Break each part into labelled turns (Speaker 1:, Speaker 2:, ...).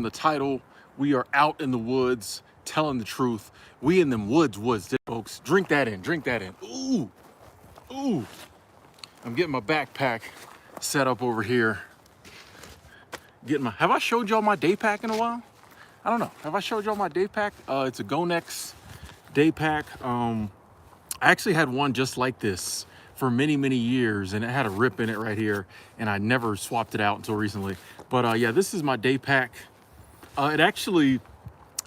Speaker 1: the title, we are out in the woods telling the truth. We in them woods, folks. Drink that in, drink that in. Ooh, ooh. I'm getting my backpack set up over here. Have I showed y'all my day pack in a while? I don't know. Have I showed y'all my day pack? It's a Gonex day pack. I actually had one just like this for many, many years, and it had a rip in it right here, and I never swapped it out until recently. But yeah, this is my day pack. It actually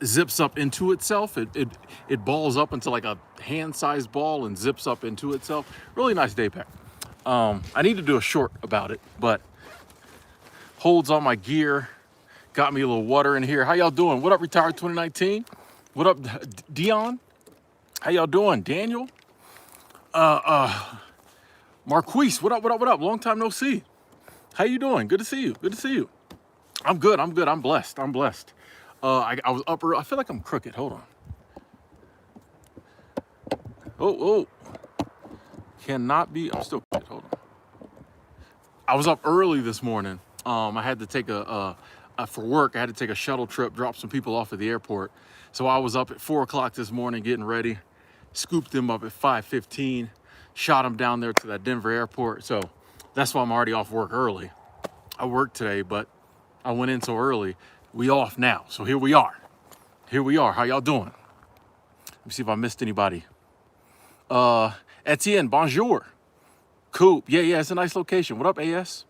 Speaker 1: zips up into itself. It balls up into like a hand-sized ball and zips up into itself. Really nice day pack. I need to do a short about it, but holds all my gear. Got me a little water in here. How y'all doing? What up, Retired 2019? What up, Dion? How y'all doing? Daniel? Marquise, what up, what up, what up? Long time no see. How you doing? Good to see you. Good to see you. I'm good. I'm good. I'm blessed. I'm blessed. I was up early. I feel like I'm crooked. Hold on. Oh. Cannot be. I'm still crooked. Hold on. I was up early this morning. I had to take for work, I had to take a shuttle trip, drop some people off at the airport. So I was up at 4 o'clock this morning getting ready, scooped them up at 5:15, shot them down there to that Denver airport. So that's why I'm already off work early. I worked today, but I went in so early. We off now. So here we are. Here we are. How y'all doing? Let me see if I missed anybody. Etienne, bonjour. Cool. Yeah, it's a nice location. What up, AS?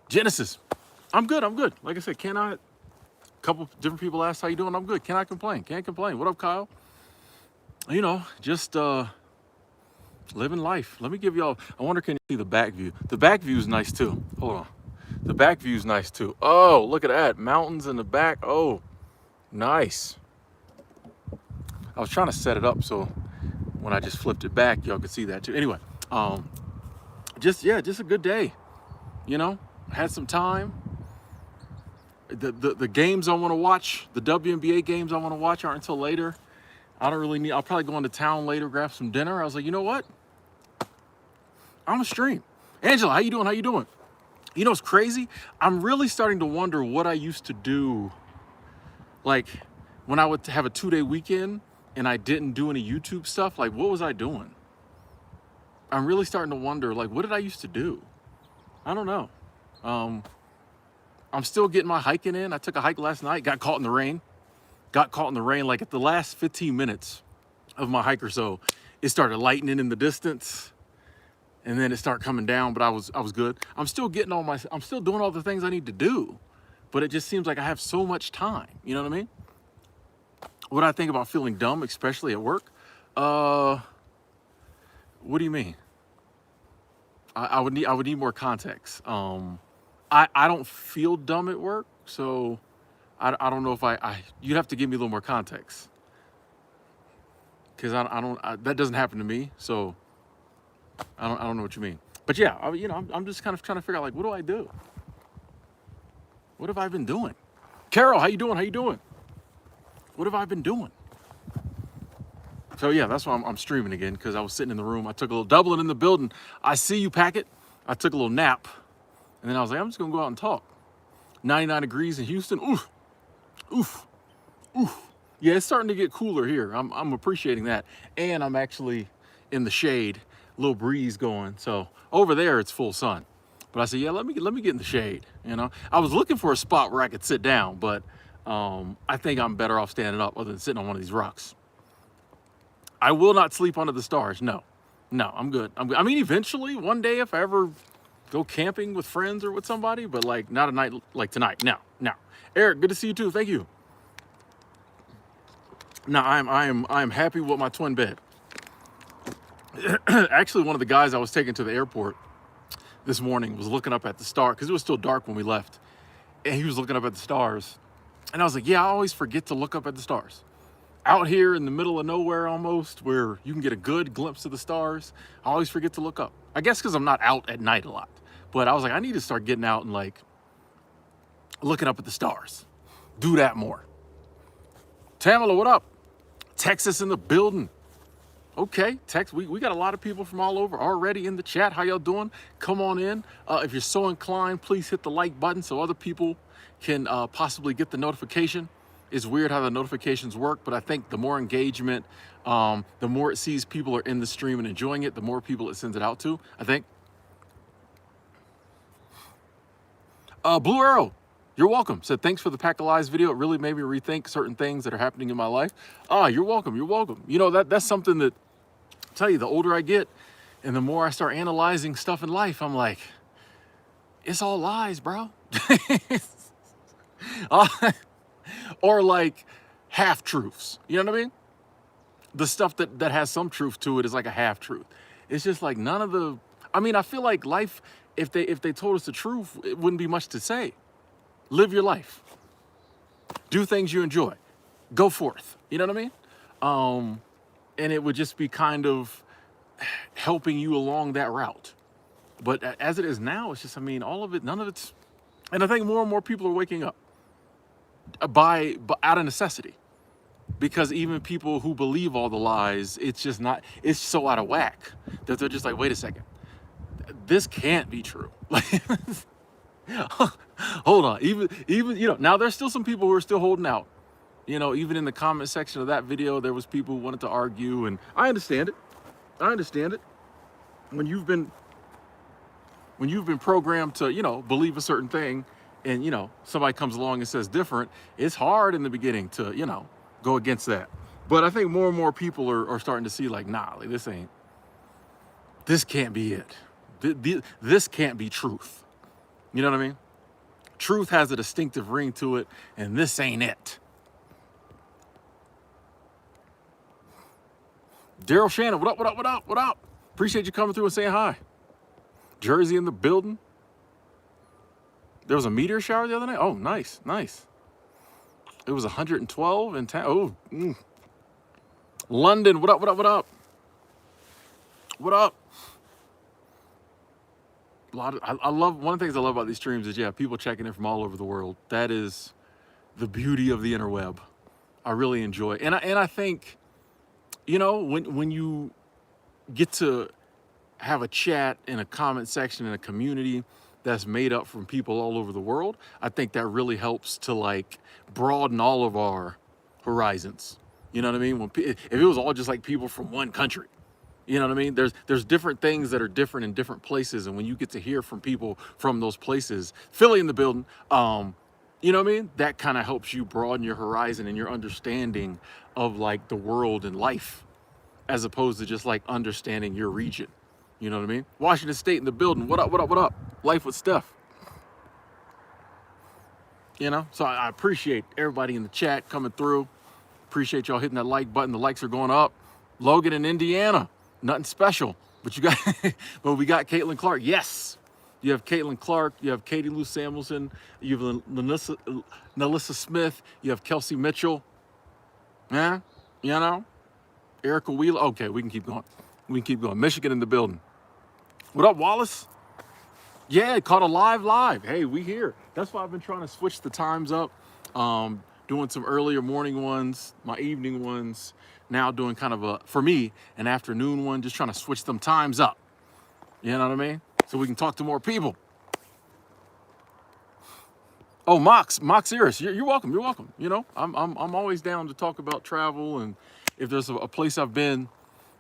Speaker 1: Genesis. I'm good. Like I said, a couple different people asked how you doing. I'm good. Cannot complain. Can't complain. What up, Kyle? You know, just living life. Let me give y'all, I wonder, can you see the back view? The back view is nice too. Hold on. The back view is nice too. Oh, look at that. Mountains in the back. Oh, nice. I was trying to set it up so when I just flipped it back, y'all could see that too. Anyway, just a good day. You know, had some time. The games I want to watch, the WNBA games I want to watch aren't until later. I don't really need, I'll probably go into town later, grab some dinner. I was like, you know what? I'm gonna stream. Angela, how you doing? How you doing? You know, it's crazy. I'm really starting to wonder what I used to do. Like when I would have a 2-day weekend and I didn't do any YouTube stuff, like what was I doing? I'm really starting to wonder, like, what did I used to do? I don't know. I'm still getting my hiking in. I took a hike last night, got caught in the rain. Like at the last 15 minutes of my hike or so, it started lightening in the distance and then it started coming down, but I was good. I'm still doing all the things I need to do, but it just seems like I have so much time. You know what I mean? What I think about feeling dumb, especially at work? What do you mean? I would need more context. I don't feel dumb at work, so I don't know if you'd have to give me a little more context, because that doesn't happen to me, so I don't know what you mean. But yeah, I'm just kind of trying to figure out, like, what do I do? What have I been doing? Carol, how you doing? How you doing? What have I been doing? So yeah, that's why I'm streaming again, because I was sitting in the room. I took a little Dublin in the building. I see you, Packet. I took a little nap, and then I was like, I'm just gonna go out and talk. 99 degrees in Houston. Oof, oof, oof. Yeah, it's starting to get cooler here. I'm appreciating that, and I'm actually in the shade, a little breeze going. So over there, it's full sun. But I said, yeah, let me get in the shade. You know, I was looking for a spot where I could sit down, but I think I'm better off standing up other than sitting on one of these rocks. I will not sleep under the stars. No, I'm good. I mean, eventually, one day, if I ever go camping with friends or with somebody, but like not a night like tonight. No. Eric, good to see you too. Thank you. Now I am happy with my twin bed. Actually, one of the guys I was taking to the airport this morning was looking up at the star, because it was still dark when we left, and he was looking up at the stars, and I was like, yeah, I always forget to look up at the stars. Out here in the middle of nowhere almost, where you can get a good glimpse of the stars, I always forget to look up. I guess because I'm not out at night a lot. But I was like, I need to start getting out and like looking up at the stars. Do that more. Tamala, what up? Texas in the building. Okay, we got a lot of people from all over already in the chat. How y'all doing? Come on in. If you're so inclined, please hit the like button so other people can possibly get the notification. It's weird how the notifications work, but I think the more engagement, the more it sees people are in the stream and enjoying it, the more people it sends it out to, I think. Blue Arrow, you're welcome. Said, thanks for the Pack of Lies video. It really made me rethink certain things that are happening in my life. You're welcome. You're welcome. You know, that's something that, I tell you, the older I get and the more I start analyzing stuff in life, I'm like, it's all lies, bro. Or like half truths. You know what I mean? The stuff that has some truth to it is like a half truth. It's just like none of the, I mean, I feel like life, if they told us the truth, it wouldn't be much to say. Live your life. Do things you enjoy. Go forth. You know what I mean? And it would just be kind of helping you along that route. But as it is now, it's just, I mean, all of it, none of it's, and I think more and more people are waking up by out of necessity. Because even people who believe all the lies, it's just not, it's so out of whack that they're just like, wait a second, this can't be true. Like, hold on, even, you know, now there's still some people who are still holding out. You know, even in the comment section of that video, there was people who wanted to argue, and I understand it. I understand it. When you've been programmed to, you know, believe a certain thing, and, you know, somebody comes along and says different, it's hard in the beginning to, you know, go against that. But I think more and more people are starting to see like, nah, like this can't be it. This can't be truth. You know what I mean? Truth has a distinctive ring to it, and this ain't it. Daryl Shannon, what up, what up, what up, what up? Appreciate you coming through and saying hi. Jersey in the building. There was a meteor shower the other night. Oh, nice, nice. It was 112 in town. Oh, London, what up, what up, what up? What up? I love, one of the things I love about these streams is, yeah, people checking in from all over the world. That is the beauty of the interweb. I really enjoy it. And I think, you know, when you get to have a chat in a comment section in a community that's made up from people all over the world, I think that really helps to like broaden all of our horizons. You know what I mean? If it was all just like people from one country, you know what I mean? There's different things that are different in different places, and when you get to hear from people from those places, Philly in the building, you know what I mean? That kind of helps you broaden your horizon and your understanding of like the world and life, as opposed to just like understanding your region. You know what I mean? Washington State in the building. What up, what up, what up? Life with Steph. You know, so I appreciate everybody in the chat coming through. Appreciate y'all hitting that like button. The likes are going up. Logan in Indiana, nothing special, but you got, but we got Caitlin Clark. Yes, you have Caitlin Clark. You have Katie Lou Samuelson. You have Nalissa Smith. You have Kelsey Mitchell. Yeah, you know, Erica Wheeler. Okay, we can keep going. We can keep going. Michigan in the building. What up, Wallace? Yeah, caught a live. Hey, we here. That's why I've been trying to switch the times up. Doing some earlier morning ones, my evening ones. Now doing kind of for me, an afternoon one, just trying to switch them times up. You know what I mean? So we can talk to more people. Oh, Mox Iris, you're welcome. You're welcome. You know, I'm always down to talk about travel, and if there's a place I've been,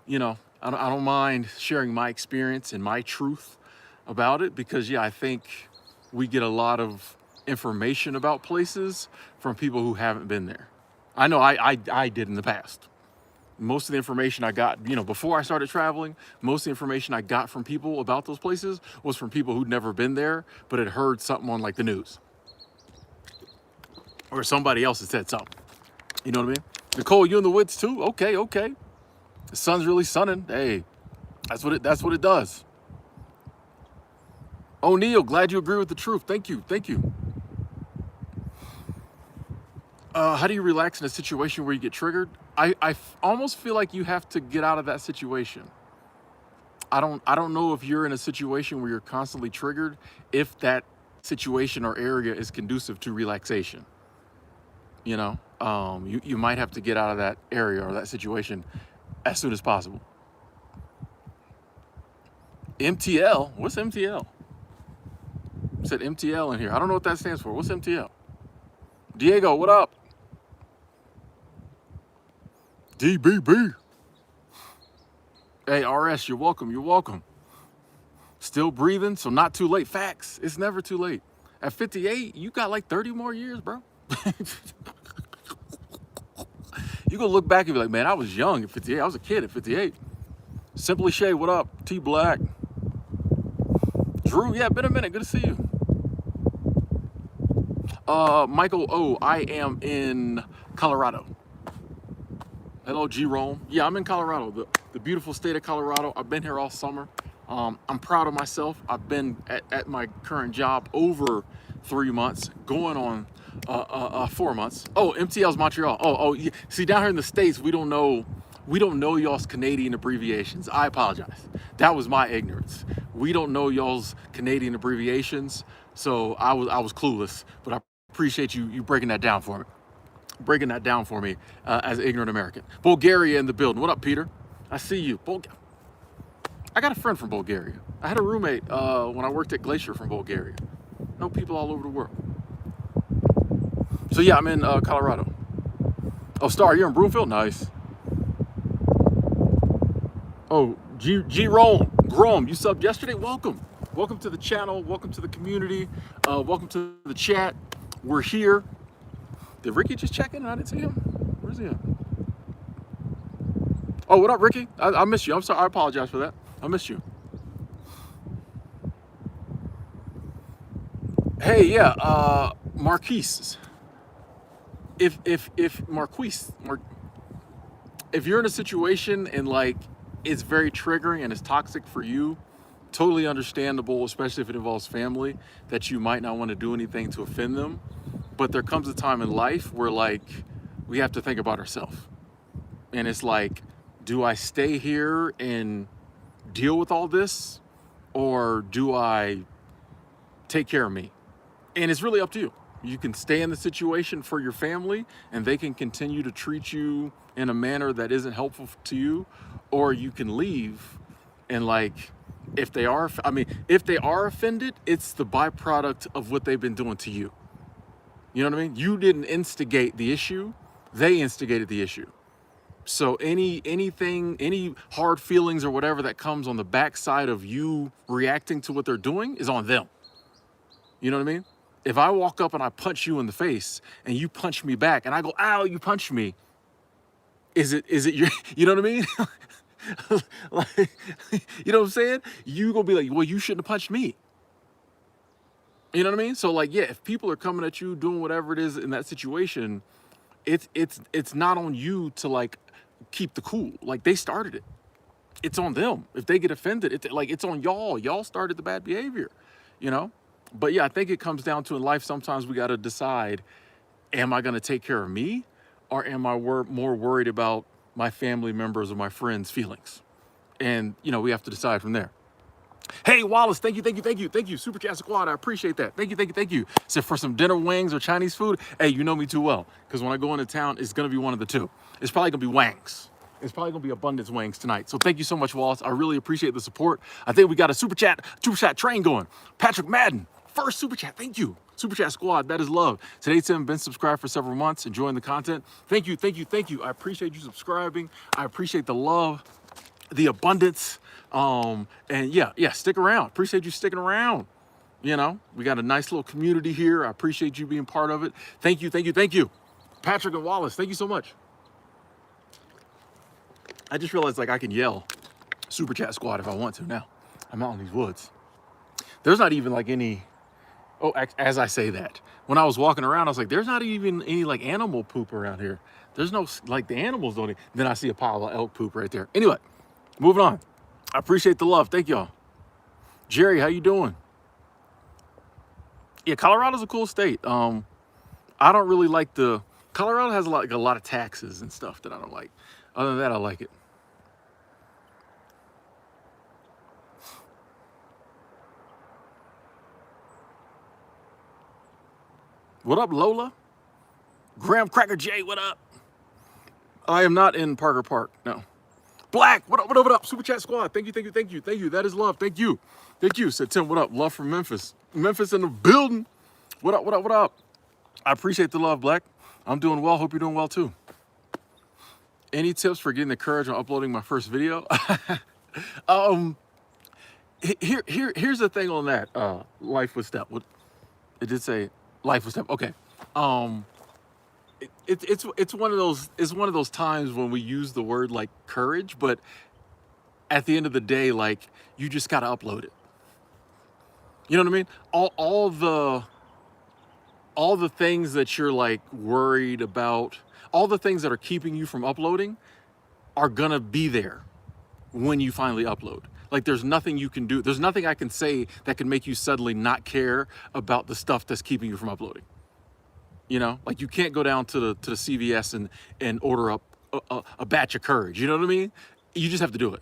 Speaker 1: you know, I don't mind sharing my experience and my truth about it, because yeah, I think we get a lot of information about places from people who haven't been there. I know I did in the past. Most of the information I got, you know, before I started traveling, most of the information I got from people about those places was from people who'd never been there, but had heard something on like the news. Or somebody else had said something. You know what I mean? Nicole, you in the woods too? Okay. The sun's really sunning. Hey, that's what it does. O'Neill, glad you agree with the truth. Thank you. How do you relax in a situation where you get triggered? I almost feel like you have to get out of that situation. I don't know if you're in a situation where you're constantly triggered, if that situation or area is conducive to relaxation. You know, you might have to get out of that area or that situation as soon as possible. MTL? What's MTL? It said MTL in here. I don't know what that stands for. What's MTL? Diego, what up? DBB. Hey, RS, you're welcome. You're welcome. Still breathing, so not too late. Facts. It's never too late. At 58, you got like 30 more years, bro. You gonna look back and be like, man, I was young at 58. I was a kid at 58. Simply Shay, what up? T Black. Drew, yeah, been a minute. Good to see you. Michael O, I am in Colorado. Hello, Jerome. Yeah, I'm in Colorado, the beautiful state of Colorado. I've been here all summer. I'm proud of myself. I've been at my current job over 3 months, going on 4 months. Oh, MTL's Montreal. Oh, yeah. See, down here in the States, we don't know y'all's Canadian abbreviations. I apologize. That was my ignorance. We don't know y'all's Canadian abbreviations, so I was clueless. But I appreciate you breaking that down for me. As an ignorant American. Bulgaria in the building. What up, Peter? I see you. I got a friend from Bulgaria. I had a roommate when I worked at Glacier from Bulgaria. Know people all over the world. So yeah, I'm in Colorado. Oh, Star, you're in Broomfield? Nice. Oh, Jerome, you subbed yesterday? Welcome. Welcome to the channel. Welcome to the community. Welcome to the chat. We're here. Did Ricky just check in? I didn't see him. Where's he at? Oh, what up, Ricky? I missed you. I'm sorry. I apologize for that. I missed you. Hey, yeah, Marquise. If you're in a situation and like it's very triggering and it's toxic for you, totally understandable, especially if it involves family, that you might not want to do anything to offend them. But there comes a time in life where like we have to think about ourselves. And it's like, do I stay here and deal with all this, or do I take care of me? And it's really up to you. You can stay in the situation for your family and they can continue to treat you in a manner that isn't helpful to you, or you can leave and like, if they are offended, it's the byproduct of what they've been doing to you. You know what I mean? You didn't instigate the issue, they instigated the issue. So any hard feelings or whatever that comes on the backside of you reacting to what they're doing is on them. You know what I mean? If I walk up and I punch you in the face and you punch me back and I go, ow, you punched me, is it your, you know what I mean? Like, you know what I'm saying? You gonna be like, well, you shouldn't have punched me. You know what I mean? So like, yeah, if people are coming at you doing whatever it is in that situation, it's not on you to like keep the cool. Like they started it. It's on them. If they get offended, it's on y'all. Y'all started the bad behavior, you know? But yeah, I think it comes down to in life, sometimes we got to decide, am I going to take care of me, or am I more worried about my family members or my friends' feelings? And, you know, we have to decide from there. Hey, Wallace, thank you. Super Chat Squad, I appreciate that. Thank you. So for some dinner wings or Chinese food, hey, you know me too well. Because when I go into town, it's going to be one of the two. It's probably going to be Wangs. It's probably going to be Abundance Wings tonight. So thank you so much, Wallace. I really appreciate the support. I think we got a Super Chat train going. Patrick Madden, first Super Chat, thank you. Super Chat Squad, that is love. Today's Tim, been subscribed for several months, enjoying the content. Thank you. I appreciate you subscribing. I appreciate the love, the abundance. And yeah, stick around. Appreciate you sticking around. You know, we got a nice little community here. I appreciate you being part of it. Thank you. Patrick and Wallace, thank you so much. I just realized like I can yell Super Chat Squad if I want to now. I'm out in these woods. There's not even like any, as I say that, when I was walking around, I was like, there's not even any like animal poop around here. There's no, like the animals don't, then I see a pile of elk poop right there. Anyway, moving on. I appreciate the love. Thank y'all. Jerry, how you doing? Yeah, Colorado's a cool state. I don't really like Colorado has a lot of taxes and stuff that I don't like. Other than that, I like it. What up, Lola? Graham Cracker J, what up? I am not in Parker Park, no. Black, what up? Super Chat Squad, thank you. That is love, thank you. Said Tim, what up? Love from Memphis. Memphis in the building. What up? I appreciate the love, Black. I'm doing well. Hope you're doing well too. Any tips for getting the courage on uploading my first video? um, here's the thing on that. Life with Step. What it did say? Life with Step. Okay. Um, it's one of those times when we use the word like courage, but at the end of the day, like you just gotta upload it. You know what I mean? All the things that you're like worried about, all the things that are keeping you from uploading are gonna be there when you finally upload. Like there's nothing you can do. There's nothing I can say that can make you suddenly not care about the stuff that's keeping you from uploading. You know, like you can't go down to the CVS and order up a batch of courage. You know what I mean? You just have to do it.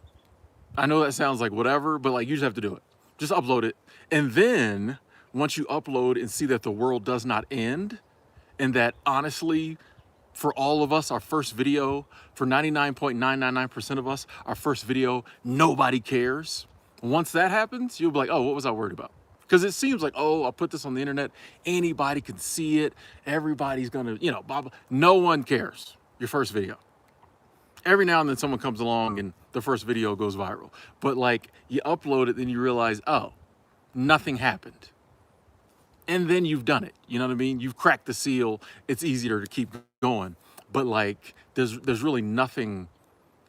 Speaker 1: I know that sounds like whatever, but like you just have to do it. Just upload it. And then once you upload and see that the world does not end, and that honestly, for all of us, our first video, for 99.999% of us, our first video, nobody cares. Once that happens, you'll be like, oh, what was I worried about? Because it seems like, oh, I'll put this on the internet, anybody can see it, everybody's gonna, you know, blah, blah. No one cares, your first video. Every now and then someone comes along and the first video goes viral. But like, you upload it, then you realize, oh, nothing happened. And then you've done it, you know what I mean? You've cracked the seal, it's easier to keep going. But like, there's really nothing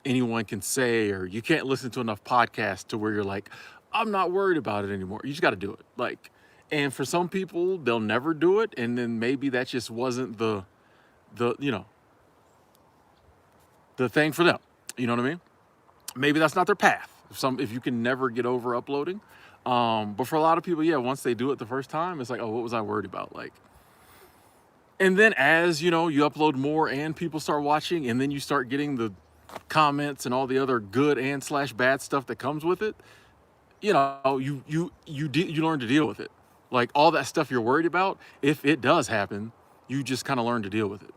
Speaker 1: anyone can say, or you can't listen to enough podcasts to where you're like, I'm not worried about it anymore. You just gotta do it. Like, and for some people, they'll never do it, and then maybe that just wasn't the you know, the thing for them. You know what I mean? Maybe that's not their path. If you can never get over uploading. But for a lot of people, yeah, once they do it the first time, it's like, oh, what was I worried about? Like, and then as you know, you upload more and people start watching, and then you start getting the comments and all the other good and / bad stuff that comes with it. You know, you learn to deal with it. Like all that stuff you're worried about, if it does happen, you just kind of learn to deal with it.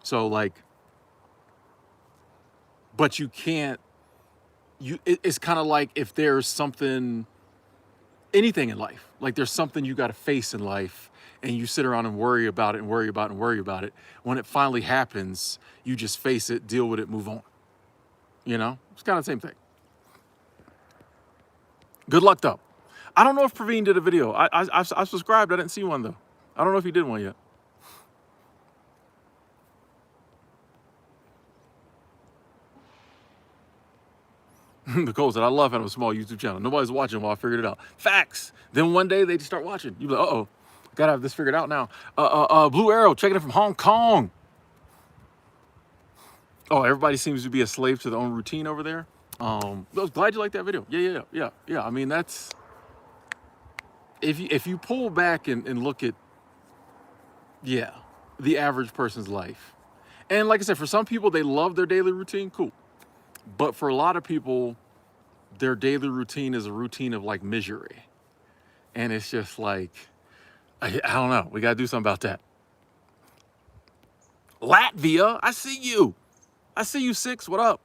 Speaker 1: So like, but you can't. It's kind of like if there's something, anything in life, like there's something you got to face in life, and you sit around and worry about it and worry about it and worry about it. When it finally happens, you just face it, deal with it, move on. You know, it's kind of the same thing. Good luck though. I don't know if Praveen did a video. I subscribed. I didn't see one though. I don't know if he did one yet. Nicole said, I love having a small YouTube channel. Nobody's watching while I figured it out. Facts. Then one day they just start watching. You be like, uh-oh, gotta have this figured out now. Blue Arrow, checking it from Hong Kong. Oh, everybody seems to be a slave to their own routine over there. I was glad you liked that video. Yeah. I mean, that's, if you pull back and look at, yeah, the average person's life. And like I said, for some people, they love their daily routine, cool. But for a lot of people, their daily routine is a routine of like misery. And it's just like, I don't know. We got to do something about that. Latvia, I see you. I see you, Six. What up?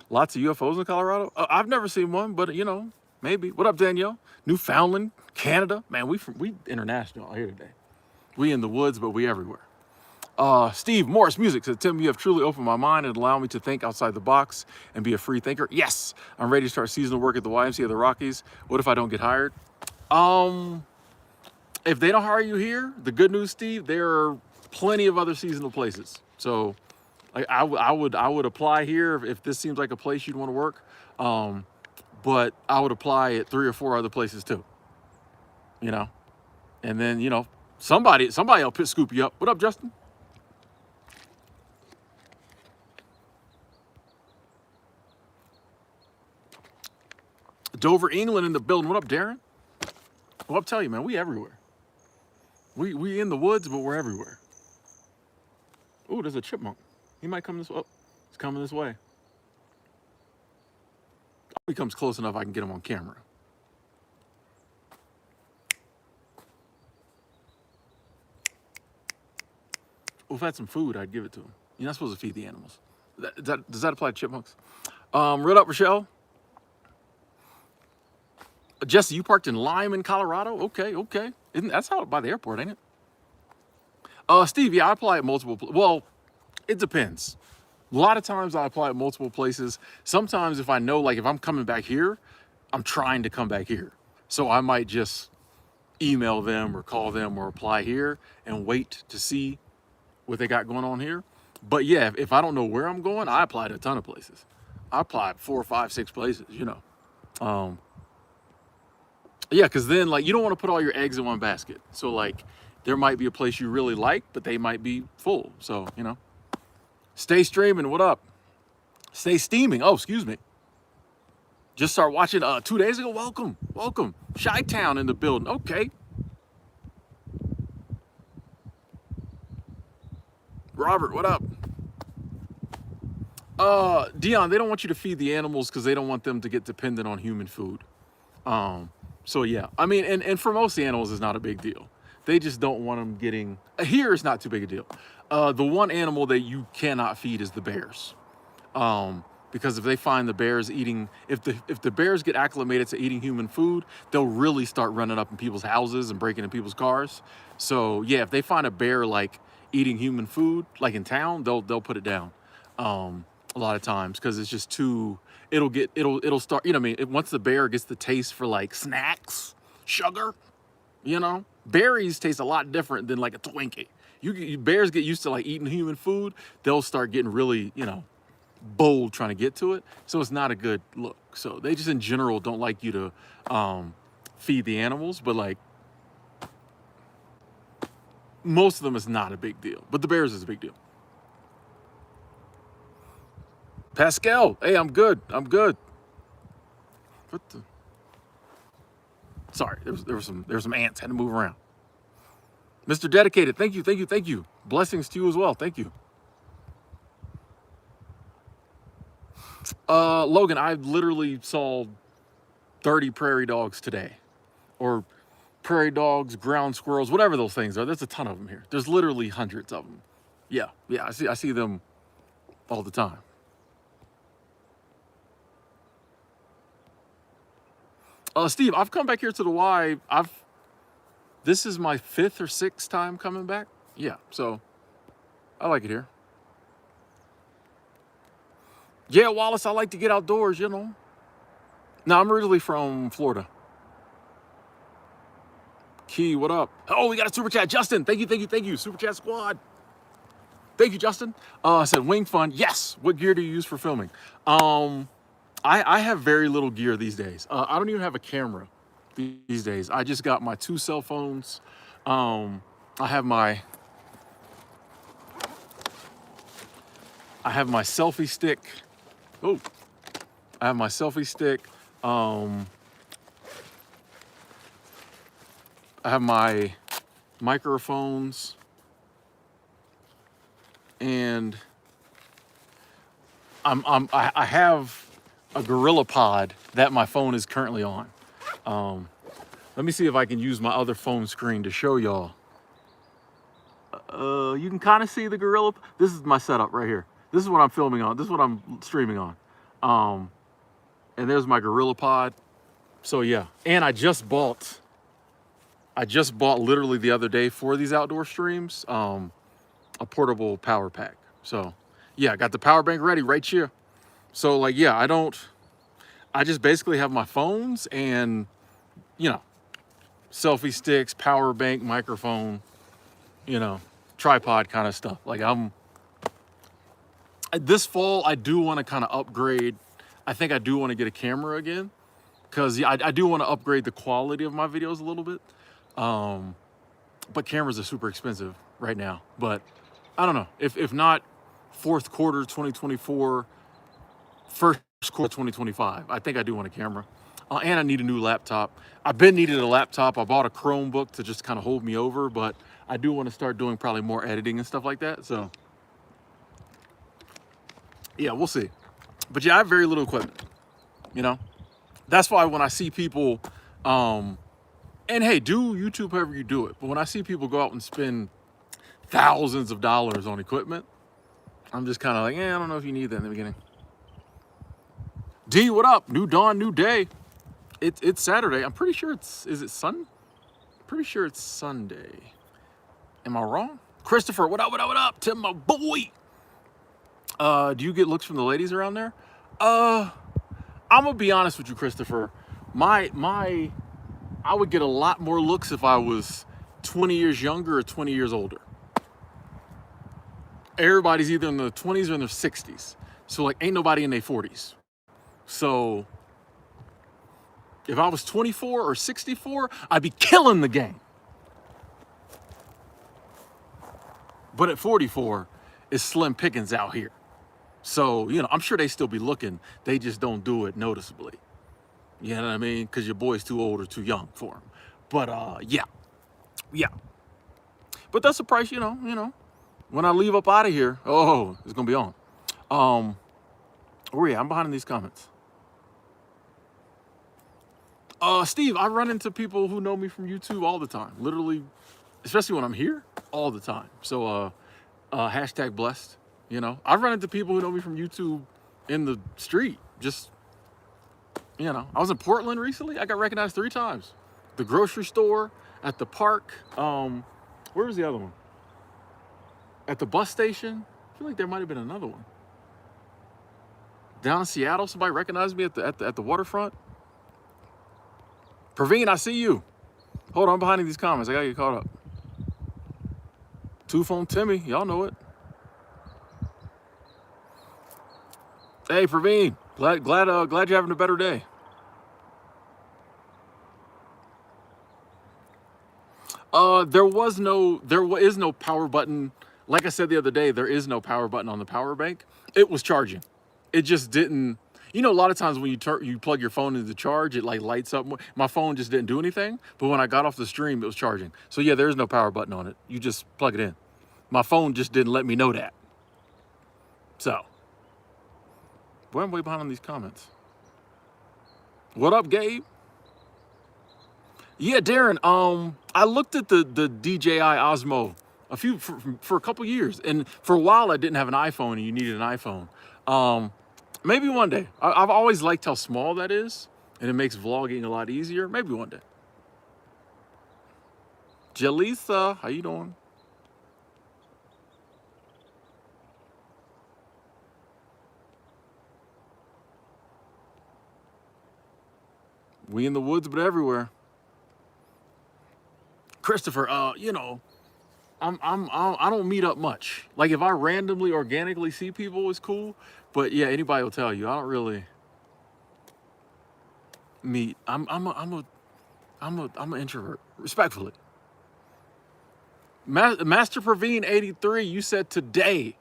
Speaker 1: Lots of UFOs in Colorado? I've never seen one, but you know, maybe. What up, Danielle? Newfoundland, Canada. Man, we international out here today. We in the woods, but we everywhere. Steve Morris Music said, Tim, you have truly opened my mind and allowed me to think outside the box and be a free thinker. Yes, I'm ready to start seasonal work at the YMCA of the Rockies. What if I don't get hired? If they don't hire you here, the good news, Steve, there are plenty of other seasonal places. So like, I would apply here if this seems like a place you'd want to work. But I would apply at 3 or 4 other places too. You know, and then, you know, somebody will scoop you up. What up, Justin? Dover, England in the building. What up, Darren? Well, I'll tell you, man, we everywhere. We in the woods, but we're everywhere. Ooh, there's a chipmunk. He might come this way. Oh, he's coming this way. If he comes close enough, I can get him on camera. Well, if I had some food, I'd give it to him. You're not supposed to feed the animals. Does that apply to chipmunks? Real up, Rochelle. Jesse, you parked in Lyman, Colorado? Okay. That's out by the airport, ain't it? Steve, yeah, I apply at multiple. Well, it depends. A lot of times I apply at multiple places. Sometimes if I know, like if I'm coming back here, I'm trying to come back here. So I might just email them or call them or apply here and wait to see what they got going on here. But yeah, if I don't know where I'm going, I apply to a ton of places. I apply at 4, 5, 6 places, you know. Um, yeah, because then like you don't want to put all your eggs in one basket. So like there might be a place you really like, but they might be full. So, you know, stay streaming. What up? Stay steaming. Oh, excuse me. Just start watching 2 days ago. Welcome. Welcome. Chi-Town in the building. Okay. Robert, what up? Dion, they don't want you to feed the animals because they don't want them to get dependent on human food. So yeah, I mean, and for most animals, it's not a big deal. They just don't want them getting, here it's not too big a deal. The one animal that you cannot feed is the bears. Because if they find the bears eating, if the bears get acclimated to eating human food, they'll really start running up in people's houses and breaking in people's cars. So yeah, if they find a bear like eating human food, like in town, they'll put it down. A lot of times because it's just too, it'll start, you know what I mean? Once the bear gets the taste for like snacks, sugar, you know, berries taste a lot different than like a Twinkie. Bears get used to like eating human food, they'll start getting really, you know, bold trying to get to it. So it's not a good look. So they just in general don't like you to feed the animals, but like most of them is not a big deal, but the bears is a big deal. Pascal, hey, I'm good. I'm good. What the? Sorry, there were some ants. Had to move around. Mr. Dedicated, thank you, thank you, thank you. Blessings to you as well. Thank you. Logan, I literally saw 30 prairie dogs today, or prairie dogs, ground squirrels, whatever those things are. There's a ton of them here. There's literally hundreds of them. Yeah, I see them all the time. Steve, I've come back here to the Y. This is my 5th or 6th time coming back. Yeah, so I like it here. Yeah, Wallace, I like to get outdoors, you know. No, I'm originally from Florida. Key, what up? Oh, we got a super chat. Justin, thank you, thank you, thank you. Super chat squad. Thank you, Justin. I said Wing Fun. Yes. What gear do you use for filming? I have very little gear these days. I don't even have a camera these days. I just got my 2 cell phones. I have my selfie stick. Oh, I have my selfie stick. I have my microphones, and I have a GorillaPod that my phone is currently on. Let me see if I can use my other phone screen to show y'all. You can kind of see the Gorilla. This is my setup right here. This is what I'm filming on. This is what I'm streaming on. And there's my GorillaPod. So yeah, and I just bought literally the other day for these outdoor streams, a portable power pack. So yeah, I got the power bank ready right here. So like, yeah, I just basically have my phones and, you know, selfie sticks, power bank, microphone, you know, tripod kind of stuff. Like this fall, I do want to kind of upgrade. I think I do want to get a camera again because yeah, I do want to upgrade the quality of my videos a little bit. But cameras are super expensive right now, but I don't know if not 4th quarter, 2024, 1st quarter, 2025. I think I do want a camera. And I need a new laptop. I've been needing a laptop. I bought a Chromebook to just kind of hold me over, but I do want to start doing probably more editing and stuff like that. So yeah, we'll see. But yeah, I have very little equipment, you know? That's why when I see people, and hey, do YouTube however you do it. But when I see people go out and spend thousands of dollars on equipment, I'm just kind of like, I don't know if you need that in the beginning. D, what up? New dawn, new day. It's Saturday. I'm pretty sure is it Sun? Pretty sure it's Sunday. Am I wrong? Christopher, what up, what up, what up? Tim, my boy. Do you get looks from the ladies around there? I'm gonna be honest with you, Christopher. My I would get a lot more looks if I was 20 years younger or 20 years older. Everybody's either in their 20s or in their 60s. So like ain't nobody in their 40s. So if I was 24 or 64, I'd be killing the game. But at 44, it's slim pickings out here. So, I'm sure they still be looking. They just don't do it noticeably. You know what I mean? Because your boy's too old or too young for him. But yeah. But that's the price, When I leave up out of here, it's gonna be on. Where are you? I'm behind in these comments. Steve, I run into people who know me from YouTube all the time. Literally, especially when I'm here, all the time. So hashtag blessed. I run into people who know me from YouTube in the street. Just, I was in Portland recently. I got recognized 3 times. The grocery store, at the park. Where was the other one? At the bus station. I feel like there might have been another one. Down in Seattle, somebody recognized me at the waterfront. Praveen, I see you. Hold on, I'm behind these comments. I gotta get caught up. Two Phone Timmy, y'all know it. Hey, Praveen, glad you're having a better day. There is no power button. Like I said the other day, there is no power button on the power bank. It was charging. It just didn't. A lot of times when you plug your phone into the charge, it like lights up. My phone just didn't do anything. But when I got off the stream, it was charging. So yeah, there is no power button on it. You just plug it in. My phone just didn't let me know that. So, boy, I'm way behind on these comments. What up, Gabe? Yeah, Darren. I looked at the DJI Osmo for a couple years, and for a while I didn't have an iPhone, and you needed an iPhone. Maybe one day. I've always liked how small that is, and it makes vlogging a lot easier. Maybe one day. Jaleesa, how you doing? We in the woods, but everywhere. Christopher, I don't meet up much. Like if I randomly, organically see people, it's cool. But yeah, anybody will tell you I don't really meet. I'm an introvert, respectfully. Master Praveen 83, you said today.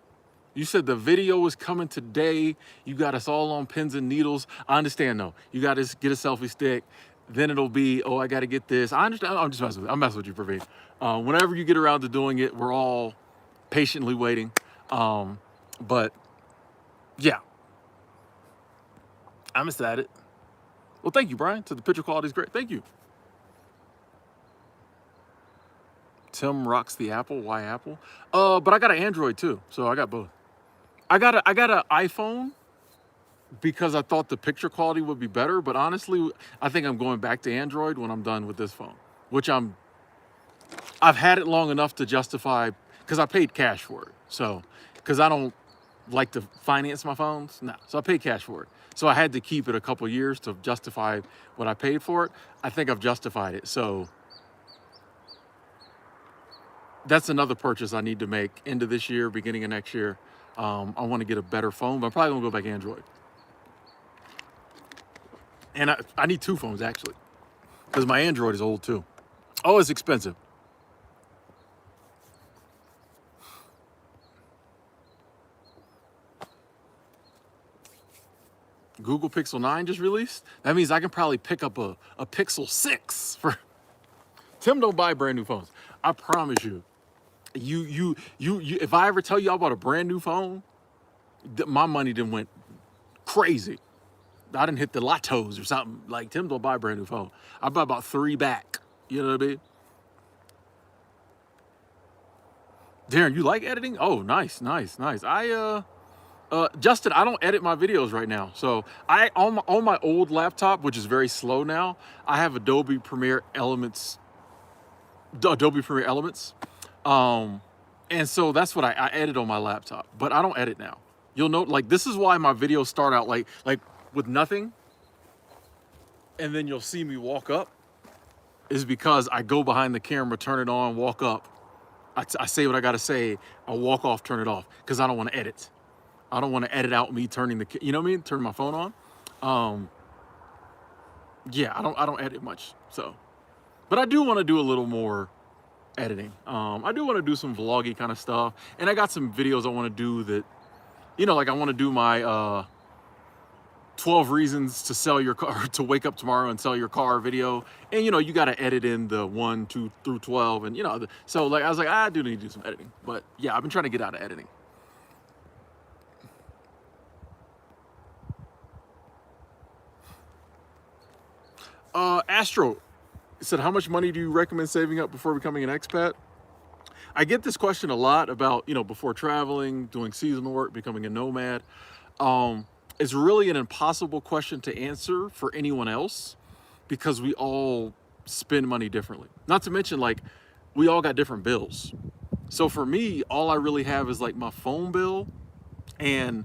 Speaker 1: You said the video was coming today. You got us all on pins and needles. I understand though. You got to get a selfie stick. Then it'll be, I got to get this. I understand. I'm just messing with you. I'm messing with you, Praveen. Whenever you get around to doing it, we're all patiently waiting. But yeah, I'm excited. Well, thank you, Brian. So the picture quality is great. Thank you. Tim rocks the Apple. Why Apple? But I got an Android too, so I got both. I got an iPhone because I thought the picture quality would be better. But honestly, I think I'm going back to Android when I'm done with this phone, which I've had it long enough to justify, because I paid cash for it. So, because I don't like to finance my phones. No, so I paid cash for it. So I had to keep it a couple years to justify what I paid for it. I think I've justified it. So that's another purchase I need to make into this year, beginning of next year. I want to get a better phone, but I'm probably gonna go back Android. And I need 2 phones actually, because my Android is old too. Oh, it's expensive. Google Pixel 9 just released. That means I can probably pick up a Pixel 6 for. Tim don't buy brand new phones. I promise you. You if I ever tell you I bought a brand new phone, my money then went crazy. I didn't hit the lottos or something. Like, Tim don't buy a brand new phone. I buy about 3 back. You know what I mean? Darren, you like editing? Oh, nice. Justin, I don't edit my videos right now. So on my old laptop, which is very slow now, I have Adobe Premiere Elements. And so that's what I edit on my laptop, but I don't edit now. You'll note, like, this is why my videos start out like with nothing, and then you'll see me walk up, is because I go behind the camera, turn it on, walk up. I say what I gotta say, I walk off, turn it off, because I don't want to edit. I don't want to edit out me turning the, you know what I mean? Turn my phone on. Yeah, I don't edit much, so. But I do want to do a little more editing. I do want to do some vloggy kind of stuff, and I got some videos I want to do that, you know, like I want to do my 12 reasons to sell your car, to wake up tomorrow and sell your car video. And you know, you got to edit in the 1, 2 through 12, and you know, so like I was like, I do need to do some editing. But yeah, I've been trying to get out of editing. Astro said, how much money do you recommend saving up before becoming an expat? I get this question a lot about, you know, before traveling, doing seasonal work, becoming a nomad. It's really an impossible question to answer for anyone else, because we all spend money differently. Not to mention, like, we all got different bills. So for me, all I really have is like my phone bill and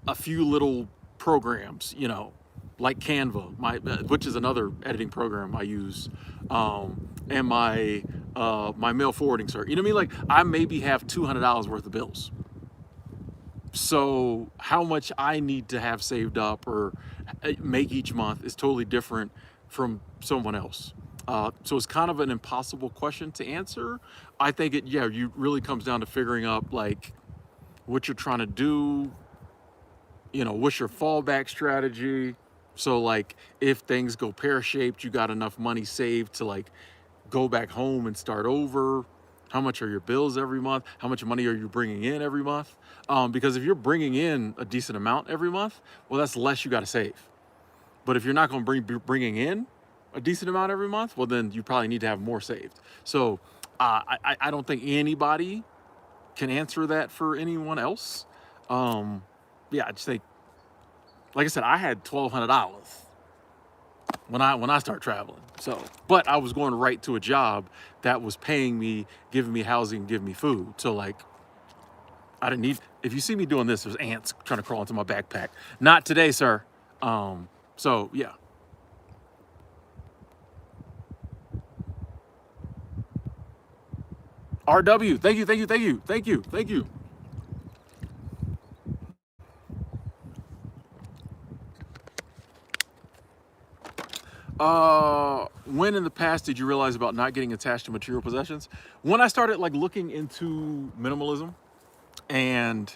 Speaker 1: a few little programs, you know, like Canva, which is another editing program I use, and my mail forwarding service. You know what I mean? Like, I maybe have $200 worth of bills. So how much I need to have saved up or make each month is totally different from someone else. So it's kind of an impossible question to answer. I think it, yeah, you really comes down to figuring out like what you're trying to do, you know, what's your fallback strategy. So like if things go pear-shaped, you got enough money saved to like go back home and start over. How much are your bills every month? How much money are you bringing in every month? Because if you're bringing in a decent amount every month, well, that's less you got to save. But if you're not going to be bringing in a decent amount every month, well, then you probably need to have more saved. So I don't think anybody can answer that for anyone else. Yeah, I just think, like I said, I had $1,200 when I start traveling. So, but I was going right to a job that was paying me, giving me housing, giving me food. So like, I didn't need, if you see me doing this, there's ants trying to crawl into my backpack. Not today, sir. So yeah. RW, thank you, thank you, thank you, thank you, thank you. When in the past did you realize about not getting attached to material possessions? When I started like looking into minimalism, and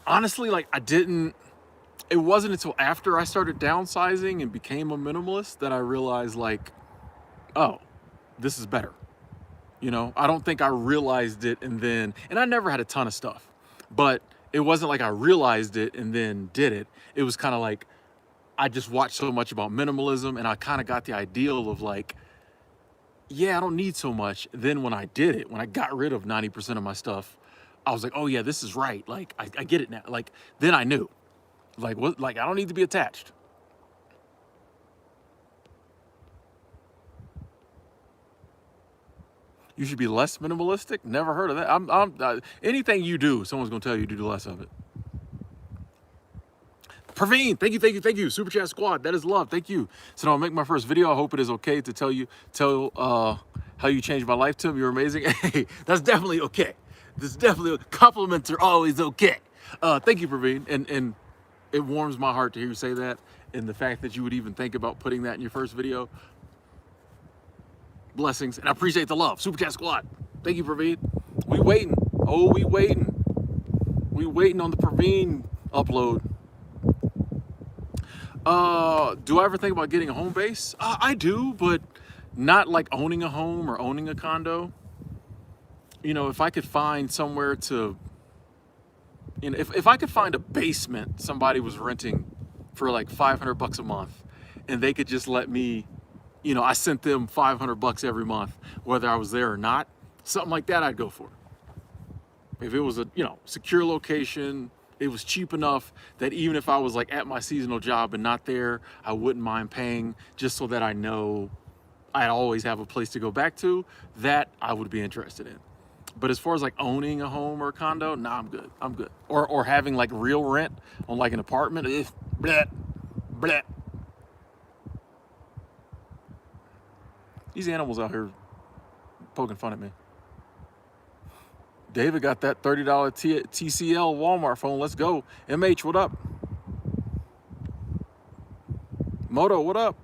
Speaker 1: honestly, like it wasn't until after I started downsizing and became a minimalist that I realized like, oh, this is better. You know, I don't think I realized it and I never had a ton of stuff, but it wasn't like I realized it and then did it. It was kind of like, I just watched so much about minimalism and I kind of got the ideal of like, yeah, I don't need so much. Then when I did it, when I got rid of 90% of my stuff, I was like, oh yeah, this is right. Like, I get it now. Like, then I knew, like, what, like, I don't need to be attached. You should be less minimalistic. Never heard of that. Anything you do, someone's gonna tell you to do less of it. Praveen, thank you, thank you, thank you. Super Chat Squad, that is love, thank you. So I'll make my first video. I hope it is okay to tell how you changed my life, Tim. You're amazing. Hey, that's definitely okay. That's definitely, compliments are always okay. Thank you, Praveen. And it warms my heart to hear you say that. And the fact that you would even think about putting that in your first video. Blessings, and I appreciate the love. Super Chat Squad, thank you, Praveen. We waiting. Oh, we waiting. We waiting on the Praveen upload. Do I ever think about getting a home base? I do, but not like owning a home or owning a condo. You know, if I could find somewhere to, you know, if I could find a basement somebody was renting for like $500 a month, and they could just let me, you know, I sent them $500 every month, whether I was there or not, something like that, I'd go for. If it was a, you know, secure location, it was cheap enough that even if I was like at my seasonal job and not there, I wouldn't mind paying, just so that I know I'd always have a place to go back to, that I would be interested in. But as far as like owning a home or a condo, nah, I'm good. I'm good. Or having like real rent on like an apartment, bleh, bleh. These animals out here poking fun at me. David got that $30 TCL Walmart phone. Let's go. MH, what up? Moto, what up?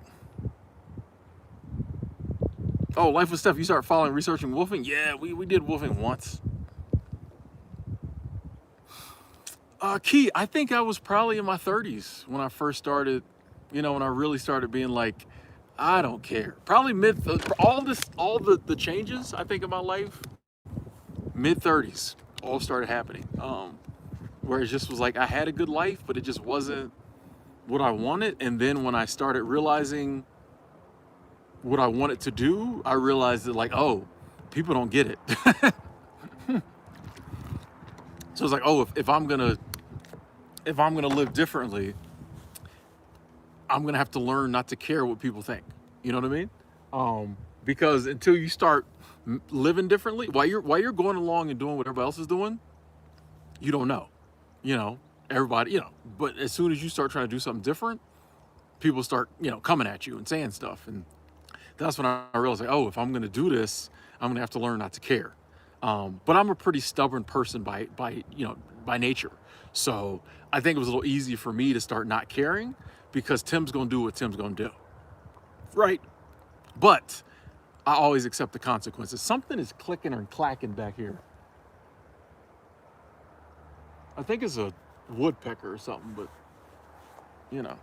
Speaker 1: Oh, Life with Steph, you start following researching wolfing? Yeah, we did wolfing once. Key, I think I was probably in my 30s when I first started, when I really started being like, I don't care. Probably all the changes I think in my life, mid 30s, all started happening. Where it just was like I had a good life, but it just wasn't what I wanted. And then when I started realizing what I wanted to do, I realized that like, oh, people don't get it. So it's like, oh, if I'm gonna live differently, I'm gonna have to learn not to care what people think. You know what I mean? Because until you start living differently, while you're going along and doing what everybody else is doing, you don't know. Everybody, But as soon as you start trying to do something different, people start, coming at you and saying stuff, and that's when I realized, like, oh, if I'm gonna do this, I'm gonna have to learn not to care. But I'm a pretty stubborn person by nature. So I think it was a little easy for me to start not caring because Tim's gonna do what Tim's gonna do, right? But I always accept the consequences. Something is clicking or clacking back here. I think it's a woodpecker or something, but you know,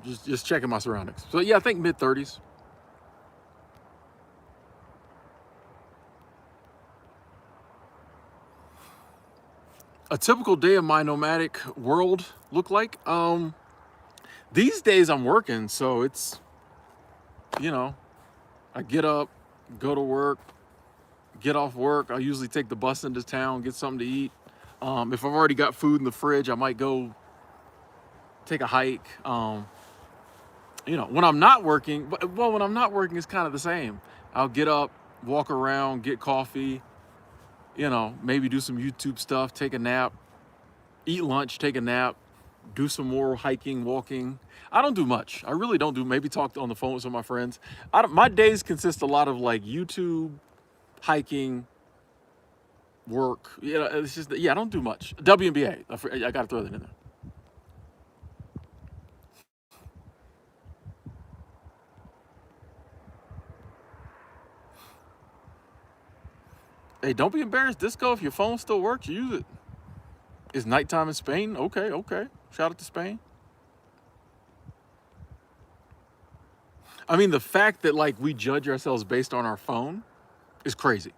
Speaker 1: just checking my surroundings. So yeah, I think mid 30s. A typical day of my nomadic world look like? These days I'm working, so it's, I get up, go to work, get off work. I usually take the bus into town, get something to eat. If I've already got food in the fridge, I might go take a hike. When I'm not working, when I'm not working, it's kind of the same. I'll get up, walk around, get coffee, maybe do some YouTube stuff, take a nap, eat lunch, take a nap, do some more hiking, walking. I don't do much. I really don't do. Maybe talk on the phone with some of my friends. My days consist a lot of like YouTube, hiking, work. It's just I don't do much. WNBA. I got to throw that in there. Hey, don't be embarrassed. Disco, if your phone still works, use it. It's nighttime in Spain. Okay. Shout out to Spain. I mean, the fact that like we judge ourselves based on our phone is crazy.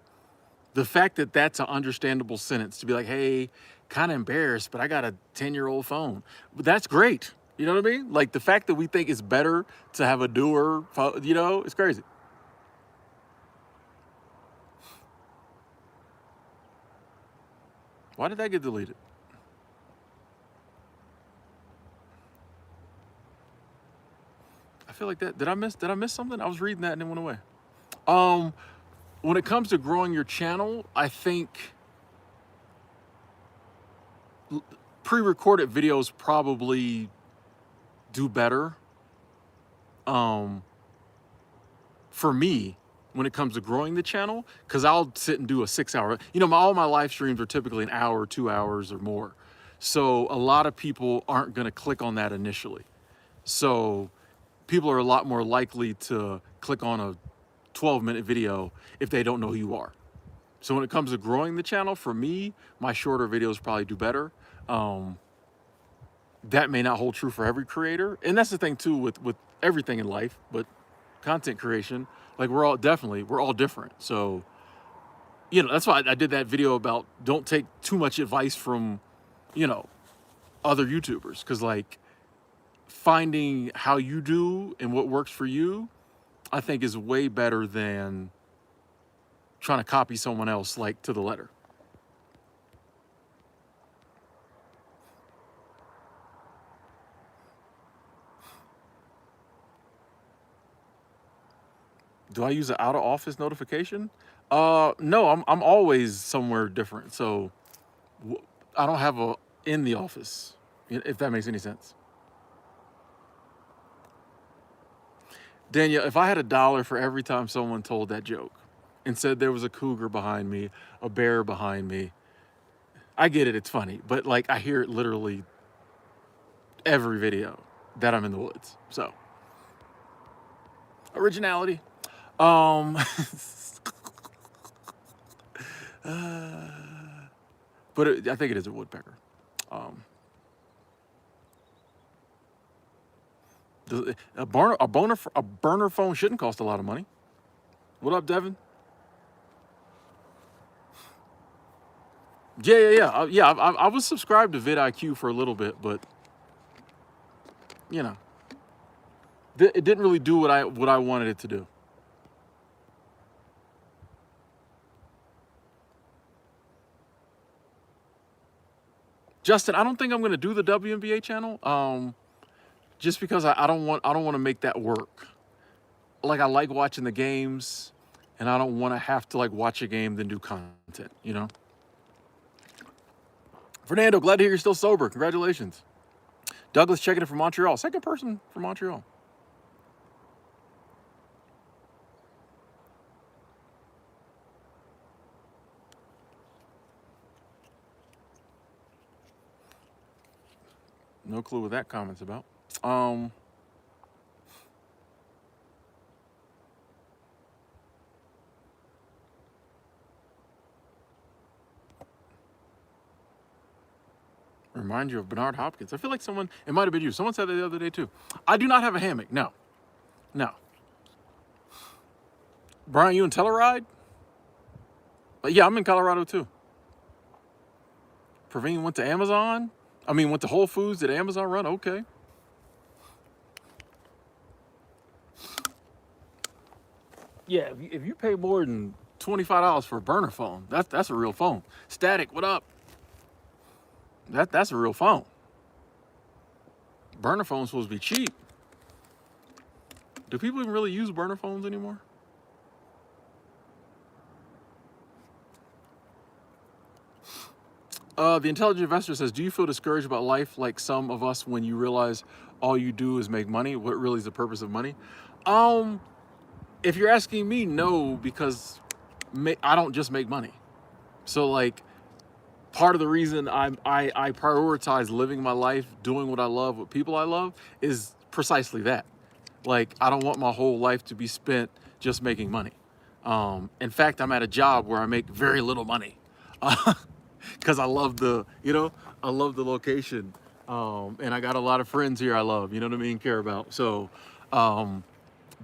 Speaker 1: The fact that that's an understandable sentence to be like, hey, kind of embarrassed, but I got a 10-year-old phone. But that's great. You know what I mean? Like the fact that we think it's better to have a newer phone, it's crazy. Why did that get deleted? I feel like that. Did I miss something? I was reading that and it went away. When it comes to growing your channel, I think pre-recorded videos probably do better. For me, when it comes to growing the channel, because I'll sit and do a 6-hour. All my live streams are typically an hour, 2 hours, or more. So a lot of people aren't going to click on that initially. So people are a lot more likely to click on a 12-minute video if they don't know who you are. So when it comes to growing the channel, for me, my shorter videos probably do better. That may not hold true for every creator. And that's the thing too with everything in life, but content creation, like we're all different. So, that's why I did that video about don't take too much advice from, other YouTubers. Cause like finding how you do and what works for you, I think is way better than trying to copy someone else like to the letter. Do I use an out of office notification? No, I'm always somewhere different. So w- I don't have a in the office, if that makes any sense. Danielle, if I had $1 for every time someone told that joke and said there was a cougar behind me, a bear behind me, I get it, it's funny, but like I hear it literally every video that I'm in the woods. So originality. Um, but I think it is a woodpecker. Um, a burner phone shouldn't cost a lot of money. What up, Devin? Yeah. I was subscribed to vidIQ for a little bit, but you know, it didn't really do what I wanted it to do. Justin, I don't think I'm gonna do the WNBA channel. Just because I don't want to make that work. Like I like watching the games, and I don't want to have to like watch a game then do content. You know. Fernando, glad to hear you're still sober. Congratulations. Douglas checking in from Montreal. Second person from Montreal. No clue what that comment's about. Um, Remind you of Bernard Hopkins. I feel like it might have been you. Someone said that the other day too. I do not have a hammock. No. No. Brian, you in Telluride? But yeah, I'm in Colorado too. Praveen went to Amazon. I mean, went to Whole Foods. Did Amazon run? Okay. Yeah, if you pay more than $25 for a burner phone, that's a real phone. Static, what up? That's a real phone. Burner phone's supposed to be cheap. Do people even really use burner phones anymore? The intelligent investor says, "Do you feel discouraged about life like some of us when you realize all you do is make money? What really is the purpose of money?" Um, if you're asking me, no, because I don't just make money. So like, part of the reason I prioritize living my life, doing what I love, with people I love, is precisely that. Like, I don't want my whole life to be spent just making money. In fact, I'm at a job where I make very little money because I love I love the location, and I got a lot of friends here I love. You know what I mean? Care about. So um,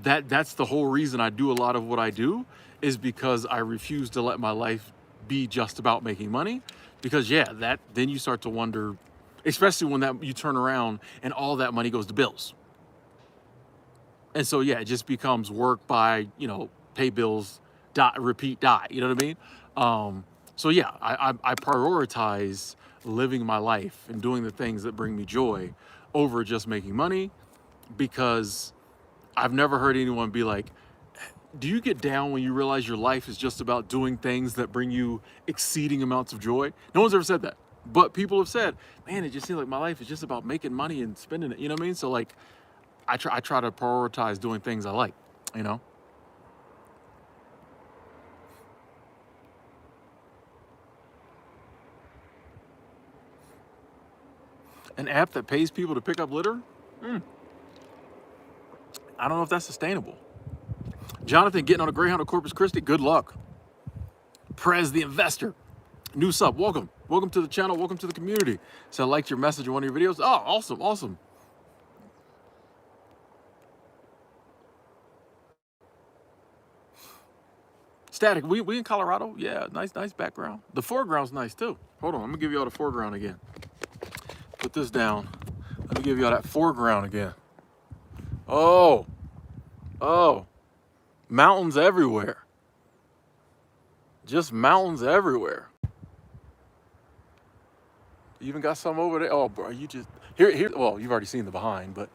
Speaker 1: that's the whole reason I do a lot of what I do, is because I refuse to let my life be just about making money. Because yeah, that then you start to wonder, especially when that you turn around and all that money goes to bills. And so yeah, it just becomes work by, pay bills, die, repeat, die. You know what I mean? So yeah, I prioritize living my life and doing the things that bring me joy over just making money, because I've never heard anyone be like, do you get down when you realize your life is just about doing things that bring you exceeding amounts of joy? No one's ever said that. But people have said, man, it just seems like my life is just about making money and spending it. You know what I mean? So like, I try to prioritize doing things I like, you know? An app that pays people to pick up litter? I don't know if that's sustainable. Jonathan getting on a Greyhound of Corpus Christi, good luck. Prez the investor, new sub, welcome. Welcome to the channel, welcome to the community. So I liked your message in one of your videos. Oh, awesome, awesome. Static, we in Colorado? Yeah, nice background. The foreground's nice too. Hold on, I'm gonna give you all the foreground again. Put this down. Let me give you all that foreground again. Oh, oh, mountains everywhere. Just mountains everywhere. You even got some over there. Oh, bro, you just here. Well, you've already seen the behind, but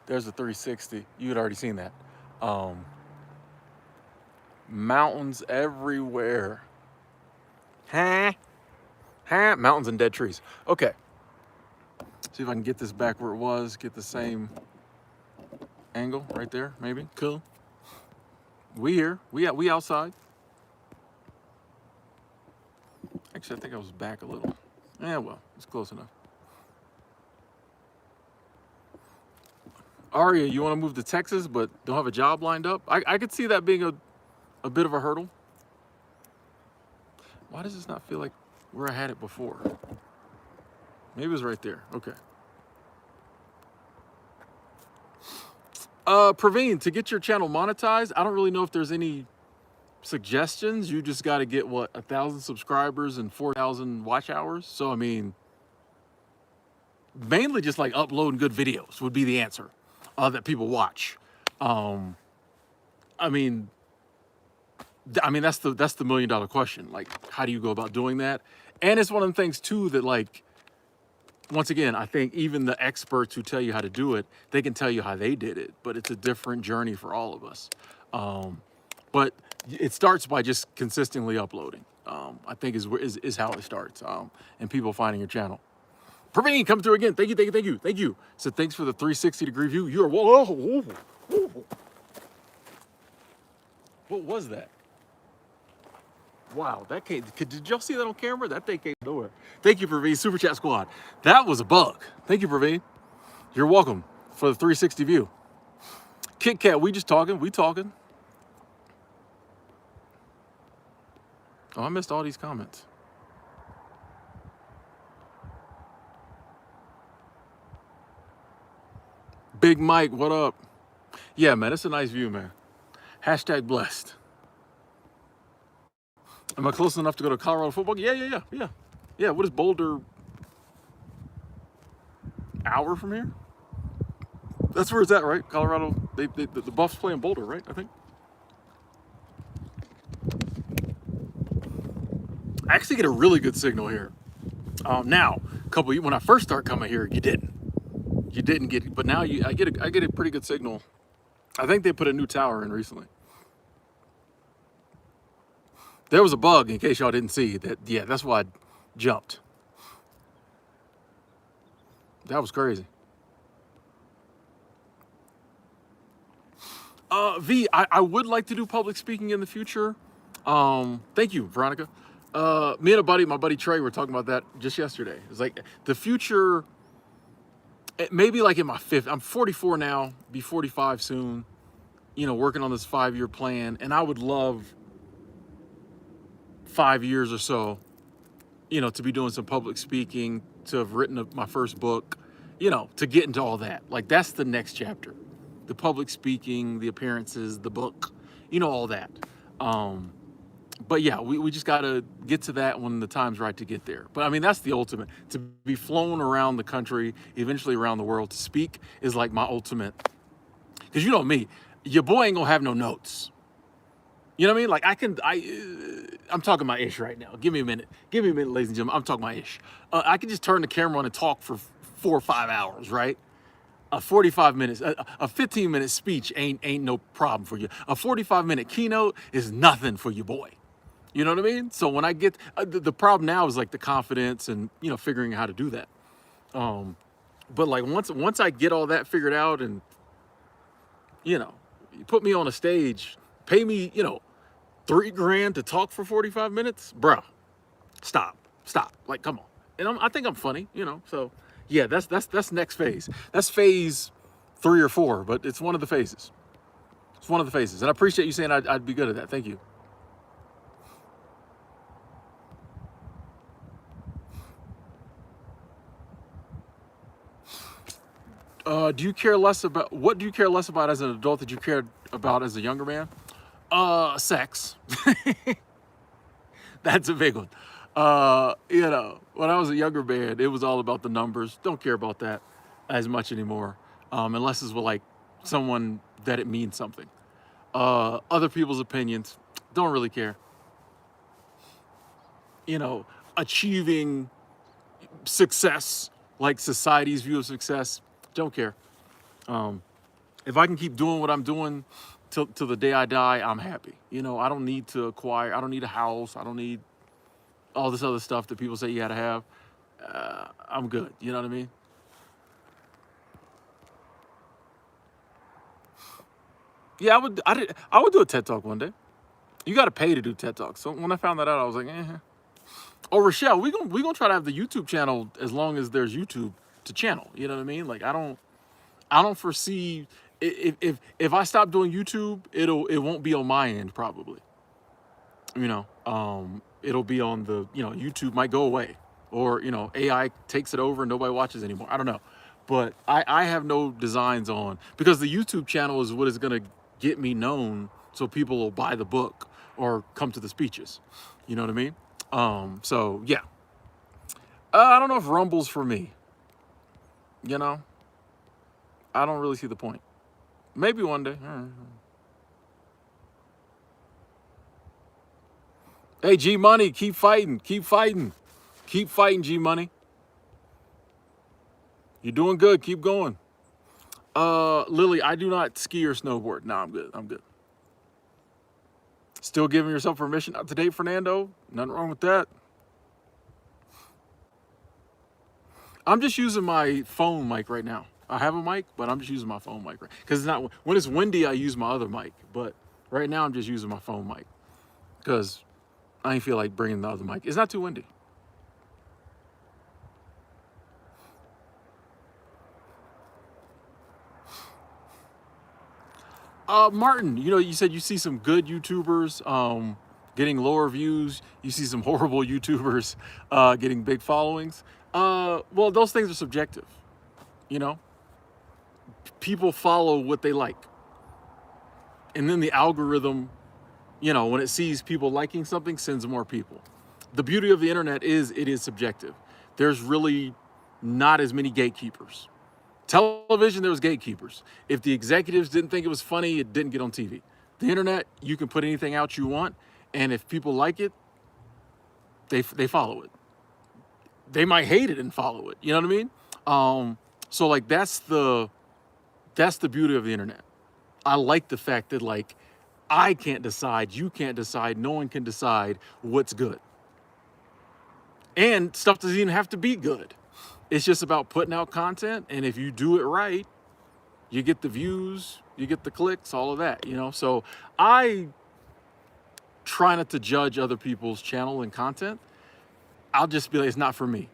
Speaker 1: there's a 360. You had already seen that. Um, Mountains everywhere. Huh? Huh? Mountains and dead trees. Okay. See if I can get this back where it was. Get the same angle right there, maybe. Cool. We here. We outside. Actually, I think I was back a little. Yeah, well, it's close enough. Aria, you want to move to Texas but don't have a job lined up? I could see that being a bit of a hurdle. Why does this not feel like where I had it before? Maybe it was right there. Okay. Praveen, to get your channel monetized, I don't really know if there's any suggestions. You just got to get, what, 1,000 subscribers and 4,000 watch hours? So, I mean, mainly just like uploading good videos would be the answer that people watch. I mean, that's the $1 million question. Like, how do you go about doing that? And it's one of the things too that, like, once again, I think even the experts who tell you how to do it, they can tell you how they did it, but it's a different journey for all of us. But it starts by just consistently uploading. I think is how it starts. And people finding your channel. Praveen, come through again. Thank you. So thanks for the 360-degree view. You're whoa. What was that? Wow, that came. Did y'all see that on camera? That thing came nowhere. Thank you, Praveen. Super Chat Squad. That was a bug. Thank you, Praveen. You're welcome for the 360 view. Kit Kat, we just talking. We talking. Oh, I missed all these comments. Big Mike, what up? Yeah, man, it's a nice view, man. Hashtag blessed. Am I close enough to go to Colorado football? Yeah. What is Boulder? Hour from here? That's where it's at, right? Colorado. The Buffs play in Boulder, right? I think. I actually get a really good signal here. Now, when I first start coming here, you didn't get it, but now I get a pretty good signal. I think they put a new tower in recently. There was a bug, in case y'all didn't see that. Yeah, that's why I jumped. That was crazy. V, I would like to do public speaking in the future. Thank you, Veronica. Me and my buddy Trey, were talking about that just yesterday. It's like the future, maybe like in my I'm 44 now, be 45 soon, working on this 5-year plan. And I would love 5 years or so, to be doing some public speaking, to have written my first book, to get into all that. Like, that's the next chapter. The public speaking, the appearances, the book, all that. But yeah, we just got to get to that when the time's right to get there. But I mean, that's the ultimate. To be flown around the country, eventually around the world, to speak is like my ultimate. Because you know me, your boy ain't gonna have no notes. You know what I mean? Like I'm talking my ish right now. Give me a minute, ladies and gentlemen. I'm talking my ish. I can just turn the camera on and talk for 4 or 5 hours, right? A 45 minutes, a 15-minute speech ain't no problem for you. A 45-minute keynote is nothing for your boy. You know what I mean? So when I get, the problem now is like the confidence and, figuring out how to do that. But like once I get all that figured out and, you put me on a stage, pay me, $3,000 to talk for 45 minutes, bro, stop. Like, come on. And I think I'm funny, so yeah, that's next phase. That's phase 3 or 4, but it's one of the phases. It's one of the phases. And I appreciate you saying I'd be good at that. Thank you. What do you care less about as an adult that you cared about as a younger man? Sex. That's a big one. When I was a younger man, it was all about the numbers. Don't care about that as much anymore. Unless it's with like someone that it means something. Other people's opinions, don't really care. Achieving success, like society's view of success, don't care. If I can keep doing what I'm doing, till the day I die, I'm happy. You know, I don't need to acquire. I don't need a house. I don't need all this other stuff that people say you got to have. I'm good. You know what I mean? Yeah, I would do a TED Talk one day. You got to pay to do TED Talks. So when I found that out, I was like, eh. Oh, Rochelle, we gonna try to have the YouTube channel as long as there's YouTube to channel. You know what I mean? Like I don't foresee if I stop doing YouTube, it won't be on my end probably. You know, it'll be on the, you know, YouTube might go away, or you know, AI takes it over and nobody watches anymore. I don't know, but I have no designs on, because the YouTube channel is what is gonna get me known, so people will buy the book or come to the speeches. You know what I mean? So yeah, I don't know if Rumble's for me. You know, I don't really see the point. Maybe one day. Hey, G Money, keep fighting, keep fighting, keep fighting, G Money. You're doing good. Keep going. Lily, I do not ski or snowboard. No, I'm good. I'm good. Still giving yourself permission up to date, Fernando. Nothing wrong with that. I'm just using my phone mic right now. I have a mic, but I'm just using my phone mic right, because it's not, when it's windy, I use my other mic. But right now, I'm just using my phone mic because I ain't feel like bringing the other mic. It's not too windy. Martin, you know, you said you see some good YouTubers getting lower views. You see some horrible YouTubers getting big followings. Well, those things are subjective. You know, people follow what they like, and then the algorithm, you know, when it sees people liking something, sends more people. The beauty of the internet is it is subjective. There's really not as many gatekeepers. Television, there was gatekeepers. If the executives didn't think it was funny, it didn't get on TV. The internet, you can put anything out you want, and if people like it, they follow it. They might hate it and follow it. You know what I mean? So like that's the beauty of the internet. I like the fact that like I can't decide, you can't decide, no one can decide what's good. And stuff doesn't even have to be good. It's just about putting out content, and if you do it right, you get the views, you get the clicks, all of that, you know? So I try not to judge other people's channel and content. I'll just be like, it's not for me,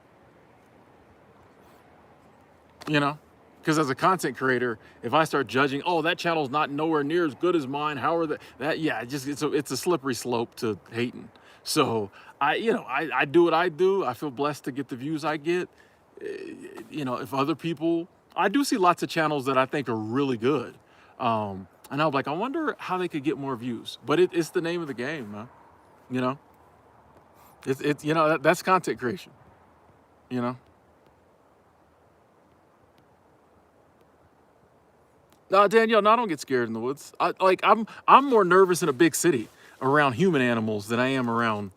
Speaker 1: you know? Because as a content creator, if I start judging, oh, that channel's not nowhere near as good as mine, how are that yeah, it's a slippery slope to hating. So I do what I do. I feel blessed to get the views I get. You know, if other people, I do see lots of channels that I think are really good. And I'm like, I wonder how they could get more views. But it's the name of the game, man. You know, it's you know, that's content creation. You know. No, Danielle, no, I don't get scared in the woods. I'm more nervous in a big city around human animals than I am around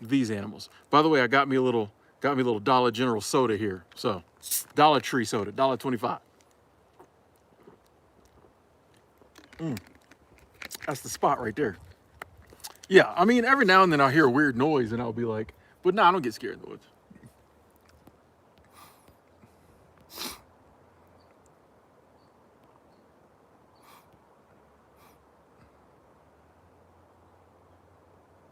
Speaker 1: these animals. By the way, I got me a little Dollar General soda here. So, Dollar Tree soda, $1.25. That's the spot right there. Yeah, I mean, every now and then I'll hear a weird noise and I'll be like, but no, I don't get scared in the woods.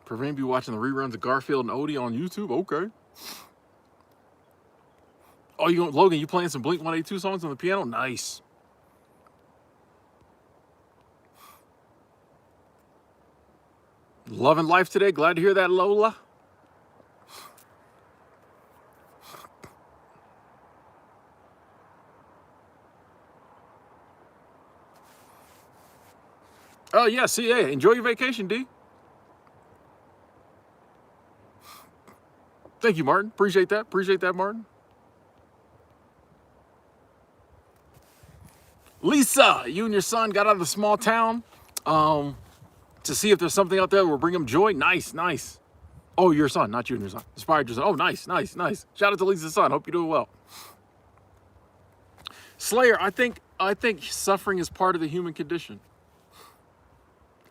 Speaker 1: Prevent you watching the reruns of Garfield and Odie on YouTube? Okay. Oh, Logan, you playing some Blink 182 songs on the piano? Nice. Loving life today. Glad to hear that, Lola. Oh, yeah, CA. Enjoy your vacation, D. Thank you, Martin. Appreciate that. Appreciate that, Martin. Lisa, you and your son got out of the small town to see if there's something out there that will bring them joy. Nice, nice. Oh, your son, not you and your son. Inspired your son. Oh, nice, nice, nice. Shout out to Lisa's son. Hope you're doing well. Slayer, I think suffering is part of the human condition.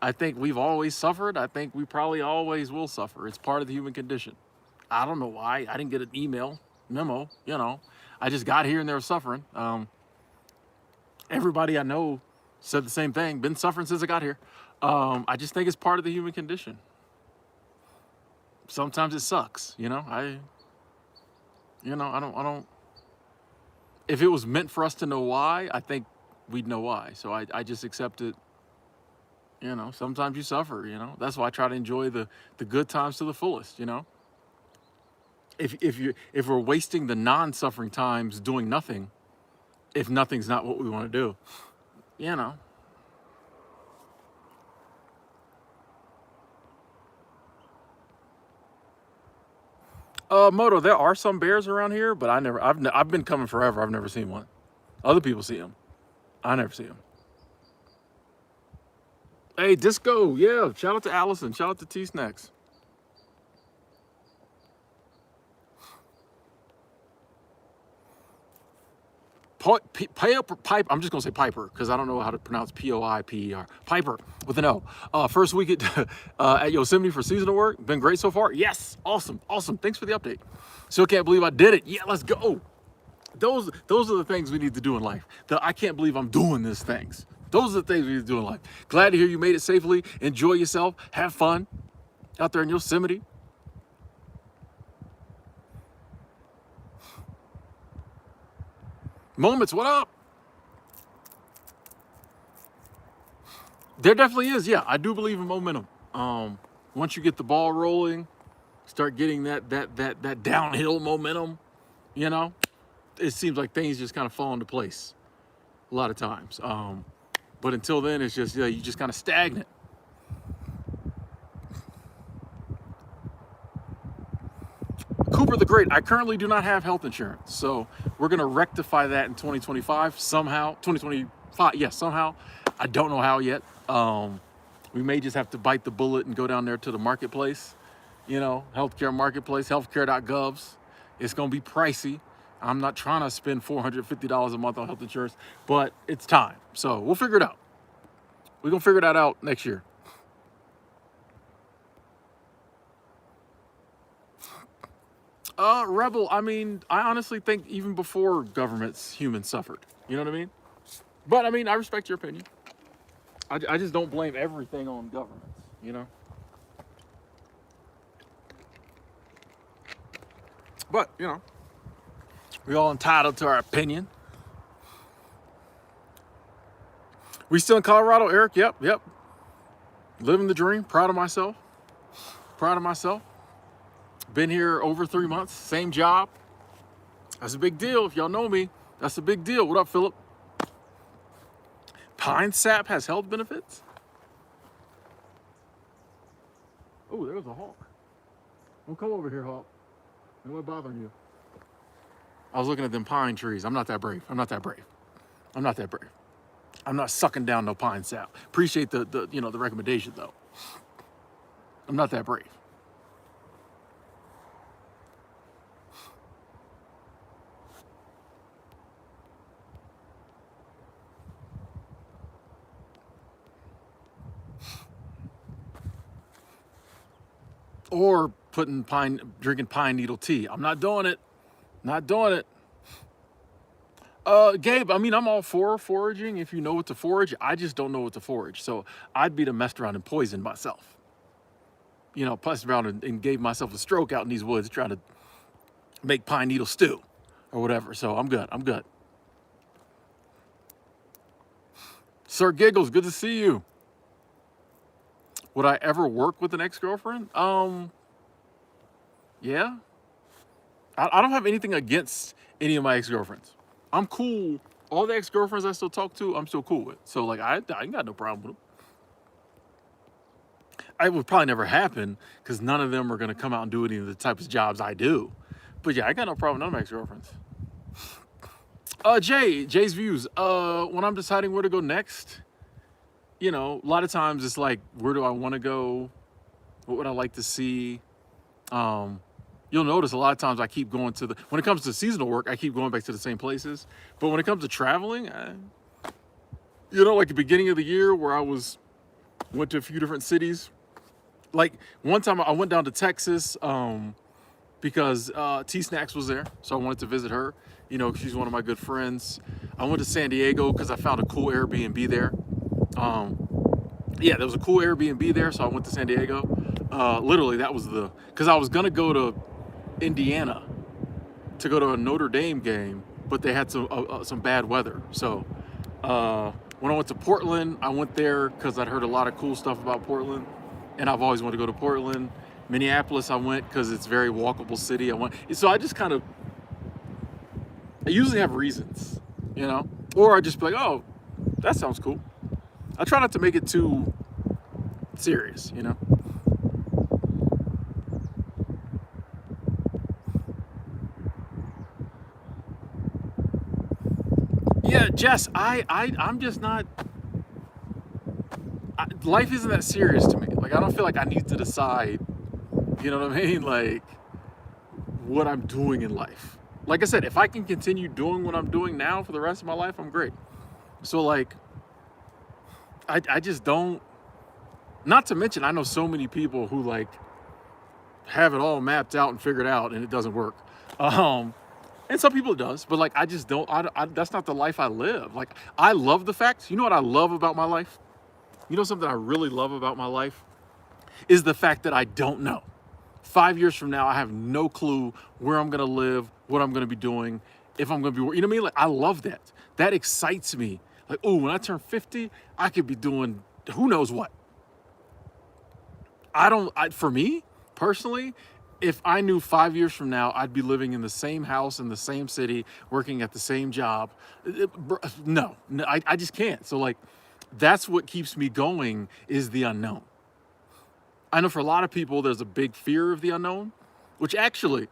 Speaker 1: I think we've always suffered. I think we probably always will suffer. It's part of the human condition. I don't know why. I didn't get an memo, you know. I just got here and they were suffering. Everybody I know said the same thing. Been suffering since I got here. I just think it's part of the human condition. Sometimes it sucks, you know. I don't. If it was meant for us to know why, I think we'd know why. So I just accept it. You know, sometimes you suffer. You know, that's why I try to enjoy the good times to the fullest. You know, if we're wasting the non-suffering times doing nothing, if nothing's not what we want to do, you know. Moto, there are some bears around here, but I've been coming forever. I've never seen one. Other people see them. I never see them. Hey, Disco, yeah. Shout out to Allison. Shout out to T Snacks. Piper. I'm just gonna say Piper because I don't know how to pronounce Poiper. Piper with an O. First week at Yosemite for seasonal work. Been great so far. Yes, awesome. Thanks for the update. Still can't believe I did it. Yeah, let's go. Those are the things we need to do in life. I can't believe I'm doing these things. Those are the things we need to do in life. Glad to hear you made it safely. Enjoy yourself. Have fun out there in Yosemite. Moments, what up? There definitely is. Yeah, I do believe in momentum. Once you get the ball rolling, start getting that downhill momentum, you know, it seems like things just kind of fall into place a lot of times. But until then, it's just, you just kind of stagnant. Cooper the Great, I currently do not have health insurance, so we're gonna rectify that in 2025 somehow. 2025, yes, somehow. I don't know how yet. We may just have to bite the bullet and go down there to the marketplace, you know, healthcare marketplace, healthcare.govs. It's gonna be pricey. I'm not trying to spend $450 a month on health insurance, but it's time. So we'll figure it out. We're gonna figure that out next year. Rebel, I mean, I honestly think even before governments, humans suffered. You know what I mean? But I mean, I respect your opinion. I just don't blame everything on governments, you know? But, you know, we all entitled to our opinion. We still in Colorado, Eric? Yep. Living the dream. Proud of myself. Been here over 3 months. Same job. That's a big deal. If y'all know me, that's a big deal. What up, Philip? Pine sap has health benefits? Oh, there's a hawk. Don't come over here, hawk. No one bothering you. I was looking at them pine trees. I'm not that brave. I'm not sucking down no pine sap. Appreciate the recommendation though. I'm not that brave. Or drinking pine needle tea. I'm not doing it. Gabe, I mean, I'm all for foraging if you know what to forage. I just don't know what to forage. So I'd be to messed around and poison myself. You know, pussed around and gave myself a stroke out in these woods trying to make pine needle stew or whatever. So I'm good. Sir Giggles, good to see you. Would I ever work with an ex-girlfriend? Yeah. I don't have anything against any of my ex-girlfriends. I'm cool. All the ex-girlfriends I still talk to, I'm still cool with. So like I ain't got no problem with them. It would probably never happen because none of them are gonna come out and do any of the types of jobs I do. But yeah, I got no problem with none of my ex-girlfriends. Jay's views. When I'm deciding where to go next, you know, a lot of times it's like, where do I want to go? What would I like to see? You'll notice a lot of times I keep going when it comes to seasonal work, I keep going back to the same places. But when it comes to traveling, like the beginning of the year where I was Went to a few different cities. Like one time I went down to Texas because T Snacks was there, so I wanted to visit her. You know, she's one of my good friends. I went to San Diego because I found a cool Airbnb there. Um, yeah, there was a cool Airbnb there, so I went to San Diego. Literally, that was because I was gonna go to Indiana to go to a Notre Dame game, but they had some bad weather. So when I went to Portland, I went there because I'd heard a lot of cool stuff about Portland, and I've always wanted to go to Portland. Minneapolis, I went because it's a very walkable city. So I just kind of, I usually have reasons, you know, or I just be like, oh, that sounds cool. I try not to make it too serious, you know. Yeah, Jess, I'm just not. Life isn't that serious to me. Like I don't feel like I need to decide. You know what I mean? Like what I'm doing in life. Like I said, if I can continue doing what I'm doing now for the rest of my life, I'm great. So like, I just don't. Not to mention, I know so many people who like have it all mapped out and figured out, and it doesn't work. Um, and some people it does, but like I just don't. That's not the life I live. Like I love the fact. You know what I love about my life? You know something I really love about my life is the fact that I don't know. 5 years from now, I have no clue where I'm gonna live, what I'm gonna be doing, if I'm gonna be, you know what I mean? Like I love that. That excites me. Like, oh, when I turn 50, I could be doing who knows what. For me personally, if I knew 5 years from now I'd be living in the same house in the same city, working at the same job, no, I just can't. So like, that's what keeps me going is the unknown. I know for a lot of people, there's a big fear of the unknown, which actually,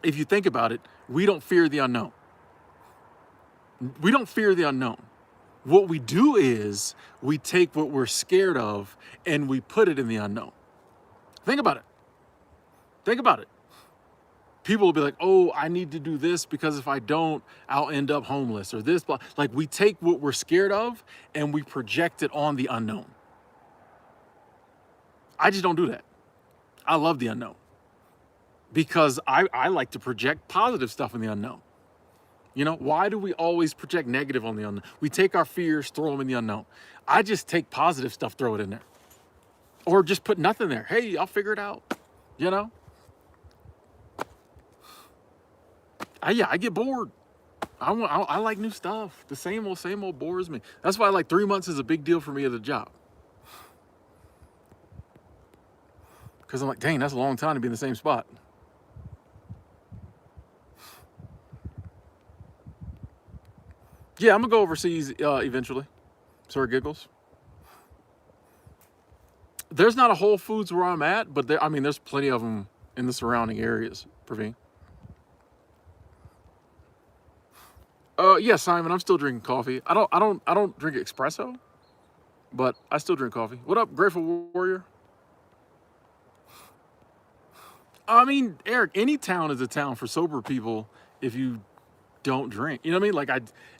Speaker 1: if you think about it, we don't fear the unknown. We don't fear the unknown. What we do is we take what we're scared of and we put it in the unknown. Think about it. Think about it. People will be like, oh, I need to do this because if I don't, I'll end up homeless or this. Like we take what we're scared of and we project it on the unknown. I just don't do that. I love the unknown because I like to project positive stuff in the unknown. You know, why do we always project negative on the unknown? We take our fears, throw them in the unknown. I just take positive stuff, throw it in there. Or just put nothing there. Hey, I'll figure it out. You know? I get bored. I like new stuff. The same old bores me. That's why like 3 months is a big deal for me at a job. Because I'm like, dang, that's a long time to be in the same spot. Yeah, I'm gonna go overseas eventually. Sort of giggles. There's not a Whole Foods where I'm at, but I mean, there's plenty of them in the surrounding areas, Praveen. Yeah, Simon, I'm still drinking coffee. I don't drink espresso, but I still drink coffee. What up, Grateful Warrior? I mean, Eric, any town is a town for sober people if you don't drink. You know what I mean? Like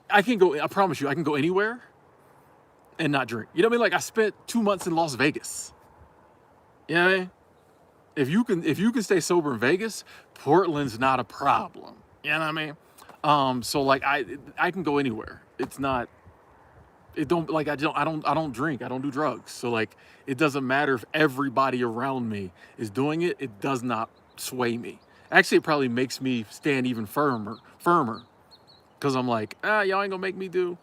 Speaker 1: I can go. I promise you, I can go anywhere and not drink. You know what I mean? Like I spent 2 months in Las Vegas. You know what I mean? If you can stay sober in Vegas, Portland's not a problem. You know what I mean? So like I can go anywhere. It's not. It don't like I don't drink. I don't do drugs. So like it doesn't matter if everybody around me is doing it. It does not sway me. Actually, it probably makes me stand even firmer. Because I'm like, y'all ain't gonna make me do.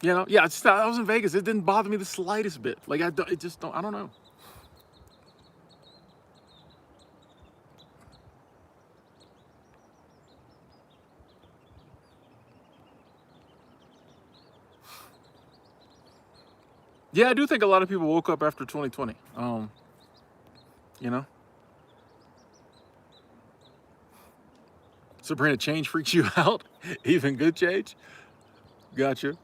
Speaker 1: You know, yeah. I was in Vegas. It didn't bother me the slightest bit. Like it just don't. I don't know. Yeah, I do think a lot of people woke up after 2020. You know, Sabrina, change freaks you out. Even good change. Gotcha.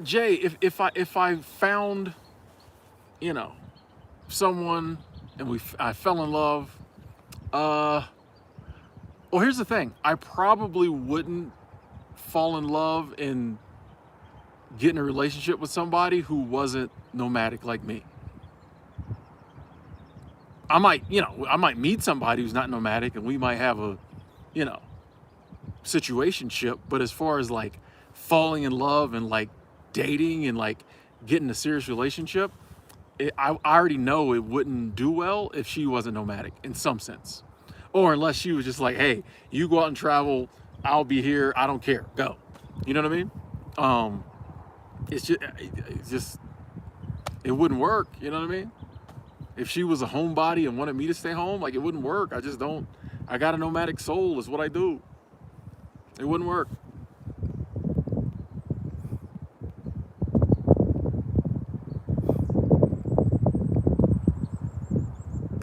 Speaker 1: Jay, if I found, you know, someone and I fell in love, uh, Well, here's the thing. I probably wouldn't fall in love and get in a relationship with somebody who wasn't nomadic like me. I might meet somebody who's not nomadic and we might have a, you know, situationship, but as far as like falling in love and like dating and like getting a serious relationship, I already know it wouldn't do well if she wasn't nomadic in some sense, or unless she was just like, hey, you go out and travel, I'll be here, I don't care, go. You know what I mean? It's just it wouldn't work. You know what I mean? If she was a homebody and wanted me to stay home, like, it wouldn't work. I got a nomadic soul, is what I do. It wouldn't work.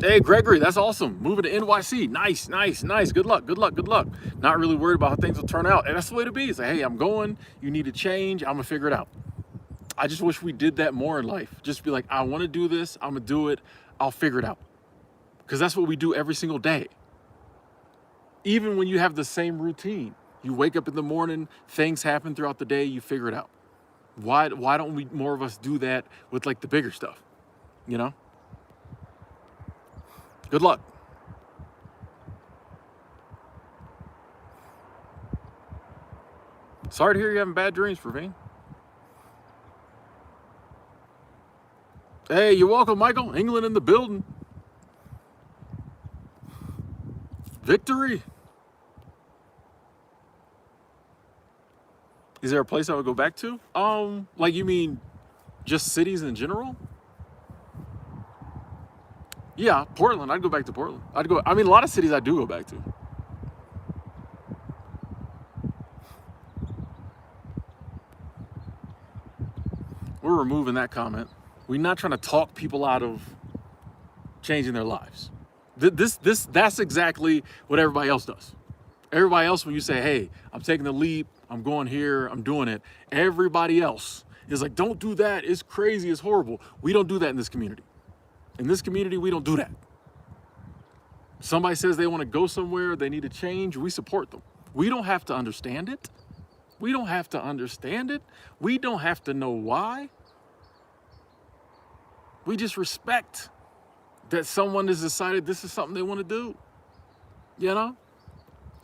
Speaker 1: Hey, Gregory, that's awesome. Moving to NYC. Nice, nice, nice. Good luck, good luck, good luck. Not really worried about how things will turn out. And that's the way to be. It's like, hey, I'm going. You need to change. I'm going to figure it out. I just wish we did that more in life. Just be like, I want to do this. I'm going to do it. I'll figure it out. Because that's what we do every single day. Even when you have the same routine, you wake up in the morning, things happen throughout the day, you figure it out. Why don't we, more of us, do that with like the bigger stuff? You know? Good luck. Sorry to hear you're having bad dreams, Praveen. Hey, you're welcome, Michael. England in the building. Victory. Is there a place I would go back to? Like, you mean just cities in general? Yeah, Portland. I'd go back to Portland. I mean, a lot of cities I do go back to. We're removing that comment. We're not trying to talk people out of changing their lives. That's exactly what everybody else does. Everybody else, when you say, hey, I'm taking the leap, I'm going here, I'm doing it, everybody else is like, don't do that. It's crazy. It's horrible. We don't do that in this community. In this community, we don't do that. Somebody says they want to go somewhere, they need to change, we support them. We don't have to understand it. We don't have to understand it. We don't have to know why. We just respect that someone has decided this is something they want to do. You know?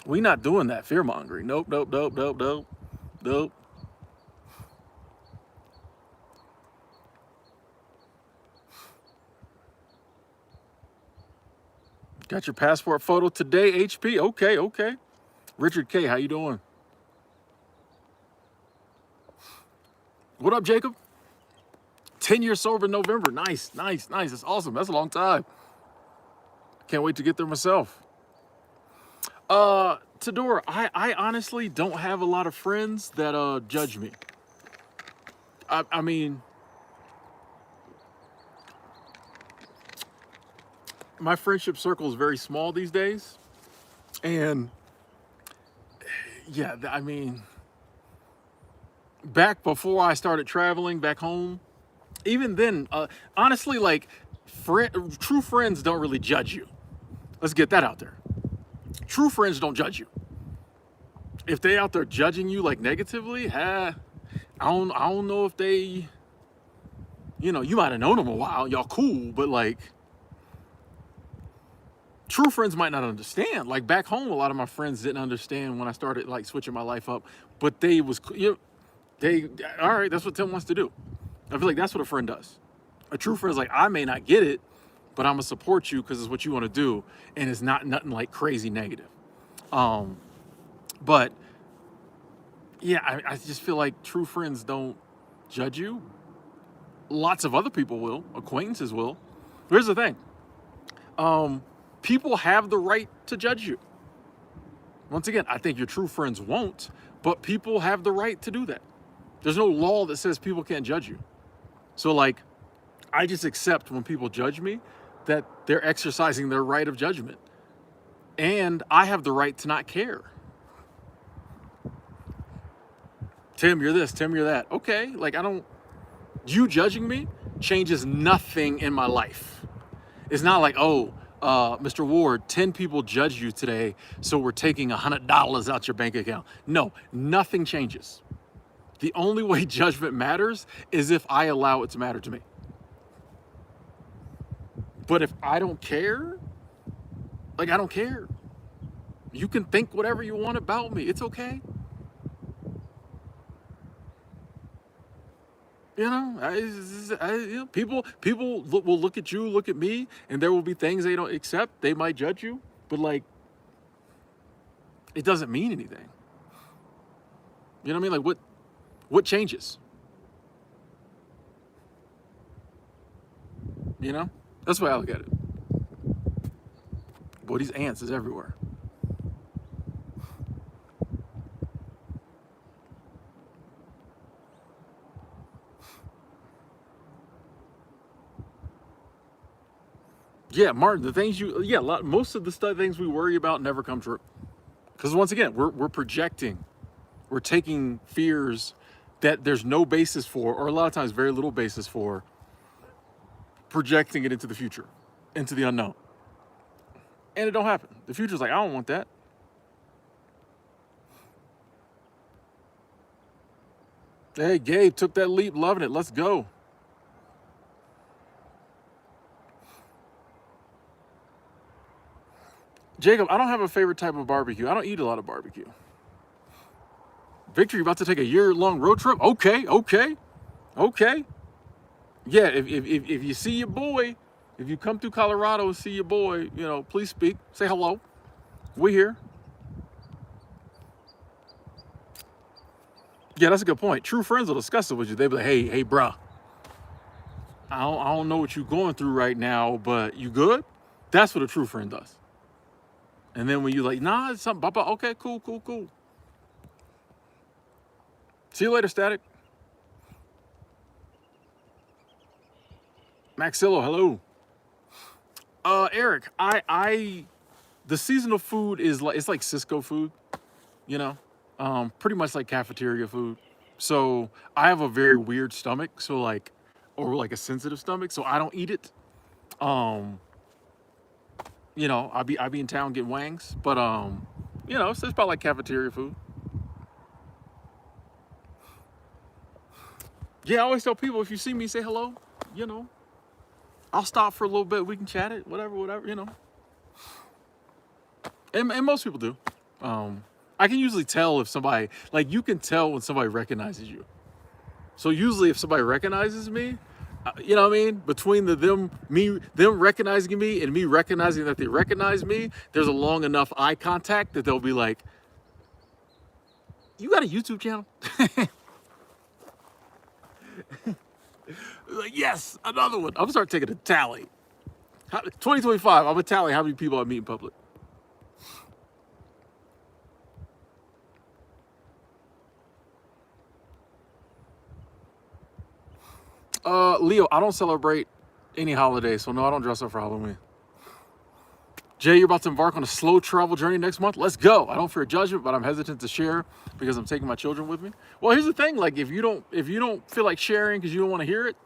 Speaker 1: We're not doing that fear mongering. Nope, nope, nope, nope, nope, nope. Got your passport photo today, HP? Okay, okay. Richard K, how you doing? What up, Jacob? 10 years sober in November. Nice, nice, nice. That's awesome. That's a long time. Can't wait to get there myself. Tadora, I honestly don't have a lot of friends that judge me. I mean, my friendship circle is very small these days. And yeah, I mean, back before I started traveling back home, even then, honestly, like, true friends don't really judge you. Let's get that out there. True friends don't judge you. If they out there judging you like negatively, I don't know if they, you know, you might have known them a while, y'all cool, but like, true friends might not understand. Like, back home, a lot of my friends didn't understand when I started like switching my life up, but they was, you know, all right, that's what Tim wants to do. I feel like that's what a friend does. A true friend is like, I may not get it, but I'm gonna support you because it's what you want to do, and it's not nothing like crazy negative. But yeah, I just feel like true friends don't judge you. Lots of other people will, acquaintances will. Here's the thing. People have the right to judge you. Once again, I think your true friends won't, but people have the right to do that. There's no law that says people can't judge you. So like, I just accept when people judge me that they're exercising their right of judgment. And I have the right to not care. Tim, you're this, Tim, you're that. Okay, like, you judging me changes nothing in my life. It's not like, oh, Mr. Ward, 10 people judged you today, so we're taking $100 out your bank account. No, nothing changes. The only way judgment matters is if I allow it to matter to me. But if I don't care, like I don't care. You can think whatever you want about me. It's okay. You know, people will look at you, look at me, and there will be things they don't accept. They might judge you, but like, it doesn't mean anything. You know what I mean? Like, what changes? You know, that's the way I look at it. Boy, these ants is everywhere. Yeah, Martin, the things most of the things we worry about never come true. Because once again, we're projecting, we're taking fears that there's no basis for, or a lot of times very little basis for, projecting it into the future, into the unknown. And it don't happen. The future's like, I don't want that. Hey, Gabe took that leap, loving it. Let's go. Jacob, I don't have a favorite type of barbecue. I don't eat a lot of barbecue. Victor, you about to take a year-long road trip? Okay. Yeah, if you see your boy, if you come through Colorado and see your boy, you know, please speak. Say hello. We're here. Yeah, that's a good point. True friends will discuss it with you. They'll be like, hey, bruh, I don't know what you're going through right now, but you good? That's what a true friend does. And then when you're like, nah, it's something, Papa, okay, cool. See you later, Static. Maxillo, hello. Eric, the seasonal food is like, it's like Cisco food, you know, pretty much like cafeteria food. So I have a very weird stomach, so like, or like a sensitive stomach, so I don't eat it. You know, I be in town getting wangs, but you know, it's about like cafeteria food. Yeah, I always tell people if you see me, say hello. You know, I'll stop for a little bit. We can chat it, whatever. You know, and most people do. I can usually tell if somebody, like, you can tell when somebody recognizes you. So usually, if somebody recognizes me, you know what I mean? Between them recognizing me and me recognizing that they recognize me, there's a long enough eye contact that they'll be like, "You got a YouTube channel?" Like, yes, another one. I'm gonna start taking a tally. 2025, I'm gonna tally how many people I meet in public. Leo, I don't celebrate any holiday, so no, I don't dress up for Halloween. Jay, you're about to embark on a slow travel journey next month. Let's go. I don't fear judgment, but I'm hesitant to share because I'm taking my children with me. Well, here's the thing: like, if you don't feel like sharing because you don't want to hear it,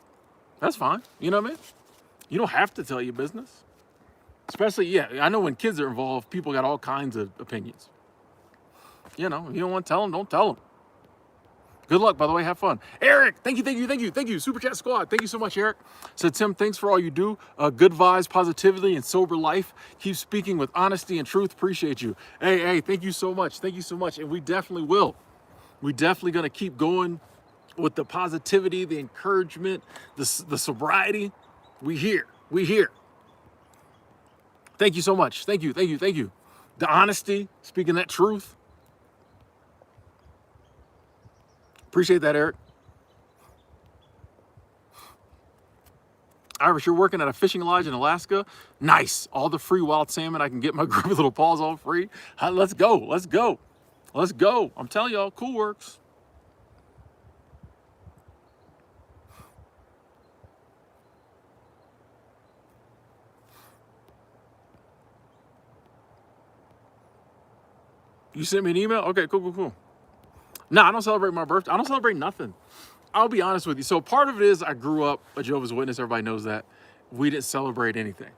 Speaker 1: that's fine. You know what I mean? You don't have to tell your business. Especially, yeah, I know when kids are involved, people got all kinds of opinions. You know, if you don't want to tell them, don't tell them. Good luck, by the way. Have fun. Eric, thank you. Super Chat Squad, thank you so much, Eric. So, Tim, thanks for all you do. Good vibes, positivity, and sober life. Keep speaking with honesty and truth. Appreciate you. Hey, thank you so much. And we definitely will. We definitely going to keep going with the positivity, the encouragement, the sobriety. We here. Thank you so much. Thank you. The honesty, speaking that truth. Appreciate that, Eric. Irish, you're working at a fishing lodge in Alaska. Nice. All the free wild salmon I can get my grubby little paws on free. Let's go. I'm telling y'all, cool works. You sent me an email? Okay, cool. No, I don't celebrate my birthday. I don't celebrate nothing. I'll be honest with you. So part of it is I grew up a Jehovah's Witness. Everybody knows that. We didn't celebrate anything.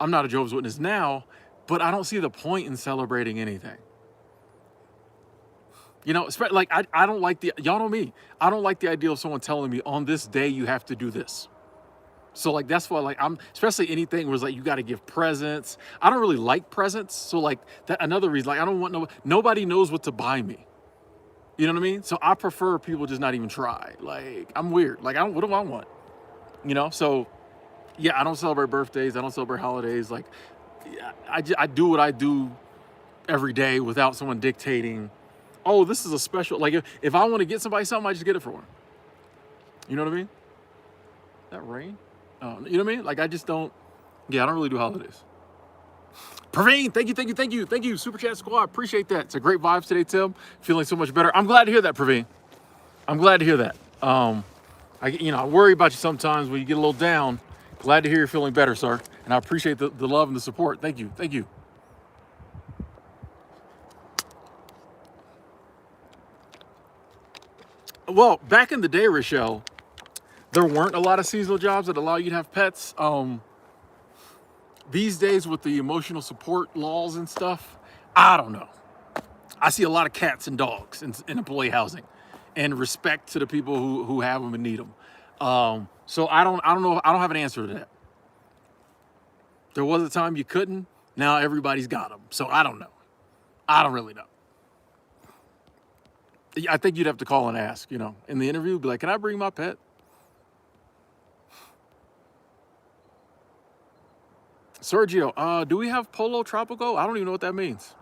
Speaker 1: I'm not a Jehovah's Witness now, but I don't see the point in celebrating anything. You know, like I don't like y'all know me. I don't like the idea of someone telling me on this day you have to do this. So like that's why like I'm especially anything where it's like you got to give presents. I don't really like presents. So like that another reason like I don't want nobody knows what to buy me. You know what I mean? So I prefer people just not even try. Like I'm weird. Like what do I want? You know? So yeah, I don't celebrate birthdays. I don't celebrate holidays. Like I do what I do every day without someone dictating, oh, this is a special, like if I want to get somebody something, I just get it for them. You know what I mean? That rain? Oh, you know what I mean? Like I just don't, yeah, I don't really do holidays. Praveen, thank you. Super Chat Squad, appreciate that. It's a great vibes today, Tim. Feeling so much better. I'm glad to hear that, Praveen. I'm glad to hear that. I worry about you sometimes when you get a little down. Glad to hear you're feeling better, sir. And I appreciate the love and the support. Thank you. Well, back in the day, Rochelle, there weren't a lot of seasonal jobs that allow you to have pets. These days with the emotional support laws and stuff, I don't know. I see a lot of cats and dogs in employee housing, and respect to the people who have them and need them. So I don't know. I don't have an answer to that. There was a time you couldn't. Now everybody's got them. So I don't know. I don't really know. I think you'd have to call and ask, in the interview, be like, can I bring my pet? Sergio, do we have Polo Tropico? I don't even know what that means.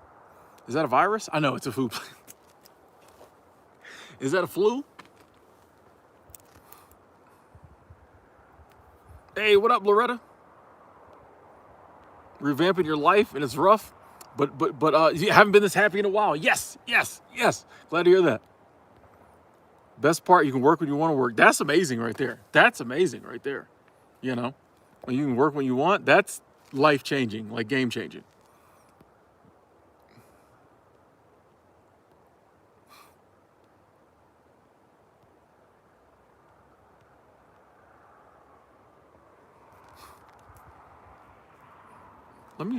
Speaker 1: Is that a virus? I know it's a food plant. Is that a flu? Hey, what up, Loretta? Revamping your life and it's rough, but you haven't been this happy in a while. Yes. Glad to hear that. Best part, you can work when you want to work. That's amazing right there. When you can work when you want, that's life-changing, like game-changing.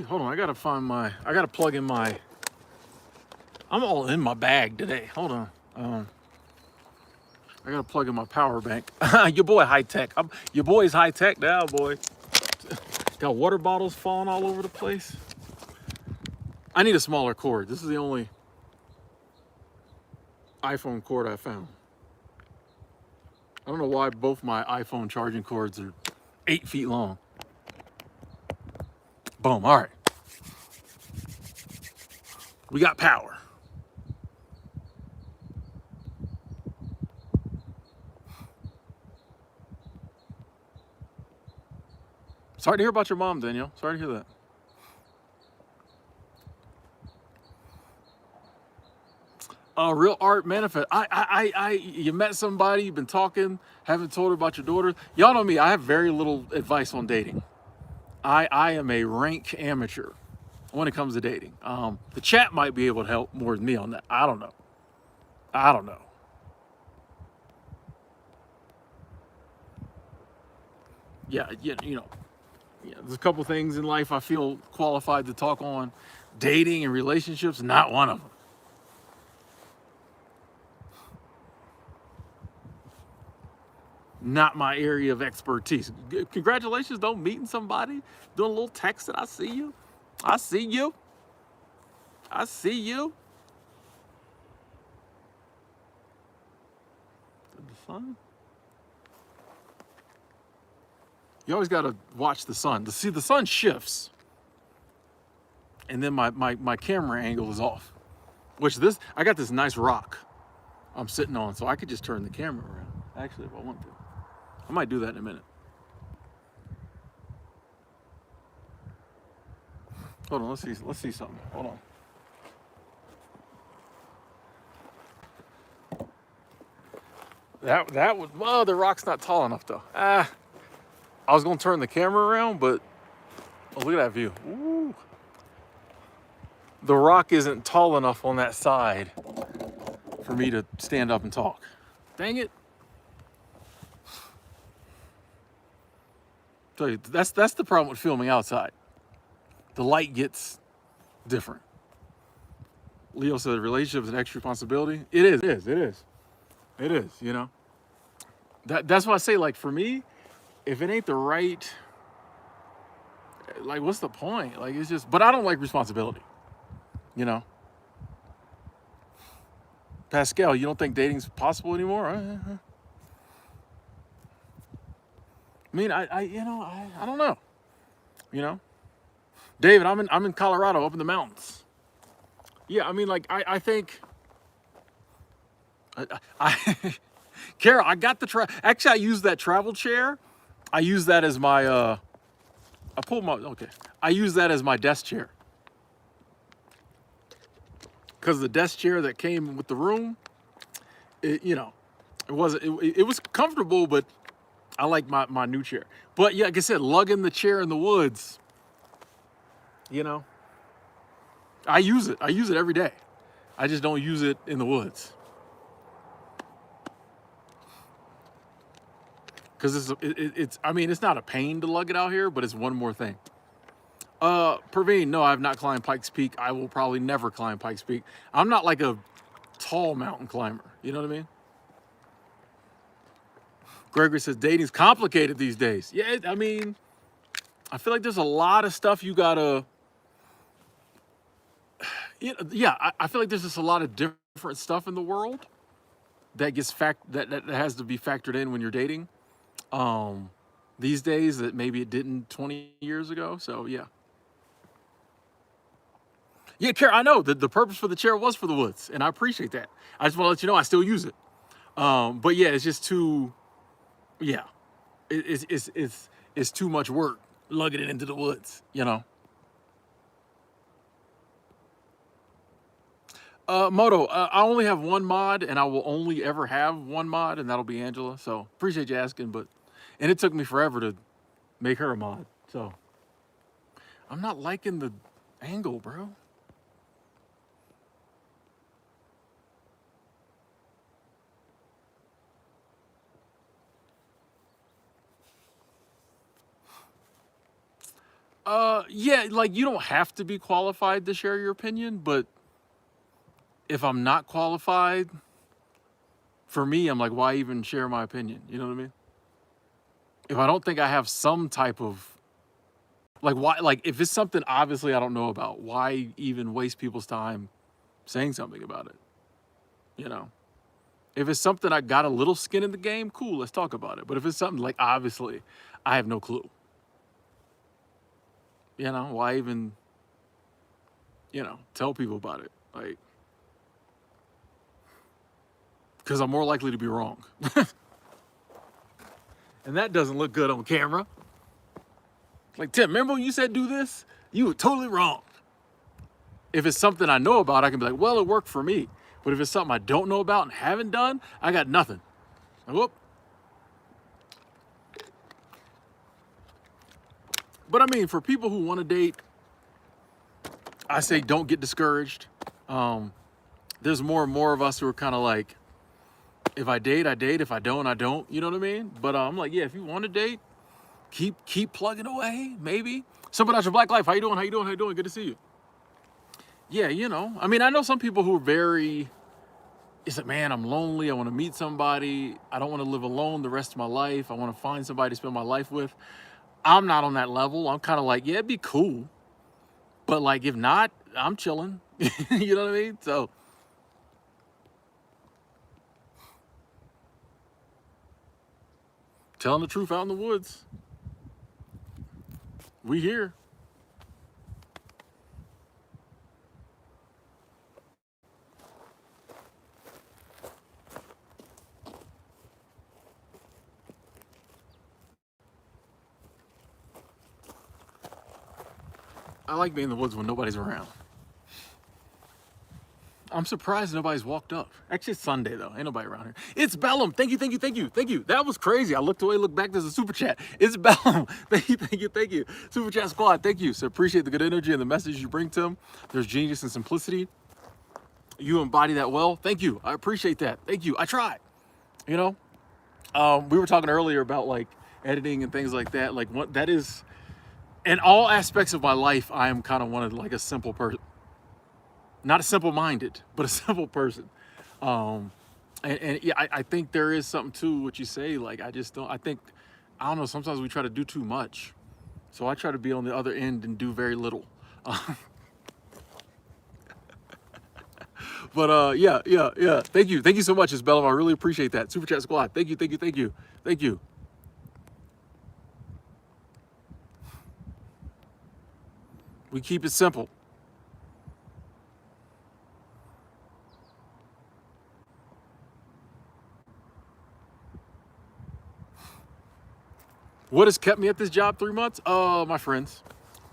Speaker 1: Hold on, I gotta plug in I'm all in my bag today. Hold on. I gotta plug in my power bank. Your boy high tech. Your boy's high tech now, boy. Got water bottles falling all over the place. I need a smaller cord. This is the only iPhone cord I found. I don't know why both my iPhone charging cords are 8 feet long. Boom, all right. We got power. Sorry to hear about your mom, Danielle. Sorry to hear that. Real art manifest. You met somebody, you've been talking, haven't told her about your daughter. Y'all know me, I have very little advice on dating. I am a rank amateur when it comes to dating. The chat might be able to help more than me on that. I don't know. Yeah, there's a couple things in life I feel qualified to talk on. Dating and relationships, not one of them. Not my area of expertise. Congratulations, though, meeting somebody, doing a little text that I see you. The sun? You always got to watch the sun. To see the sun shifts. And then my camera angle is off. I got this nice rock I'm sitting on, so I could just turn the camera around. Actually, if I want to. I might do that in a minute. Hold on, let's see something. Hold on. That would, well, the rock's not tall enough though. I was gonna turn the camera around, but look at that view. Ooh. The rock isn't tall enough on that side for me to stand up and talk. Dang it. Tell you, that's the problem with filming outside. the light gets different. Leo said relationship is an extra responsibility. It is, it is, you know. That's why I say, like, for me, if it ain't the right, like, what's the point? Like, it's just, but I don't like responsibility, you know. Pascal, you don't think dating's possible anymore? I mean, I don't know, you know. David, I'm in Colorado, up in the mountains. Yeah, I mean, like, I think, I Carol, I got actually, I use that travel chair. I use that as my, okay. I use that as my desk chair. Because the desk chair that came with the room, you know, it was comfortable, but I like my new chair. But yeah, like I said, lugging the chair in the woods, you know, I use it every day. I just don't use it in the woods. Because it's I mean, it's not a pain to lug it out here, but it's one more thing. Praveen, no, I have not climbed Pikes Peak. I will probably never climb Pikes Peak. I'm not like a tall mountain climber. You know what I mean? Gregory says dating's complicated these days. Yeah, I mean, I feel like there's a lot of stuff you gotta. Yeah, I feel like there's just a lot of different stuff in the world that gets that has to be factored in when you're dating. These days that maybe it didn't 20 years ago. So yeah. Yeah, Kara, I know that the purpose for the chair was for the woods, and I appreciate that. I just want to let you know I still use it. But yeah, it's just too, yeah, it's too much work lugging it into the woods, you know. Moto, I only have one mod, and I will only ever have one mod, and that'll be Angela. So appreciate you asking, and it took me forever to make her a mod. So I'm not liking the angle, bro. Yeah, like you don't have to be qualified to share your opinion, but if I'm not qualified, for me, I'm like, why even share my opinion? You know what I mean? If I don't think I have some type of, like, why, like, if it's something obviously I don't know about, why even waste people's time saying something about it? You know? If it's something I got a little skin in the game, cool, let's talk about it. But if it's something like, obviously, I have no clue. You know, why even, tell people about it? Like, because I'm more likely to be wrong. And that doesn't look good on camera. Like, Tim, remember when you said do this? You were totally wrong. If it's something I know about, I can be like, well, it worked for me. But if it's something I don't know about and haven't done, I got nothing. Like, whoop. But I mean, for people who want to date, I say don't get discouraged. There's more and more of us who are kind of like, if I date, I date. If I don't, I don't. You know what I mean? But I'm like, yeah, if you want to date, keep plugging away. Maybe. Something about your black life. How you doing? How you doing? How you doing? Good to see you. Yeah, I mean, I know some people who are very. It's like, man, I'm lonely. I want to meet somebody. I don't want to live alone the rest of my life. I want to find somebody to spend my life with. I'm not on that level. I'm kind of like, yeah, it'd be cool. But like, if not, I'm chilling. You know what I mean? So. Telling the truth out in the woods. We here. I like being in the woods when nobody's around. I'm surprised nobody's walked up. Actually, it's Sunday, though. Ain't nobody around here. It's Bellum. Thank you, thank you, thank you, thank you. That was crazy. I looked away, looked back. There's a super chat. It's Bellum. Thank you, thank you, thank you. Super chat squad, thank you. So appreciate the good energy and the message you bring to them. There's genius and simplicity. You embody that well. Thank you. I appreciate that. Thank you. I try. We were talking earlier about like editing and things like that. Like that is in all aspects of my life, I am kind of one of like a simple person, not a simple minded, but a simple person. Um, and yeah, I think there is something to what you say. Like, I just don't, I think, I don't know, sometimes we try to do too much. So I try to be on the other end and do very little. But yeah. Thank you so much, Isabella. I really appreciate that. Super Chat Squad. Thank you. We keep it simple. What has kept me at this job 3 months? My friends.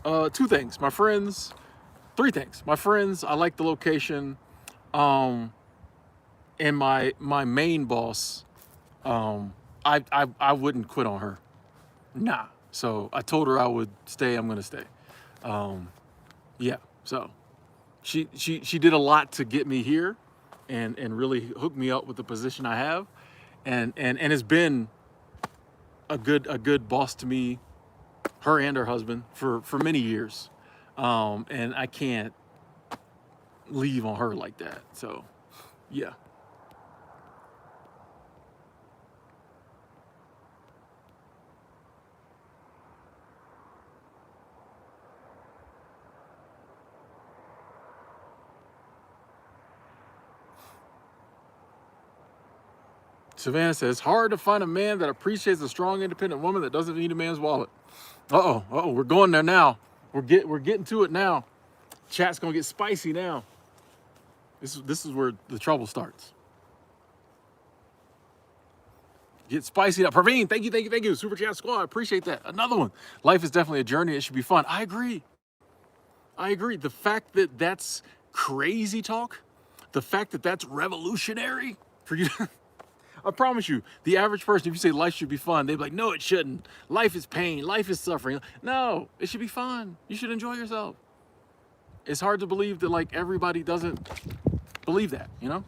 Speaker 1: Two things. My friends. Three things. My friends. I like the location. Um, and my main boss. I wouldn't quit on her. Nah. So I told her I would stay. I'm gonna stay. Um, yeah. So she did a lot to get me here, and really hook me up with the position I have, and has been a good boss to me, her and her husband for many years, and I can't leave on her like that. So yeah. Savannah says, hard to find a man that appreciates a strong, independent woman that doesn't need a man's wallet. We're going there now. We're getting to it now. Chat's gonna get spicy now. This is where the trouble starts. Get spicy up. Praveen, thank you. Super Chat Squad, appreciate that. Another one. Life is definitely a journey. It should be fun. I agree. The fact that that's crazy talk, the fact that that's revolutionary for you. I promise you, the average person, if you say life should be fun, they'd be like, no, it shouldn't. Life is pain. Life is suffering. No, it should be fun. You should enjoy yourself. It's hard to believe that like everybody doesn't believe that, you know?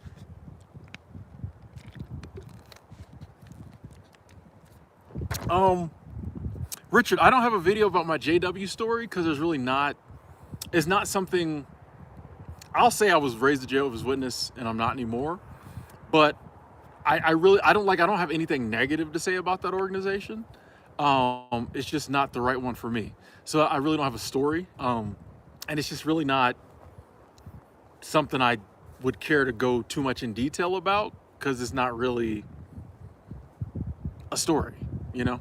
Speaker 1: Um, Richard, I don't have a video about my JW story because there's really not, it's not something, I'll say I was raised a Jehovah's Witness and I'm not anymore, but I really, I don't have anything negative to say about that organization. It's just not the right one for me. So I really don't have a story. And it's just really not something I would care to go too much in detail about because it's not really a story, you know?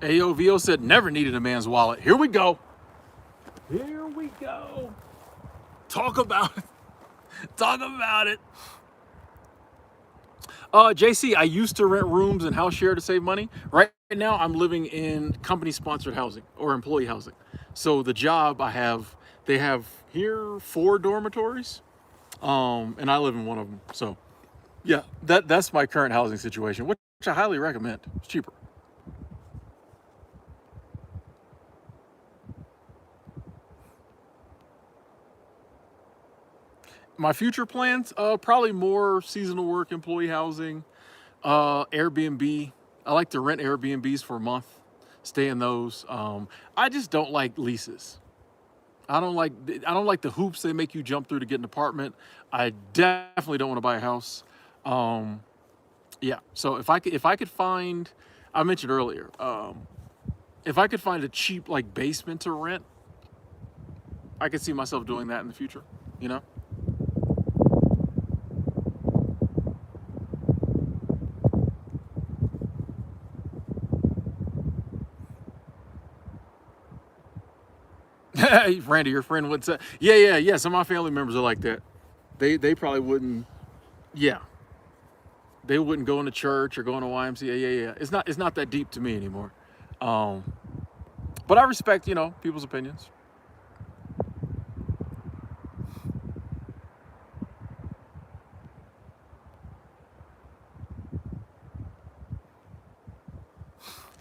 Speaker 1: AOVO said never needed a man's wallet. Here we go. Here we go. Talk about it. Talk about it. JC, I used to rent rooms and house share to save money. Right now, I'm living in company-sponsored housing or employee housing. So the job I have, they have here 4 dormitories, and I live in one of them. So yeah, that's my current housing situation, which I highly recommend. It's cheaper. My future plans, probably more seasonal work, employee housing, Airbnb. I like to rent Airbnbs for a month, stay in those. I just don't like leases. I don't like the hoops they make you jump through to get an apartment. I definitely don't want to buy a house. Um, yeah. So if I could find, I mentioned earlier, if I could find a cheap like basement to rent, I could see myself doing that in the future. You know. Randy, your friend would say, yeah. Some of my family members are like that. They probably wouldn't. Yeah, they wouldn't go into church or go into YMCA. Yeah. It's not that deep to me anymore. Um, but I respect people's opinions.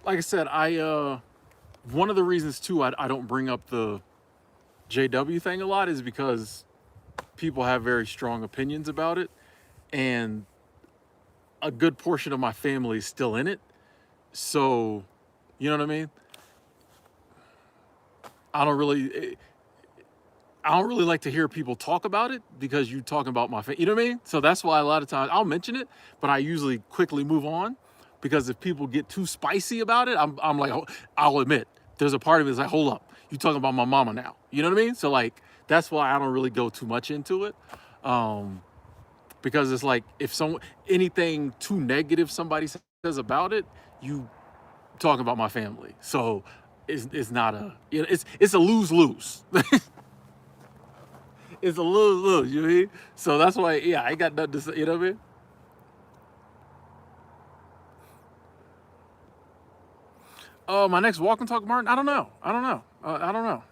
Speaker 1: like I said, one of the reasons too I don't bring up the JW thing a lot is because people have very strong opinions about it, and a good portion of my family is still in it. So, you know what I mean? I don't really I don't really like to hear people talk about it because you talking about my family. You know what I mean? So that's why a lot of times I'll mention it, but I usually quickly move on because if people get too spicy about it, I'm like, I'll admit there's a part of it that's like, hold up, you talking about my mama now. You know what I mean? So like that's why I don't really go too much into it. Um, because it's like if anything too negative somebody says about it, you talking about my family. So it's not a, you know, it's a lose-lose. It's a lose-lose, you know what I mean? So that's why, yeah, I ain't got nothing to say, you know what I mean? My next walk and talk, Martin, I don't know. I don't know.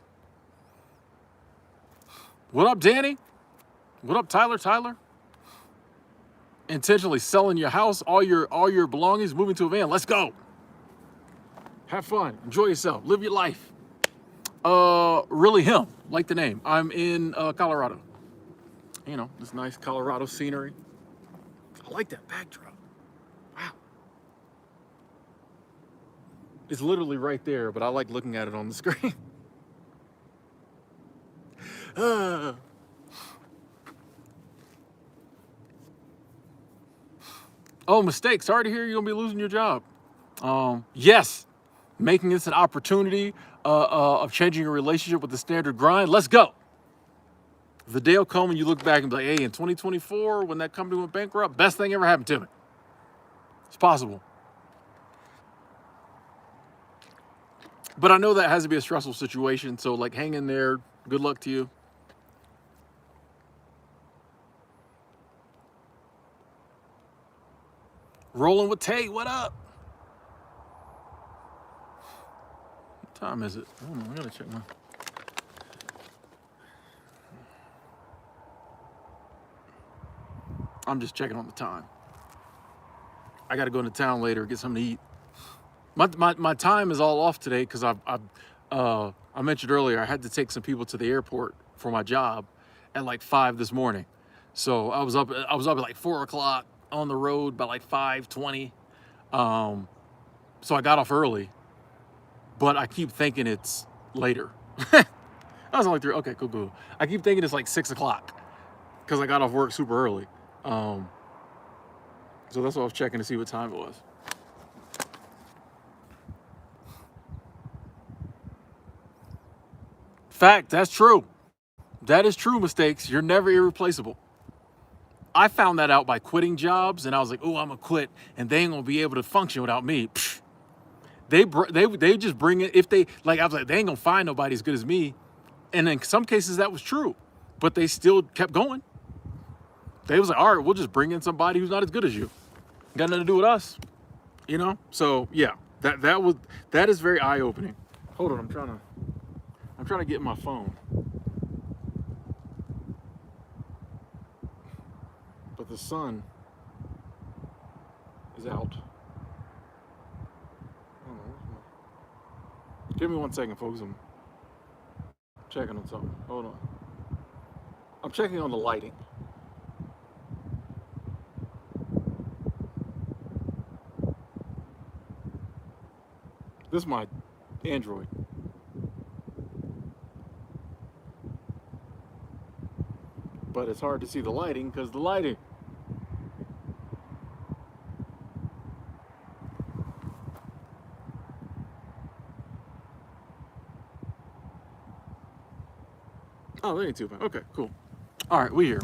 Speaker 1: What up, Danny? What up, Tyler? Intentionally selling your house, all your belongings, moving to a van. Let's go. Have fun. Enjoy yourself. Live your life. Really him. Like the name. I'm in Colorado. You know, this nice Colorado scenery. I like that backdrop. Wow. It's literally right there, but I like looking at it on the screen. Oh, mistake. Sorry to hear you're gonna be losing your job. Yes, making this an opportunity of changing your relationship with the standard grind. Let's go. The day will come when you look back and be like, hey, in 2024, when that company went bankrupt, best thing ever happened to me. It's possible. But I know that has to be a stressful situation. So like hang in there. Good luck to you. Rolling with Tay, what up? What time is it? Hold on, I gotta check my. I'm just checking on the time. I gotta go into town later, get something to eat. My time is all off today because I mentioned earlier I had to take some people to the airport for my job at like 5 this morning. So I was up at like 4 o'clock on the road by like 5:20. So I got off early, but I keep thinking it's later. I was only 3. Okay, cool. I keep thinking it's like 6 o'clock because I got off work super early. So that's why I was checking to see what time it was. Fact, that's true. That is true, mistakes. You're never irreplaceable. I found that out by quitting jobs, and I was like, oh, I'm gonna quit, and they ain't gonna be able to function without me. Psh, they just bring it if they like. I was like, they ain't gonna find nobody as good as me, and in some cases that was true, but they still kept going. They was like, all right, we'll just bring in somebody who's not as good as you. Got nothing to do with us, you know. So yeah, that is very eye opening. Hold on, I'm trying to get my phone, but the sun is out. Give me 1 second, folks. I'm checking on something. Hold on. I'm checking on the lighting. This is my Android. But it's hard to see the lighting because the lighting. Oh, that ain't too bad. Okay, cool. All right, we here.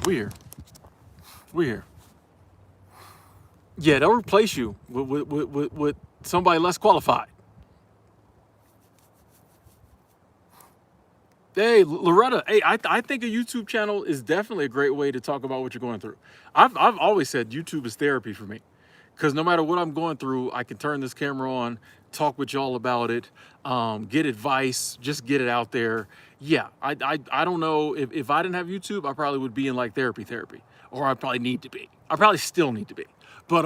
Speaker 1: Yeah, they'll replace you with somebody less qualified. Hey, Loretta. Hey, I think a YouTube channel is definitely a great way to talk about what you're going through. I've always said YouTube is therapy for me, because no matter what I'm going through, I can turn this camera on, talk with y'all about it, get advice, just get it out there. Yeah, I don't know if I didn't have YouTube, I probably would be in like therapy, or I probably need to be. I probably still need to be, but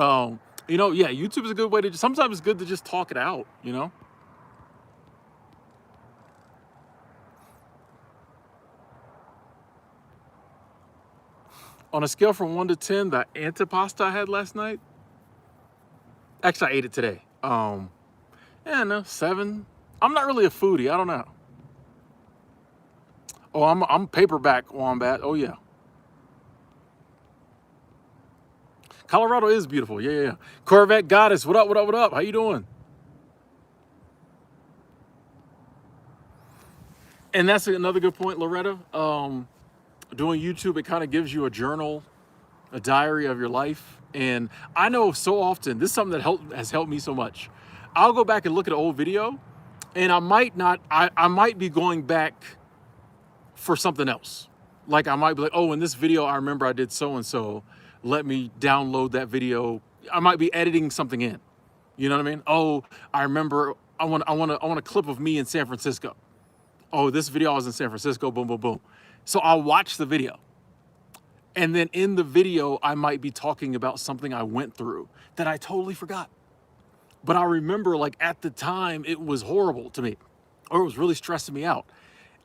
Speaker 1: You know, yeah, YouTube is a good way to, sometimes it's good to just talk it out, you know? On a scale from 1 to 10, the antipasta I had last night, actually I ate it today. Yeah, no, 7. I'm not really a foodie, I don't know. Oh, I'm paperback wombat. Oh yeah. Colorado is beautiful. Yeah, yeah, yeah. Corvette Goddess, what up, what up, what up? How you doing? And that's another good point, Loretta. Doing YouTube, it kind of gives you a journal, a diary of your life. And I know so often, this is something that has helped me so much. I'll go back and look at an old video, and I might not, I might be going back for something else. Like I might be like, oh, in this video, I remember I did so-and-so. Let me download that video. I might be editing something in. You know what I mean? Oh, I remember I want a clip of me in San Francisco. Oh, this video I was in San Francisco, boom, boom, boom. So I'll watch the video. And then in the video, I might be talking about something I went through that I totally forgot. But I remember, like, at the time, it was horrible to me, or it was really stressing me out.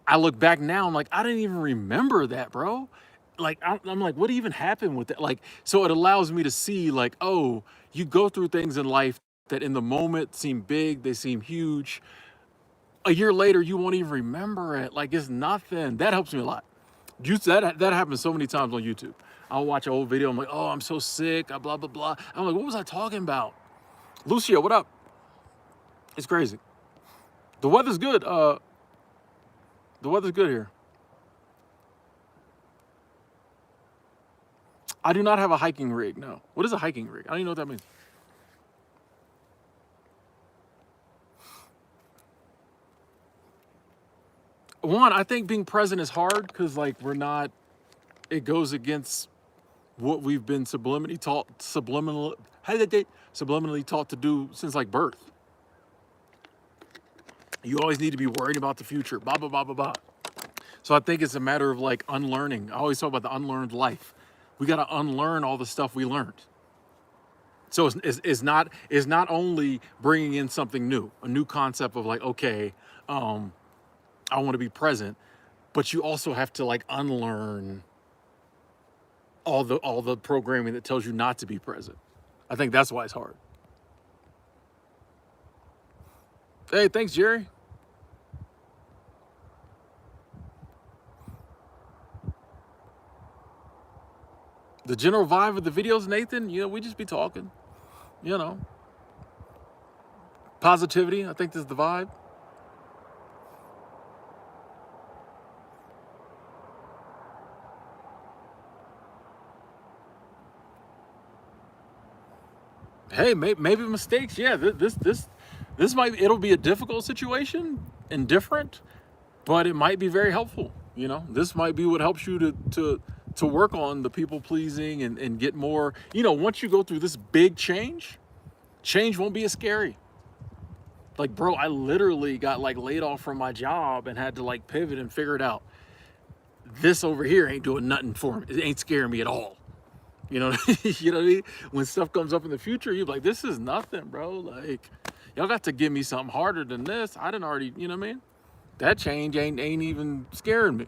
Speaker 1: I look back now, I'm like, I didn't even remember that, bro. Like, I'm like, what even happened with that? Like, so it allows me to see, like, oh, you go through things in life that in the moment seem big, they seem huge. A year later, you won't even remember it. Like, it's nothing. That helps me a lot. That happens so many times on YouTube. I'll watch an old video. I'm like, oh, I'm so sick. Blah, blah, blah. I'm like, what was I talking about? Lucia, what up? It's crazy. The weather's good. The weather's good here. I do not have a hiking rig, no. What is a hiking rig? I don't even know what that means. One, I think being present is hard because, like, it goes against what we've been subliminally taught to do since, like, birth. You always need to be worried about the future, blah, blah, blah, blah, blah. So I think it's a matter of, like, unlearning. I always talk about the unlearned life. We got to unlearn all the stuff we learned. So it's not only bringing in something new, a new concept of, like, okay, I want to be present, but you also have to, like, unlearn all the programming that tells you not to be present. I think that's why it's hard. Hey, thanks, Jerry. The general vibe of the videos, Nathan, you know, we just be talking, you know. Positivity, I think this is the vibe. Hey, maybe mistakes. Yeah, this might, it'll be a difficult situation and different, but it might be very helpful. You know, this might be what helps you to work on the people pleasing and get more. You know, once you go through this big change won't be as scary. Like, bro, I literally got, like, laid off from my job and had to, like, pivot and figure it out. This over here ain't doing nothing for me. It ain't scaring me at all. You know, you know what I mean? When stuff comes up in the future, you're like, this is nothing, bro. Like, y'all got to give me something harder than this. I didn't already, you know what I mean? That change ain't even scaring me.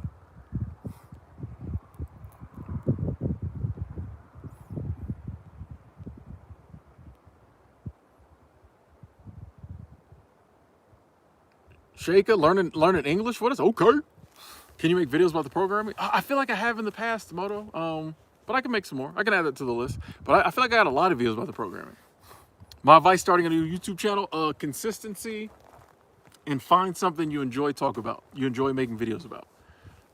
Speaker 1: Sheikah, learning English? What is okay? Can you make videos about the programming? I feel like I have in the past, Moto. But I can make some more. I can add that to the list. But I feel like I got a lot of videos about the programming. My advice starting a new YouTube channel, consistency, and find something you enjoy you enjoy making videos about.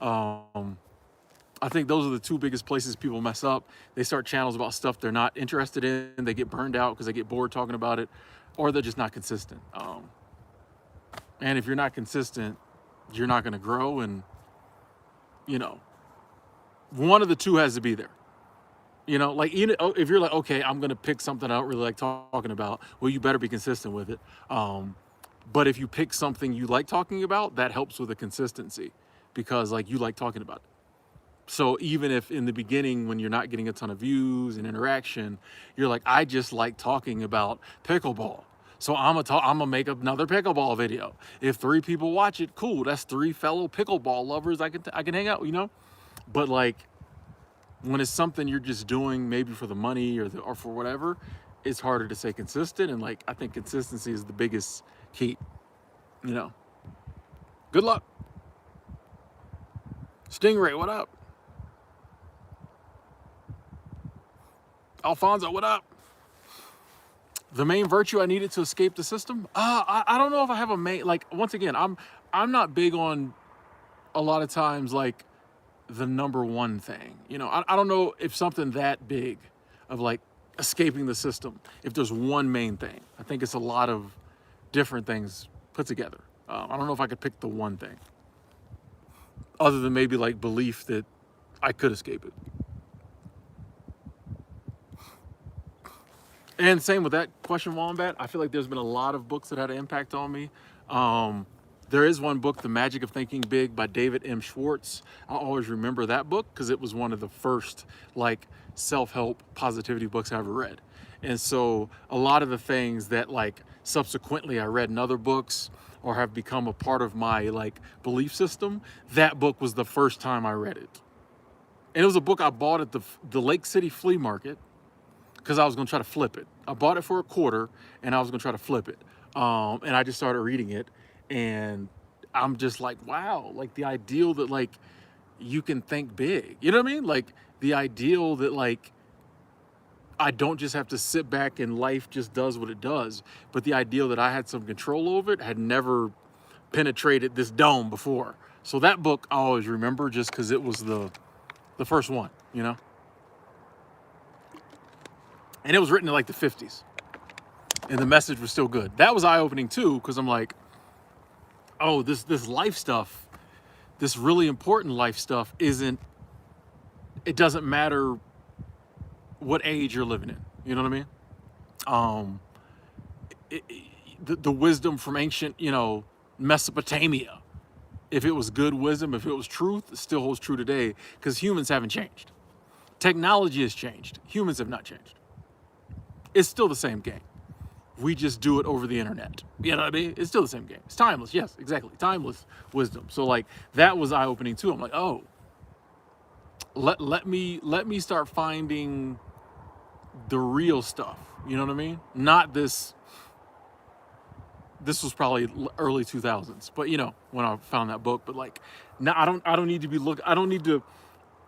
Speaker 1: I think those are the two biggest places people mess up. They start channels about stuff they're not interested in. They get burned out because they get bored talking about it, or they're just not consistent. And if you're not consistent, you're not going to grow. And, you know, one of the two has to be there. You know, like, if you're like, okay, I'm going to pick something I don't really like talking about, well, you better be consistent with it. But if you pick something you like talking about, that helps with the consistency because, like, you like talking about it. So even if in the beginning, when you're not getting a ton of views and interaction, you're like, I just like talking about pickleball. So I'm gonna make another pickleball video. If 3 people watch it, cool. That's 3 fellow pickleball lovers I can hang out, you know? But like when it's something you're just doing maybe for the money or for whatever, it's harder to stay consistent. And like I think consistency is the biggest key, you know. Good luck. Stingray, what up? Alfonso, what up? The main virtue I needed to escape the system? I don't know if I have a main, like, once again, I'm not big on a lot of times like the number one thing. You know, I don't know if something that big of like escaping the system, if there's one main thing. I think it's a lot of different things put together. I don't know if I could pick the one thing other than maybe like belief that I could escape it. And same with that question, Wombat. I feel like there's been a lot of books that had an impact on me. There is one book, The Magic of Thinking Big by David M. Schwartz. I always remember that book because it was one of the first like self-help positivity books I ever read. And so a lot of the things that like subsequently I read in other books or have become a part of my like belief system, that book was the first time I read it. And it was a book I bought at the Lake City Flea Market because I was going to try to flip it. I bought it for $0.25 and I was going to try to flip it. And I just started reading it and I'm just like, wow, like the ideal that like you can think big, you know what I mean? Like the ideal that like, I don't just have to sit back and life just does what it does, but the ideal that I had some control over it had never penetrated this dome before. So that book I always remember just because it was the first one, you know? And it was written in like the 50s. And the message was still good. That was eye-opening too, because I'm like, oh, this life stuff, this really important life stuff it doesn't matter what age you're living in. You know what I mean? The wisdom from ancient, you know, Mesopotamia, if it was good wisdom, if it was truth, it still holds true today because humans haven't changed. Technology has changed. Humans have not changed. It's still the same game. We just do it over the internet. You know what I mean? It's still the same game. It's timeless. Yes, exactly. Timeless wisdom. So like that was eye-opening too. I'm like, oh, let me start finding the real stuff. You know what I mean? Not this was probably early 2000s, but you know, when I found that book, but like now I don't need to be I don't need to.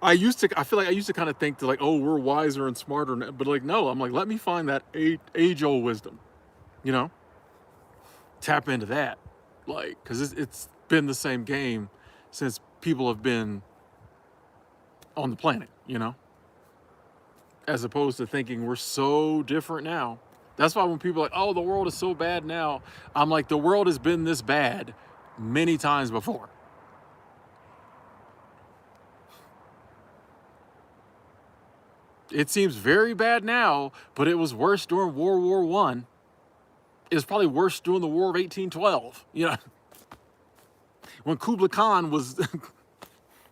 Speaker 1: I feel like I used to kind of think that like, oh, we're wiser and smarter, but like, no, I'm like, let me find that age-old wisdom, you know, tap into that, like, because it's been the same game since people have been on the planet, you know, as opposed to thinking we're so different now. That's why when people are like, oh, the world is so bad now, I'm like, the world has been this bad many times before. It seems very bad now, but it was worse during World War I. It was probably worse during the War of 1812. You know, when Kublai Khan was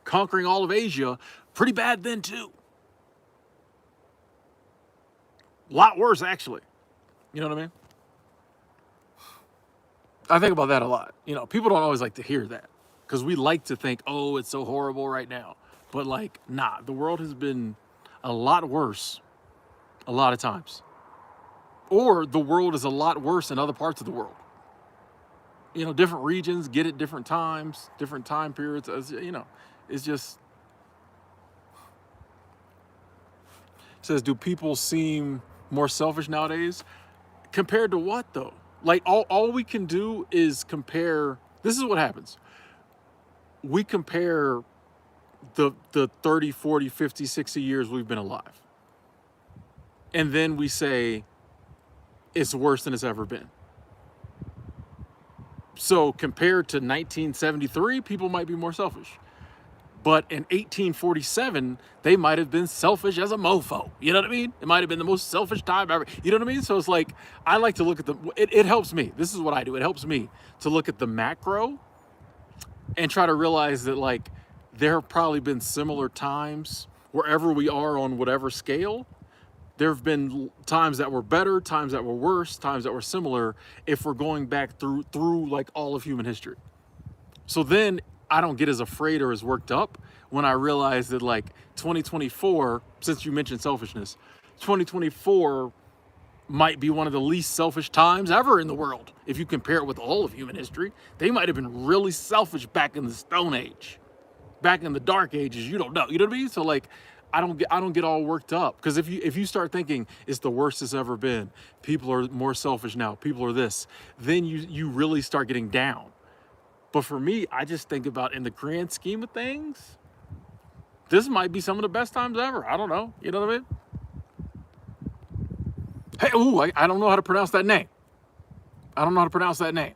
Speaker 1: conquering all of Asia, pretty bad then too. A lot worse, actually. You know what I mean? I think about that a lot. You know, people don't always like to hear that because we like to think, oh, it's so horrible right now. But like, nah, the world has been a lot worse a lot of times. Or the world is a lot worse in other parts of the world. You know, different regions get it different times, different time periods. As you know, it's just. It says, do people seem more selfish nowadays? Compared to what though? Like all we can do is compare. This is what happens. We compare the 30, 40, 50, 60 years we've been alive. And then we say it's worse than it's ever been. So compared to 1973, people might be more selfish. But in 1847, they might have been selfish as a mofo. You know what I mean? It might have been the most selfish time ever. You know what I mean? So it's like, I like to look at it helps me. This is what I do. It helps me to look at the macro and try to realize that like, there have probably been similar times wherever we are on whatever scale. There have been times that were better, times that were worse, times that were similar, if we're going back through like all of human history. So then I don't get as afraid or as worked up when I realize that like 2024, since you mentioned selfishness, 2024 might be one of the least selfish times ever in the world. If you compare it with all of human history, they might have been really selfish back in the Stone Age, back in the Dark Ages. You don't know. You know what I mean? So like, I don't get all worked up, because if you start thinking it's the worst it's ever been, people are more selfish now, people are this, then you really start getting down. But for me, I just think about, in the grand scheme of things, this might be some of the best times ever. I don't know. You know what I mean? Hey, ooh, I don't know how to pronounce that name. I don't know how to pronounce that name.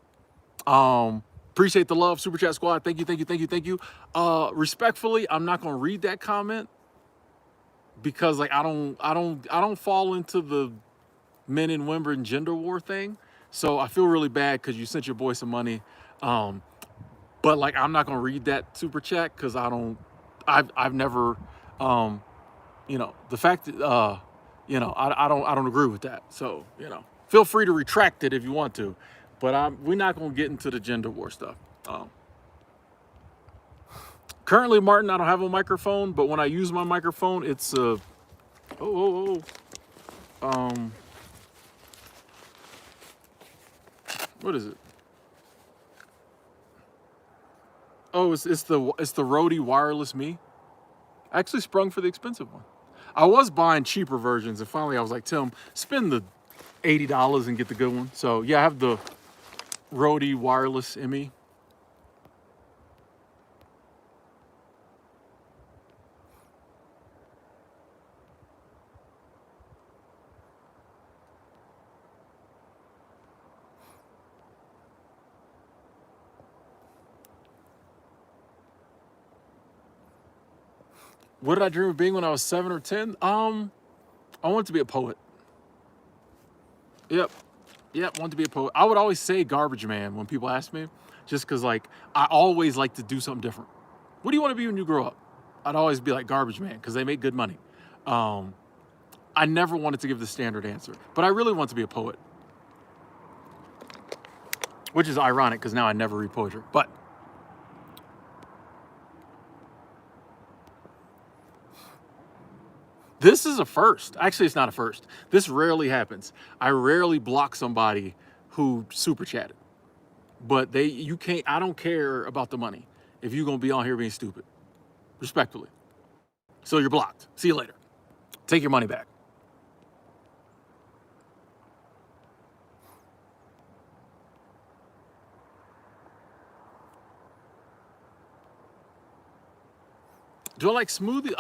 Speaker 1: Appreciate the love, Super Chat Squad. Thank you, thank you, thank you, thank you. Respectfully, I'm not gonna read that comment, because like I don't fall into the men and women gender war thing. So I feel really bad because you sent your boy some money. But like, I'm not gonna read that super chat, because I've never, the fact that, I don't agree with that. So, feel free to retract it if you want to, but we're not gonna get into the gender war stuff. Currently, Martin, I don't have a microphone, but when I use my microphone, it's what is it? Oh, it's the Rode Wireless Me. I actually sprung for the expensive one. I was buying cheaper versions, and finally I was like, Tim, spend the $80 and get the good one. So yeah, I have the Rode Wireless ME. What did I dream of being when I was 7 or 10? I wanted to be a poet. Yep, wanted to be a poet. I would always say garbage man when people ask me, just because like I always like to do something different. What do you want to be when you grow up? I'd always be like garbage man, because they make good money. I never wanted to give the standard answer, but I really want to be a poet, which is ironic because now I never read poetry. But this is a first. Actually, it's not a first. This rarely happens. I rarely block somebody who super chatted, but I don't care about the money if you're gonna be on here being stupid, respectfully. So you're blocked. See you later. Take your money back. Do I like smoothie?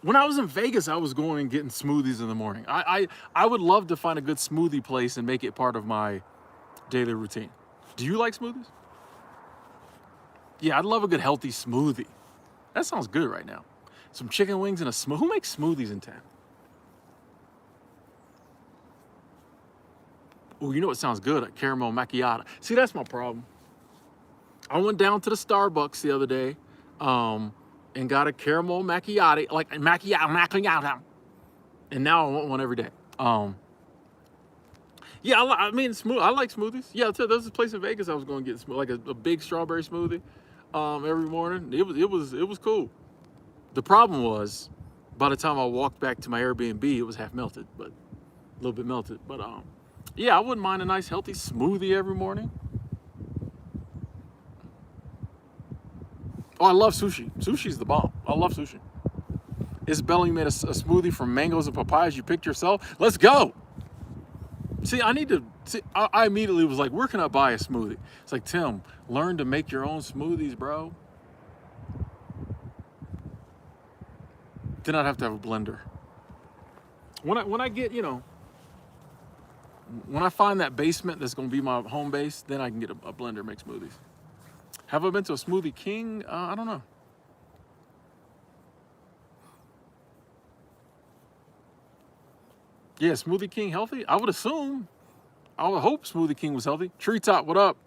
Speaker 1: When I was in Vegas, I was going and getting smoothies in the morning. I would love to find a good smoothie place and make it part of my daily routine. Do you like smoothies? Yeah, I'd love a good healthy smoothie. That sounds good right now. Some chicken wings and a smoothie. Who makes smoothies in town? Oh, you know what sounds good? A caramel macchiato. See, that's my problem. I went down to the Starbucks the other day, and got a caramel macchiato, like macchiato, and now I want one every day. Yeah, I mean, I like smoothies. Yeah, there's a place in Vegas I was going to get like a big strawberry smoothie, every morning. It was cool. The problem was, by the time I walked back to my Airbnb, it was half melted, but a little bit melted. But yeah, I wouldn't mind a nice healthy smoothie every morning. Oh, I love sushi. Sushi's the bomb. I love sushi. Isabella, you made a smoothie from mangoes and papayas you picked yourself. Let's go. See, I immediately was like, where can I buy a smoothie? It's like, Tim, learn to make your own smoothies, bro. Then I'd have to have a blender. When I get, when I find that basement that's going to be my home base, then I can get a blender, make smoothies. Have I been to a Smoothie King? I don't know. Yeah, Smoothie King healthy? I would assume. I would hope Smoothie King was healthy. Treetop, what up?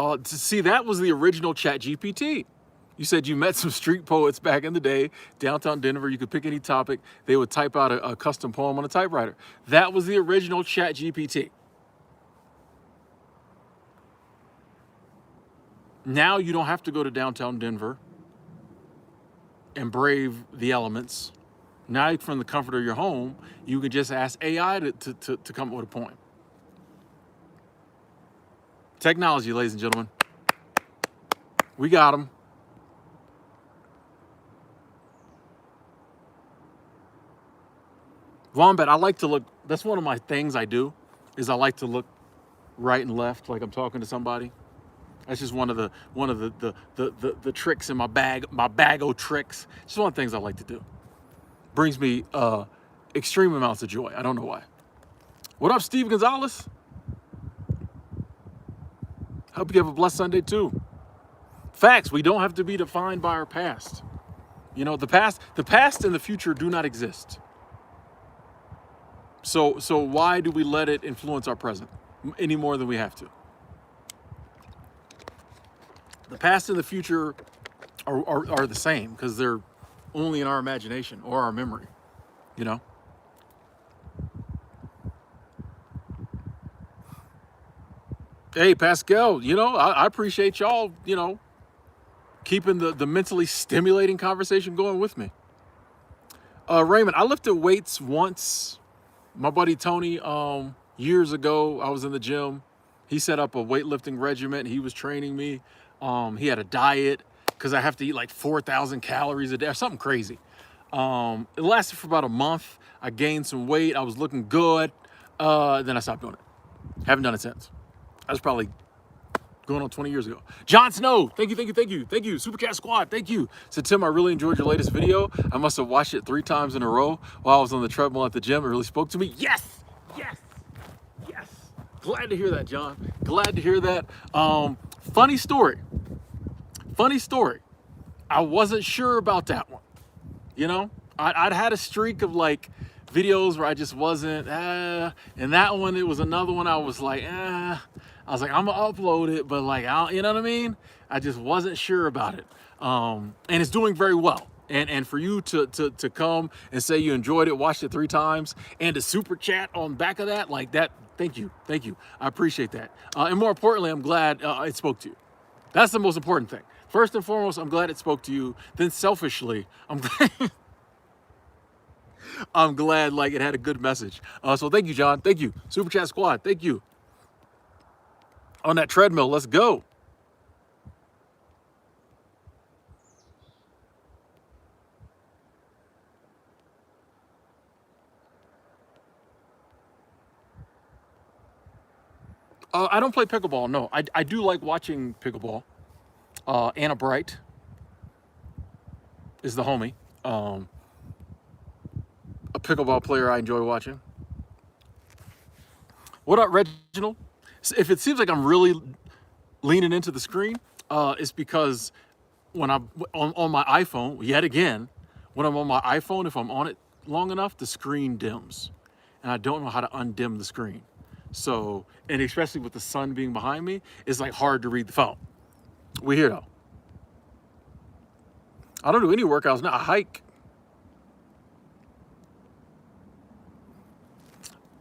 Speaker 1: To see, that was the original Chat GPT. You said you met some street poets back in the day, downtown Denver. You could pick any topic. They would type out a custom poem on a typewriter. That was the original Chat GPT. Now you don't have to go to downtown Denver and brave the elements. Now from the comfort of your home, you can just ask AI to come up with a poem. Technology, ladies and gentlemen. We got them. Wombat, I like to look, that's one of my things I do, is I like to look right and left like I'm talking to somebody. That's just one of the tricks in my bag of tricks. It's one of the things I like to do. Brings me extreme amounts of joy. I don't know why. What up, Steve Gonzalez? Hope you have a blessed Sunday too. Facts, we don't have to be defined by our past. You know, the past and the future do not exist. So why do we let it influence our present any more than we have to? The past and the future are the same because they're only in our imagination or our memory, you know? Hey, Pascal, you know, I appreciate y'all, you know, keeping the mentally stimulating conversation going with me. Raymond, I lifted weights once. My buddy Tony, years ago, I was in the gym. He set up a weightlifting regimen. He was training me. He had a diet because I have to eat like 4,000 calories a day or something crazy. It lasted for about a month. I gained some weight. I was looking good. Then I stopped doing it. Haven't done it since. That was probably going on 20 years ago. Jon Snow, thank you. Super Chat Squad, thank you. Said, Tim, I really enjoyed your latest video. I must have watched it 3 times in a row while I was on the treadmill at the gym. It really spoke to me. Yes. Glad to hear that, John. Glad to hear that. Funny story. I wasn't sure about that one. You know, I'd had a streak of like videos where I just wasn't, and that one, it was another one I was like, I was like, I'm gonna upload it, but like, you know what I mean? I just wasn't sure about it. And it's doing very well. And for you to come and say you enjoyed it, watched it 3 times, and to super chat on back of that, like that, thank you. I appreciate that. And more importantly, I'm glad it spoke to you. That's the most important thing. First and foremost, I'm glad it spoke to you. Then selfishly, I'm glad like it had a good message. So thank you, John. Thank you. Super Chat Squad, thank you. On that treadmill, let's go. I don't play pickleball, no. I do like watching pickleball. Anna Bright is the homie. A pickleball player I enjoy watching. What up, Reginald? If it seems like I'm really leaning into the screen, it's because when I'm on my iPhone, yet again, when I'm on my iPhone, if I'm on it long enough, the screen dims. And I don't know how to undim the screen. So, and especially with the sun being behind me, it's like hard to read the phone. We're here though. I don't do any workouts now. I hike.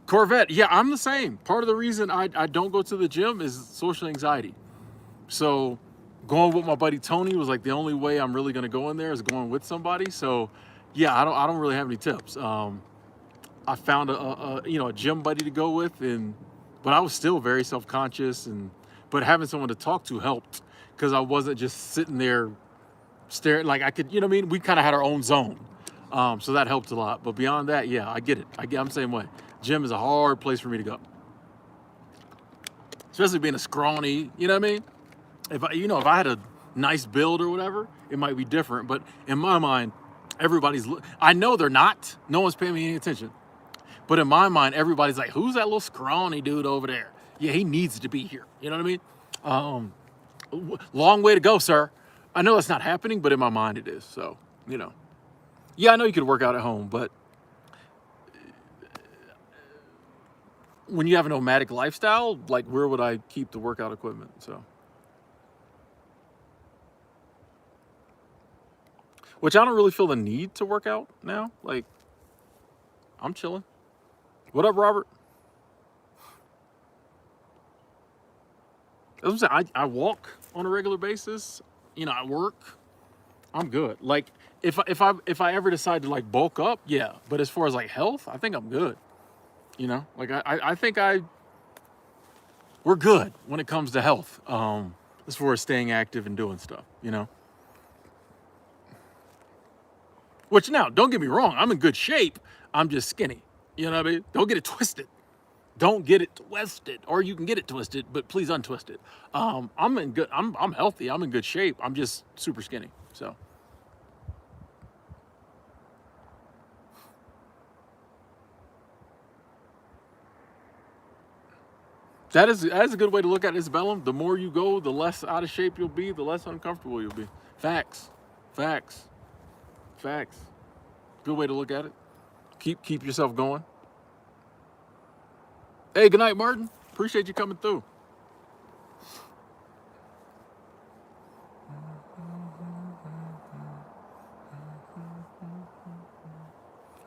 Speaker 1: Corvette, yeah, I'm the same. Part of the reason I don't go to the gym is social anxiety. So going with my buddy Tony was like the only way I'm really gonna go in there is going with somebody. So yeah, I don't really have any tips. I found a gym buddy to go with, but I was still very self-conscious, but having someone to talk to helped because I wasn't just sitting there staring. Like I could, you know what I mean? We kind of had our own zone, so that helped a lot. But beyond that, yeah, I get it. I'm the same way. Gym is a hard place for me to go, especially being a scrawny. You know what I mean? If I had a nice build or whatever, it might be different. But in my mind, I know they're not. No one's paying me any attention. But in my mind, everybody's like, who's that little scrawny dude over there? Yeah, he needs to be here. You know what I mean? Long way to go, sir. I know it's not happening, but in my mind it is. So, you know. Yeah, I know you could work out at home, but when you have a nomadic lifestyle, like where would I keep the workout equipment? So, which I don't really feel the need to work out now. Like, I'm chilling. What up, Robert? As I'm saying, I walk on a regular basis. You know, I work. I'm good. Like, if I ever decide to like bulk up, yeah. But as far as like health, I think I'm good. You know, like I think we're good when it comes to health. As far as staying active and doing stuff, you know. Which now, don't get me wrong, I'm in good shape. I'm just skinny. You know what I mean? Don't get it twisted. Don't get it twisted. Or you can get it twisted, but please untwist it. I'm in good. I'm healthy. I'm in good shape. I'm just super skinny. So that is a good way to look at it, Isabella. The more you go, the less out of shape you'll be, the less uncomfortable you'll be. Facts. Facts. Facts. Good way to look at it. Keep yourself going. Hey, good night, Martin. Appreciate you coming through.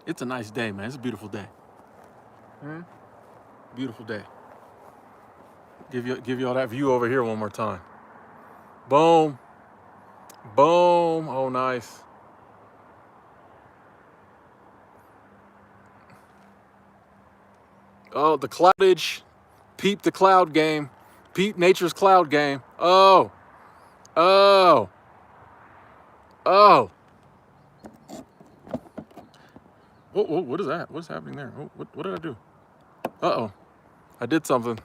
Speaker 1: It's a nice day, man. It's a beautiful day. Beautiful day. Give you all that view over here one more time. Boom. Boom. Oh, nice. Oh, the cloudage. Peep the cloud game. Peep nature's cloud game. Oh. Oh. Oh. What is that? What's happening there? What did I do? Uh-oh. I did something.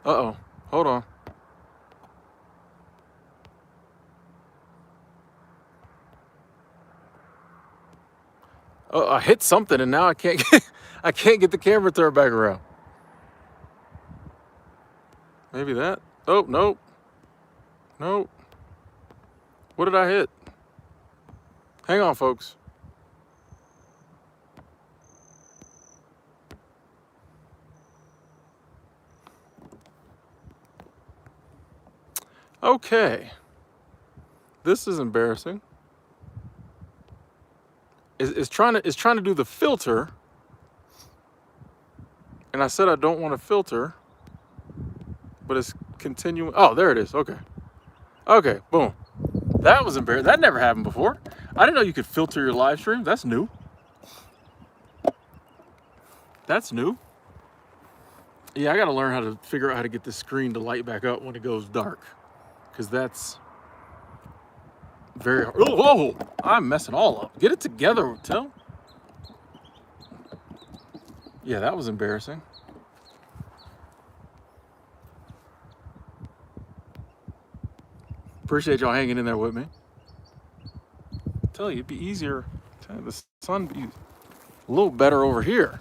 Speaker 1: Uh-oh. Hold on. Oh, I hit something and now I can't get the camera turned back around. Maybe that. Oh, nope. Nope. What did I hit? Hang on, folks. Okay. This is embarrassing. It's trying to do the filter. And I said I don't want to filter. But it's continuing. Oh, there it is. Okay. Okay, boom. That was embarrassing. That never happened before. I didn't know you could filter your live stream. That's new. That's new. Yeah, I got to learn how to figure out how to get this screen to light back up when it goes dark. Because that's very hard. Oh, I'm messing all up. Get it together, Tim. Yeah, that was embarrassing. Appreciate y'all hanging in there with me. Tell you, it'd be easier. The sun be a little better over here.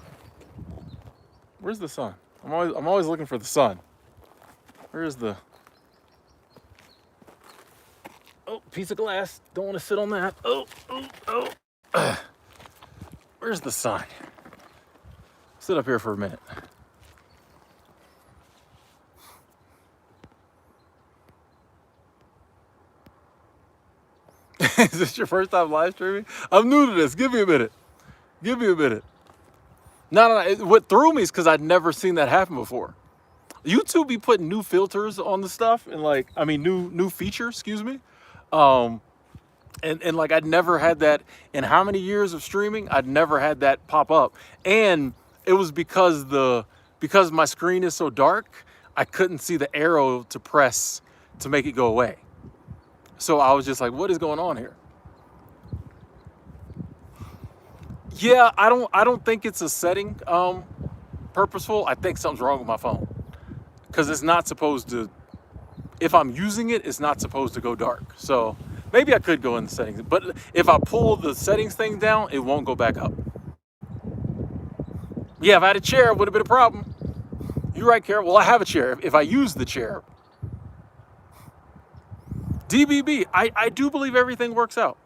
Speaker 1: Where's the sun? I'm always looking for the sun. Where's the? Oh, piece of glass. Don't want to sit on that. Oh. Where's the sun? Sit up here for a minute. Is this your first time live streaming? I'm new to this. Give me a minute. Give me a minute. No. What threw me is because I'd never seen that happen before. YouTube be putting new filters on the stuff and new features, excuse me. And like I'd never had that in how many years of streaming? I'd never had that pop up. And it was because my screen is so dark, I couldn't see the arrow to press to make it go away. So I was just like, what is going on here? Yeah, I don't think it's a setting purposeful. I think something's wrong with my phone. Because it's not supposed to, if I'm using it, it's not supposed to go dark. So maybe I could go in the settings, but if I pull the settings thing down, it won't go back up. Yeah, if I had a chair, it would have been a problem. You're right, Carol. Well, I have a chair. If I use the chair. DBB, I do believe everything works out.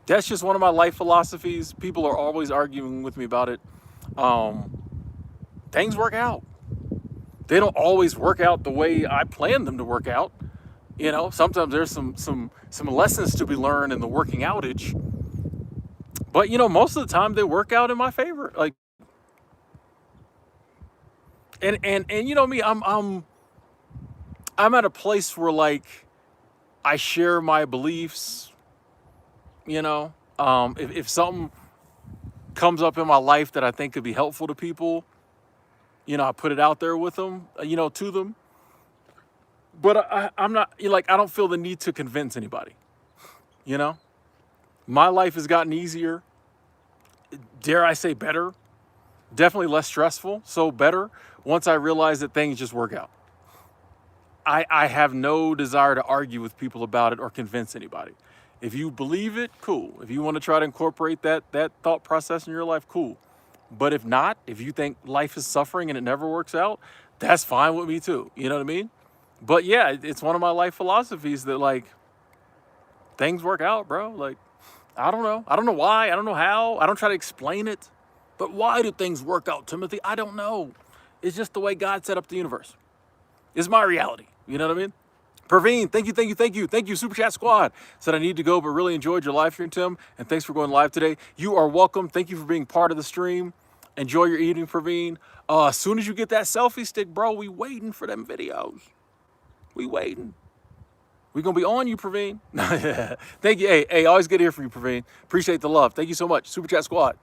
Speaker 1: That's just one of my life philosophies. People are always arguing with me about it. Things work out. They don't always work out the way I planned them to work out, You know, sometimes there's some lessons to be learned in the working outage, but you know, most of the time they work out in my favor. Like, and you know me, I'm at a place where like I share my beliefs. You know, if something comes up in my life that I think could be helpful to people, you know, I put it out there with them, you know, to them. But I'm not like, I don't feel the need to convince anybody. You know, my life has gotten easier. Dare I say better? Definitely less stressful. So better once I realize that things just work out. I have no desire to argue with people about it or convince anybody. If you believe it, cool. If you want to try to incorporate that thought process in your life, cool. But if not, if you think life is suffering and it never works out, that's fine with me too. You know what I mean? But yeah, it's one of my life philosophies that like things work out, bro. Like, I don't know. I don't know why. I don't know how. I don't try to explain it. But why do things work out, Timothy? I don't know. It's just the way God set up the universe. It's my reality. You know what I mean? Praveen, thank you, thank you, thank you. Thank you, Super Chat Squad. Said I need to go, but really enjoyed your live stream, Tim. And thanks for going live today. You are welcome. Thank you for being part of the stream. Enjoy your evening, Praveen. As soon as you get that selfie stick, bro, we waiting for them videos. We waiting. We gonna be on you, Praveen. Thank you. Hey, always good to hear from you, Praveen. Appreciate the love. Thank you so much. Super Chat Squad.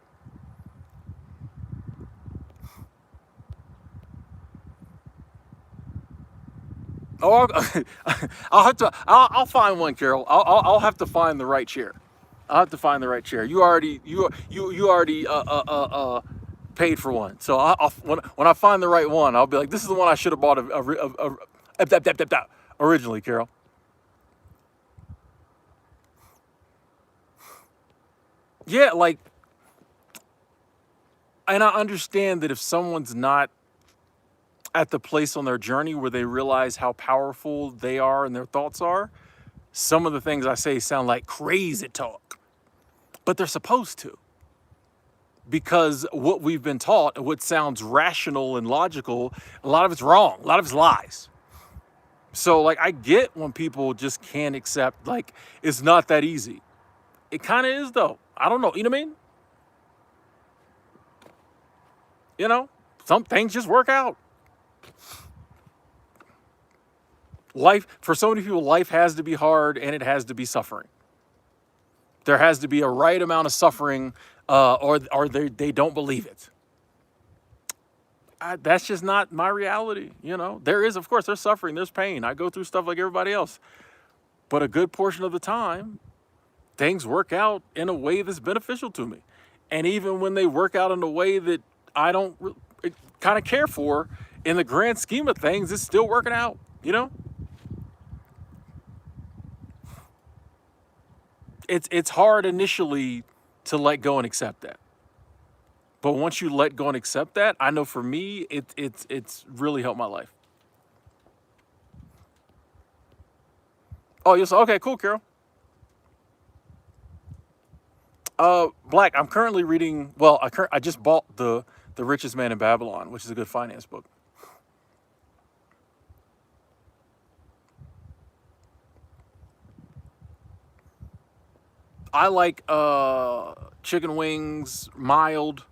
Speaker 1: Oh, I'll find one, Carol. I'll have to find the right chair. I'll have to find the right chair. You already paid for one. So when I find the right one, I'll be like, this is the one I should have bought originally, Carol. Yeah, like, and I understand that if someone's not at the place on their journey where they realize how powerful they are and their thoughts are, some of the things I say sound like crazy talk, but they're supposed to. Because what we've been taught, what sounds rational and logical, a lot of it's wrong, a lot of it's lies. So like, I get when people just can't accept, like, it's not that easy. It kind of is though. I don't know, you know what I mean? You know, some things just work out. Life, for so many people, life has to be hard and it has to be suffering. There has to be a right amount of suffering, or they don't believe it. That's just not my reality. You know, there is, of course, there's suffering, there's pain. I go through stuff like everybody else. But a good portion of the time, things work out in a way that's beneficial to me. And even when they work out in a way that I don't kind of care for, in the grand scheme of things, it's still working out, you know? It's hard initially to let go and accept that. But once you let go and accept that, I know for me, it's really helped my life. Oh, yes. Okay, cool, Carol. Black, I'm currently reading, well, I just bought the Richest Man in Babylon, which is a good finance book. I like chicken wings, mild,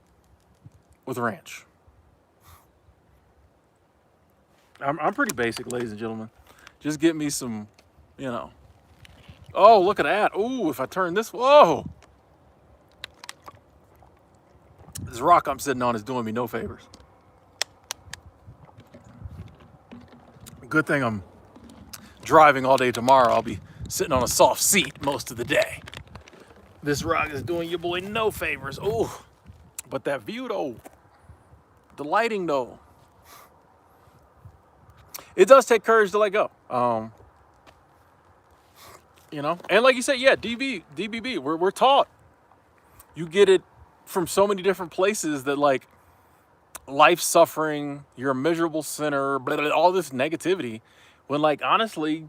Speaker 1: with ranch. I'm pretty basic, ladies and gentlemen. Just get me some, you know. Oh, look at that. Ooh, if I turn this, whoa. This rock I'm sitting on is doing me no favors. Good thing I'm driving all day tomorrow. I'll be sitting on a soft seat most of the day. This rock is doing your boy no favors. Ooh, but that view though, the lighting though, it does take courage to let go. You know, and like you said, yeah, DBB, we're taught. You get it from so many different places that like life suffering, you're a miserable sinner, blah, blah, all this negativity, when like honestly,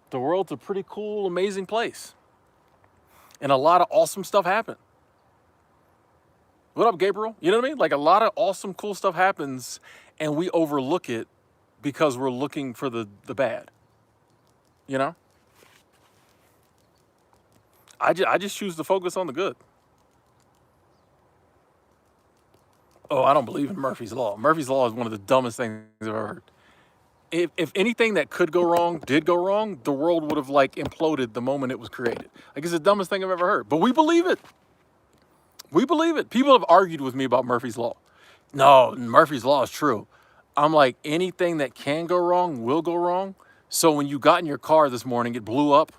Speaker 1: the world's a pretty cool, amazing place. And a lot of awesome stuff happened. What up, Gabriel? You know what I mean? Like a lot of awesome, cool stuff happens and we overlook it because we're looking for the bad. You know, I just choose to focus on the good. Oh, I don't believe in Murphy's Law. Murphy's Law is one of the dumbest things I've ever heard. If anything that could go wrong did go wrong, the world would have like imploded the moment it was created. Like, it's the dumbest thing I've ever heard. But we believe it. We believe it. People have argued with me about Murphy's Law. No, Murphy's Law is true. I'm like, anything that can go wrong will go wrong. So when you got in your car this morning, it blew up.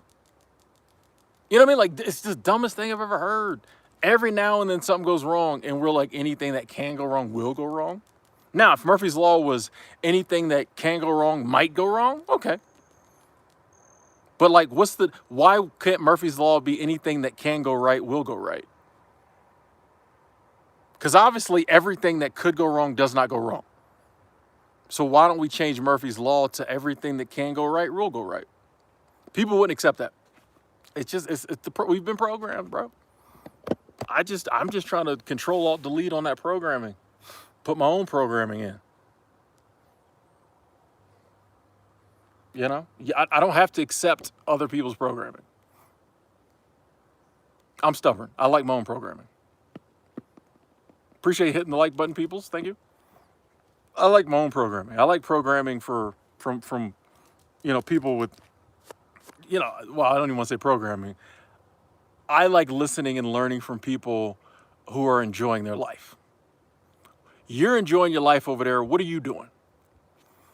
Speaker 1: You know what I mean? Like, it's the dumbest thing I've ever heard. Every now and then something goes wrong, and we're like, anything that can go wrong will go wrong. Now, if Murphy's Law was anything that can go wrong might go wrong, okay. But like, why can't Murphy's Law be anything that can go right will go right? Because obviously everything that could go wrong does not go wrong. So why don't we change Murphy's Law to everything that can go right will go right? People wouldn't accept that. We've been programmed, bro. I'm just trying to control alt delete on that programming. Put my own programming in. You know? I don't have to accept other people's programming. I'm stubborn. I like my own programming. Appreciate hitting the like button, peoples. Thank you. I like my own programming. I like programming from people with, well, I don't even want to say programming. I like listening and learning from people who are enjoying their life. You're enjoying your life over there. What are you doing?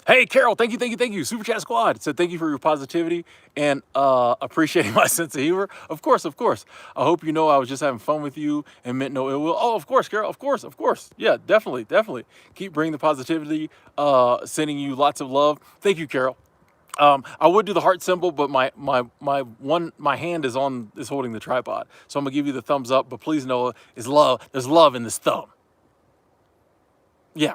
Speaker 1: Hey, Carol, thank you. Super Chat Squad said thank you for your positivity and appreciating my sense of humor. Of course. I hope you know I was just having fun with you and meant no ill will. Oh, of course, Carol. Of course. Yeah, definitely. Keep bringing the positivity, sending you lots of love. Thank you, Carol. I would do the heart symbol, but my hand is holding the tripod. So I'm gonna give you the thumbs up, but please know it's love. There's love in this thumb. Yeah.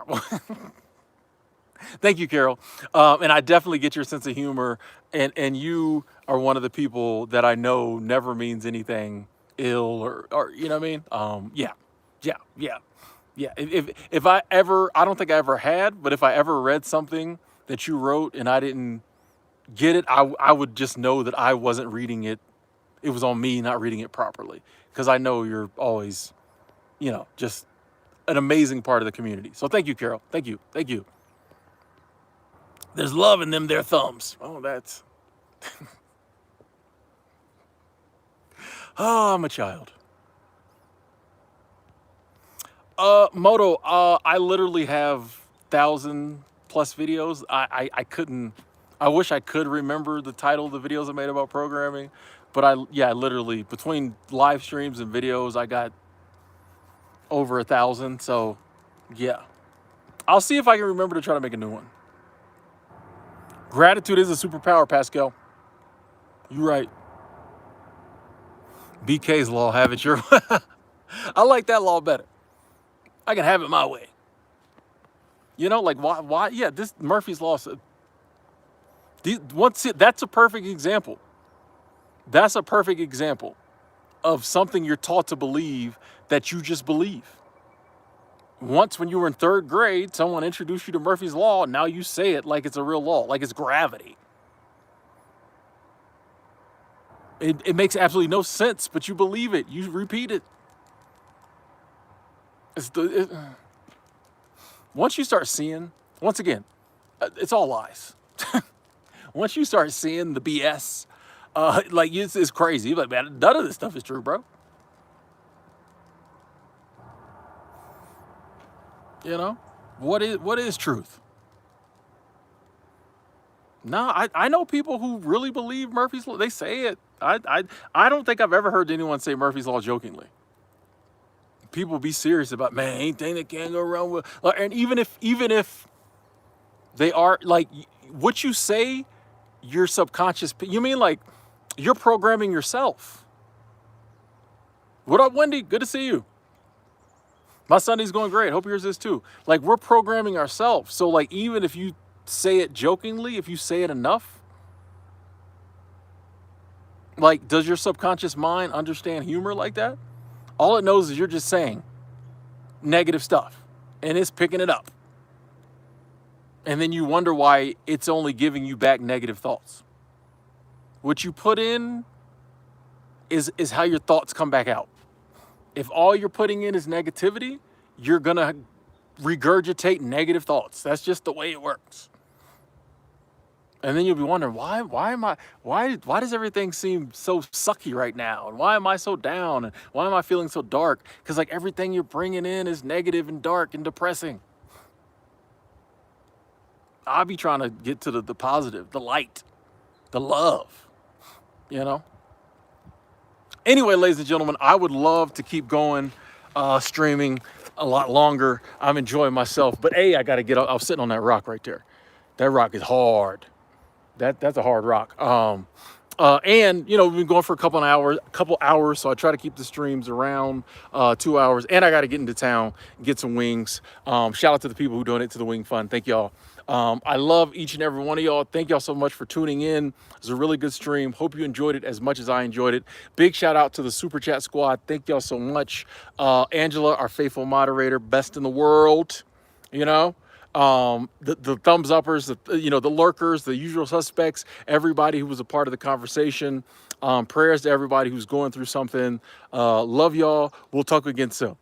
Speaker 1: Thank you, Carol. And I definitely get your sense of humor. And you are one of the people that I know never means anything ill or you know what I mean? Yeah. If I ever, I don't think I ever had, but if I ever read something that you wrote and I didn't get it, I would just know that I wasn't reading it. It was on me not reading it properly. Because I know you're always, just an amazing part of the community. So thank you, Carol. Thank you. There's love in them, their thumbs. Oh, that's... Oh, I'm a child. Moto, I literally have 1,000+ videos. I couldn't... I wish I could remember the title of the videos I made about programming. But I literally, between live streams and videos, I got over 1,000. So, yeah. I'll see if I can remember to try to make a new one. Gratitude is a superpower, Pascal. You're right. BK's law, have it your way. I like that law better. I can have it my way. Like, why? Yeah, this Murphy's Law. That's a perfect example. That's a perfect example of something you're taught to believe that you just believe. Once when you were in 3rd grade, someone introduced you to Murphy's Law, and now you say it like it's a real law, like it's gravity. It makes absolutely no sense, but you believe it. You repeat it. Once you start seeing, once again, it's all lies. Once you start seeing the BS, it's crazy. You're like, man, none of this stuff is true, bro. What is truth? No, I know people who really believe Murphy's Law. They say it. I don't think I've ever heard anyone say Murphy's Law jokingly. People be serious about, man, anything that can go wrong with. And even if they are, like, what you say, your subconscious, you mean like you're programming yourself. What up, Wendy? Good to see you. My Sunday's going great. Hope yours is too. Like, we're programming ourselves. So, like, even if you say it jokingly, if you say it enough, like, does your subconscious mind understand humor like that? All it knows is you're just saying negative stuff, and it's picking it up. And then you wonder why it's only giving you back negative thoughts. what you put in is how your thoughts come back out. If all you're putting in is negativity, you're gonna regurgitate negative thoughts. That's just the way it works. And then you'll be wondering, why does everything seem so sucky right now? And why am I so down? And why am I feeling so dark? Because like everything you're bringing in is negative and dark and depressing. I'll be trying to get to the positive, the light, the love, you know? Anyway, ladies and gentlemen, I would love to keep going, streaming a lot longer. I'm enjoying myself, but I got to get up. I was sitting on that rock right there. That rock is hard. That's a hard rock. And you know, we've been going for a couple hours, so I try to keep the streams around 2 hours. And I got to get into town, get some wings. Shout out to the people who donate to the Wing Fund. Thank y'all. I love each and every one of y'all. Thank y'all so much for tuning in. It was a really good stream. Hope you enjoyed it as much as I enjoyed it. Big shout out to the Super Chat squad. Thank y'all so much. Angela, our faithful moderator, best in the world, you know. The thumbs uppers, the lurkers, the usual suspects, everybody who was a part of the conversation. Prayers to everybody who's going through something. Love y'all. We'll talk again soon.